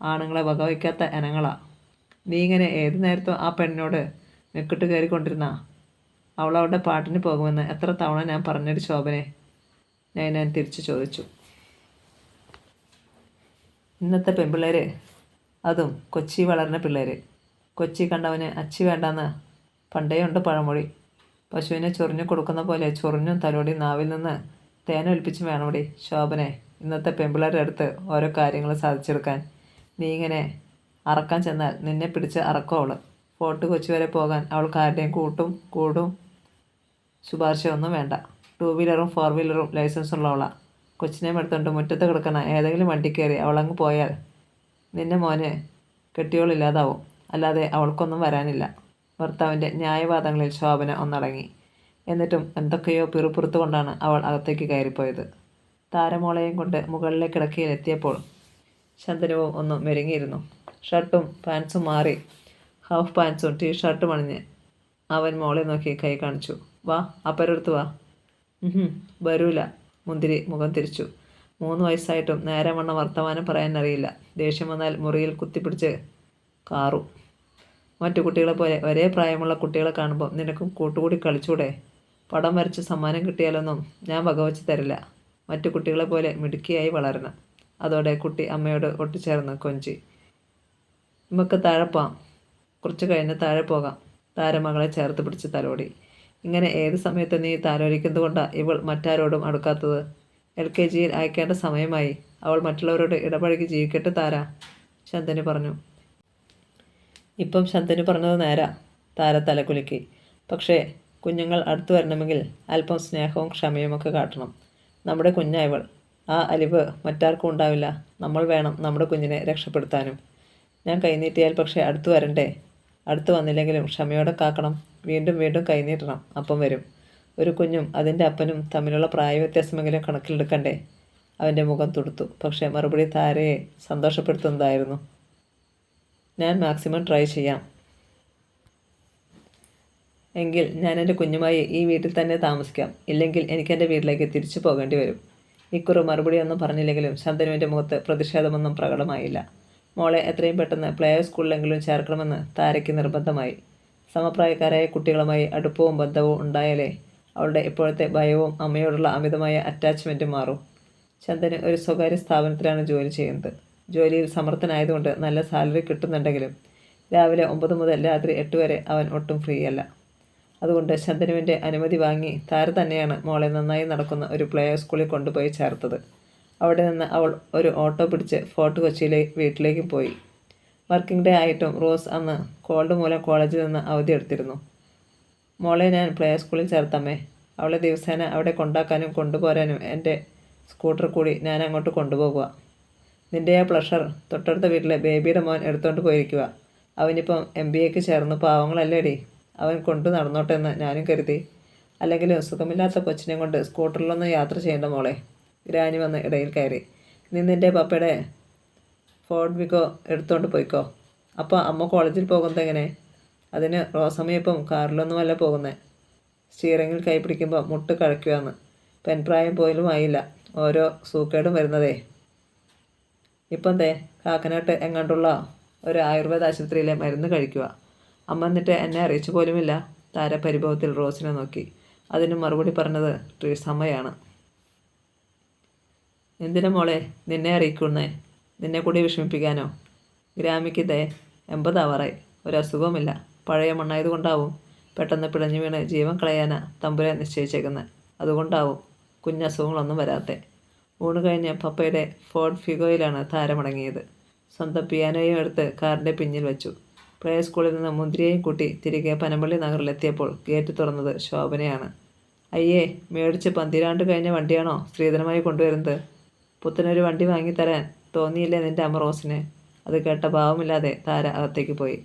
[SPEAKER 1] ആണുങ്ങളെ വകവയ്ക്കാത്ത ഇനങ്ങളാ. നീ ഇങ്ങനെ ഏതു നേരത്തും ആ പെണ്ണിനോട് മെക്കിട്ട് കയറിക്കൊണ്ടിരുന്ന അവളവളുടെ പാട്ടിന് പോകുമെന്ന് എത്ര തവണ ഞാൻ പറഞ്ഞൊരു ശോഭനെ? ഞാൻ തിരിച്ചു ചോദിച്ചു. ഇന്നത്തെ പെൺപിള്ളേർ, അതും കൊച്ചി വളർന്ന പിള്ളേർ, കൊച്ചി കണ്ടവന് അച്ചി വേണ്ടാന്ന് പണ്ടേയുണ്ട് പഴമൊഴി. പശുവിനെ ചൊറിഞ്ഞു കൊടുക്കുന്ന പോലെ ചൊറിഞ്ഞും തലോടി നാവിൽ നിന്ന് തേനൊലിപ്പിച്ചും വേണമടി ശോഭനെ ഇന്നത്തെ പെൺപിള്ളേരുടെ അടുത്ത് ഓരോ കാര്യങ്ങൾ സാധിച്ചെടുക്കാൻ. നീ ഇങ്ങനെ അറക്കാൻ ചെന്നാൽ നിന്നെ പിടിച്ച് അറക്കും അവൾ. ഫോർട്ട് കൊച്ചി വരെ പോകാൻ അവൾക്ക് ആരുടെയും കൂടും ശുപാർശ ഒന്നും വേണ്ട. 2 വീലറും 4 വീലറും ലൈസൻസ് ഉള്ളവളാണ്. കൊച്ചിനെ എടുത്തുകൊണ്ട് മുറ്റത്ത് കിടക്കുന്ന ഏതെങ്കിലും വണ്ടി കയറി അവളങ്ങ് പോയാൽ നിന്നെ മോന് കെട്ടിയോളില്ലാതാവും. അല്ലാതെ അവൾക്കൊന്നും വരാനില്ല. ഭർത്താവിൻ്റെ ന്യായവാദങ്ങളിൽ ശോഭന ഒന്നടങ്ങി. എന്നിട്ടും എന്തൊക്കെയോ പിറുപിറുത്തു കൊണ്ടാണ് അവൾ അകത്തേക്ക് കയറിപ്പോയത്. താരമോളയും കൊണ്ട് മുകളിലെ കിടക്കയിലെത്തിയപ്പോൾ ശന്തനുവും ഒന്ന് മെരുങ്ങിയിരുന്നു. ഷർട്ടും പാൻസും മാറി ഹാഫ് പാൻസും ടീഷർട്ടും അണിഞ്ഞ് അവൻ മോളെ നോക്കി കൈ കാണിച്ചു. വാ, അപ്പരടുത്ത് വാ. വരൂല. മുന്തിരി മുഖം തിരിച്ചു. 3 വയസ്സായിട്ടും നേരവണ്ണം വർത്തമാനം പറയാനറിയില്ല. ദേഷ്യം വന്നാൽ മുറിയിൽ കുത്തിപ്പിടിച്ച് കാറും. മറ്റു കുട്ടികളെ പോലെ ഒരേ പ്രായമുള്ള കുട്ടികളെ കാണുമ്പോൾ നിനക്കും കൂട്ടുകൂടി കളിച്ചൂടെ? പടം വരച്ച് സമ്മാനം കിട്ടിയാലൊന്നും ഞാൻ വകവച്ച് തരില്ല. മറ്റു കുട്ടികളെ പോലെ മിടുക്കിയായി വളരണം. അതോടെ കുട്ടി അമ്മയോട് ഒട്ടിച്ചേർന്ന് കൊഞ്ചി. നമുക്ക് താഴെ പോകാം, കുറച്ച് കഴിഞ്ഞ് താഴെ പോകാം. താരമകളെ ചേർത്ത് പിടിച്ച് തലോടി. ഇങ്ങനെ ഏത് സമയത്ത് നീ താലോലിക്കുന്നത് കൊണ്ടാണ് ഇവൾ മറ്റാരോടും അടുക്കാത്തത്. LKGയിൽ അയക്കേണ്ട സമയമായി. അവൾ മറ്റുള്ളവരോട് ഇടപഴകി ജീവിക്കട്ടെ താര, ശന്തനു പറഞ്ഞു. ഇപ്പം ശന്തനു പറഞ്ഞത് നേരാ. താര തലകുലുക്കി. പക്ഷേ കുഞ്ഞുങ്ങൾ അടുത്തു വരണമെങ്കിൽ അല്പം സ്നേഹവും ക്ഷമയുമൊക്കെ കാട്ടണം. നമ്മുടെ കുഞ്ഞായവൾ. ആ അലിവ് മറ്റാർക്കും ഉണ്ടാവില്ല. നമ്മൾ വേണം നമ്മുടെ കുഞ്ഞിനെ രക്ഷപ്പെടുത്താനും. ഞാൻ കൈനീട്ടിയാൽ പക്ഷേ അടുത്തു വരണ്ടേ? അടുത്ത് വന്നില്ലെങ്കിലും ക്ഷമയോടെ കാക്കണം. വീണ്ടും വീണ്ടും കൈനീട്ടണം. അപ്പം വരും. ഒരു കുഞ്ഞും അതിൻ്റെ അപ്പനും തമ്മിലുള്ള പ്രായവ്യത്യാസമെങ്കിലും കണക്കിലെടുക്കണ്ടേ? അവൻ്റെ മുഖം തുടുത്തു. പക്ഷേ മറുപടി താരയെ സന്തോഷപ്പെടുത്തുന്നതായിരുന്നു. ഞാൻ മാക്സിമം ട്രൈ ചെയ്യാം. എങ്കിൽ ഞാൻ എൻ്റെ കുഞ്ഞുമായി ഈ വീട്ടിൽ തന്നെ താമസിക്കാം. ഇല്ലെങ്കിൽ എനിക്ക് എൻ്റെ വീട്ടിലേക്ക് തിരിച്ചു പോകേണ്ടി വരും. ഇക്കുറി മറുപടിയൊന്നും പറഞ്ഞില്ലെങ്കിലും ശന്തനുവിൻ്റെ മുഖത്ത് പ്രതിഷേധമൊന്നും പ്രകടമായില്ല. മോളെ എത്രയും പെട്ടെന്ന് പ്ലേ സ്കൂളിലെങ്കിലും ചേർക്കണമെന്ന് താരയ്ക്ക് നിർബന്ധമായി. സമപ്രായക്കാരായ കുട്ടികളുമായി അടുപ്പവും ബന്ധവും ഉണ്ടായാലേ അവളുടെ ഇപ്പോഴത്തെ ഭയവും അമ്മയോടുള്ള അമിതമായ അറ്റാച്ച്മെൻറ്റും മാറും. ശന്തന് ഒരു സ്വകാര്യ സ്ഥാപനത്തിലാണ് ജോലി ചെയ്യുന്നത്. ജോലിയിൽ സമർത്ഥനായതുകൊണ്ട് നല്ല സാലറി കിട്ടുന്നുണ്ടെങ്കിലും രാവിലെ 9 മുതൽ രാത്രി 8 വരെ അവൻ ഒട്ടും ഫ്രീ അല്ല. അതുകൊണ്ട് ശന്തനുവിൻ്റെ അനുമതി വാങ്ങി താര തന്നെയാണ് മോളെ നന്നായി നടക്കുന്ന ഒരു പ്ലേ സ്കൂളിൽ കൊണ്ടുപോയി ചേർത്തത്. അവിടെ നിന്ന് അവൾ ഒരു ഓട്ടോ പിടിച്ച് ഫോർട്ട് കൊച്ചിയിലെ വീട്ടിലേക്കും പോയി. വർക്കിംഗ് ഡേ ആയിട്ടും റോസ് അന്ന് കോൾഡ് മൂലം കോളേജിൽ നിന്ന് അവധി എടുത്തിരുന്നു. മോളെ ഞാൻ പ്ലേ സ്കൂളിൽ ചേർത്തമ്മേ. അവളെ ദിവസേന അവിടെ കൊണ്ടാക്കാനും കൊണ്ടുപോരാനും എൻ്റെ സ്കൂട്ടർ കൂടി ഞാൻ അങ്ങോട്ട് കൊണ്ടുപോകുക. നിൻ്റെ ആ പ്ലഷർ തൊട്ടടുത്ത വീട്ടിലെ ബേബിയുടെ മോൻ എടുത്തുകൊണ്ട് പോയിരിക്കുക. അവനിപ്പം MBAക്ക് ചേർന്ന് പാവങ്ങളല്ലേടി. അവൻ കൊണ്ടു നടന്നോട്ടെ എന്ന് ഞാനും കരുതി. അല്ലെങ്കിലും സുഖമില്ലാത്ത കൊച്ചിനെ കൊണ്ട് സ്കൂട്ടറിലൊന്നും യാത്ര ചെയ്യേണ്ട മോളെ. ഗ്രാനി വന്ന് ഇടയിൽ കയറി. നീ നിൻ്റെ പപ്പയുടെ ഫോർഡ് വിഗോ എടുത്തുകൊണ്ട് പോയിക്കോ. അപ്പോൾ അമ്മ കോളേജിൽ പോകുന്നത് എങ്ങനെ? അതിന് റോസമ്മ കാറിലൊന്നുമല്ല പോകുന്നത്. സ്റ്റിയറിങ്ങിൽ കൈ പിടിക്കുമ്പോൾ മുട്ട് കഴയ്ക്കുകയെന്ന്. പെൺപ്രായം പോലും ആയില്ല, ഓരോ സൂക്കേടും വരുന്നതേ. ഇപ്പം കാക്കനാട്ട് എങ്ങാണ്ടുള്ള ഒരു ആയുർവേദ ആശുപത്രിയിലെ മരുന്ന് കഴിക്കുക. അമ്മ എന്നിട്ട് എന്നെ അറിയിച്ചു പോലുമില്ല. താര പരിഭവത്തിൽ റോസിനെ നോക്കി. അതിന് മറുപടി പറഞ്ഞത് ട്രീസമ്മയാണ്. എന്തിനാ മോളെ നിന്നെ അറിയിക്കുന്നേ? നിന്നെ കൂടി വിഷമിപ്പിക്കാനോ? ഗ്രാമിക്ക് 80 ആവാറായി, ഒരസുഖവുമില്ല. പഴയ മണ്ണായതുകൊണ്ടാവും. പെട്ടെന്ന് പിടഞ്ഞു വീണ് ജീവൻ കളയാനാ തമ്പുരാൻ നിശ്ചയിച്ചേക്കുന്നത്. അതുകൊണ്ടാവും കുഞ്ഞസുഖങ്ങളൊന്നും വരാത്തെ. ഊണ് കഴിഞ്ഞ് പപ്പയുടെ ഫോർഡ് ഫിഗോയിലാണ് താരമടങ്ങിയത്. സ്വന്തം പിയാനോയും എടുത്ത് കാറിൻ്റെ പിന്നിൽ വെച്ചു. പ്ലേ സ്കൂളിൽ നിന്ന് മുന്തിരിയെയും കൂട്ടി തിരികെ പനമ്പള്ളി നഗറിലെത്തിയപ്പോൾ ഗേറ്റ് തുറന്നത് ശോഭനയാണ്. അയ്യേ, മേടിച്ച് 12 കഴിഞ്ഞ വണ്ടിയാണോ സ്ത്രീധനമായി കൊണ്ടുവരുന്നത്? പുത്തനൊരു വണ്ടി വാങ്ങിത്തരാൻ തോന്നിയില്ലേ നിൻ്റെ അമ്മ റോസിന്? അത് കേട്ട ഭാവമില്ലാതെ താര അകത്തേക്ക് പോയി.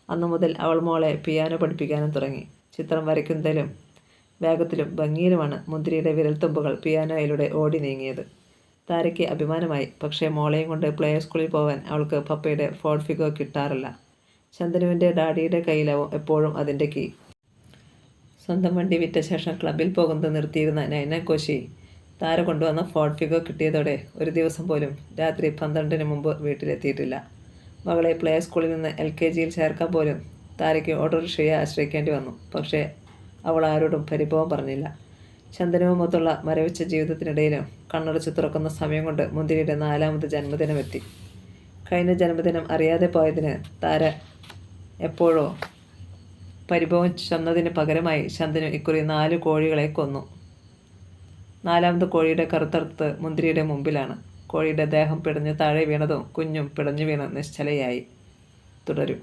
[SPEAKER 1] അന്നു മുതൽ അവൾ മോളെ പിയാനോ പഠിപ്പിക്കാനും തുടങ്ങി. ചിത്രം വരയ്ക്കുന്നതിലും വേഗത്തിലും ഭംഗിയിലുമാണ് മുന്തിരിയുടെ വിരൽത്തുമ്പുകൾ പിയാനോയിലൂടെ ഓടി നീങ്ങിയത്. താരയ്ക്ക് അഭിമാനമായി. പക്ഷേ മോളെയും കൊണ്ട് പ്ലേ സ്കൂളിൽ പോകാൻ അവൾക്ക് പപ്പയുടെ ഫോർഡ് ഫിഗോ കിട്ടാറില്ല. ശന്തനുവിൻ്റെ ഡാഡിയുടെ കയ്യിലാവും എപ്പോഴും അതിൻ്റെ കീ. സ്വന്തം വണ്ടി വിറ്റ ശേഷം ക്ലബിൽ പോകുന്നത് നിർത്തിയിരുന്ന നൈന കോശി താര കൊണ്ടുവന്ന ഫോർഡ് ഫിഗോ കിട്ടിയതോടെ ഒരു ദിവസം പോലും രാത്രി 12-ന് മുമ്പ് വീട്ടിലെത്തിയിട്ടില്ല. മകളെ പ്ലേ സ്കൂളിൽ നിന്ന് LKGയിൽ ചേർക്കാൻ പോലും താരയ്ക്ക് ഓട്ടോറിക്ഷയെ ആശ്രയിക്കേണ്ടി വന്നു. പക്ഷേ അവൾ ആരോടും പരിഭവം പറഞ്ഞില്ല. ചന്ദനവുമൊത്തുള്ള മരവിച്ച ജീവിതത്തിനിടയിലും കണ്ണടച്ച് തുറക്കുന്ന സമയം കൊണ്ട് മുന്തിരിയുടെ 4ാമത് ജന്മദിനമെത്തി. കഴിഞ്ഞ ജന്മദിനം അറിയാതെ പോയതിന് താര എപ്പോഴോ പരിഭവം ചെന്നതിന് പകരമായി ചന്ദനു ഇക്കുറി 4 കോഴികളെ കൊന്നു. 4ാമത് കോഴിയുടെ കറുത്തറുത്ത് മുന്തിരിയുടെ മുമ്പിലാണ്. കോഴിയുടെ ദേഹം പിടഞ്ഞ് താഴെ വീണതും കുഞ്ഞും പിടഞ്ഞു വീണ് നിശ്ചലയായി. തുടരും.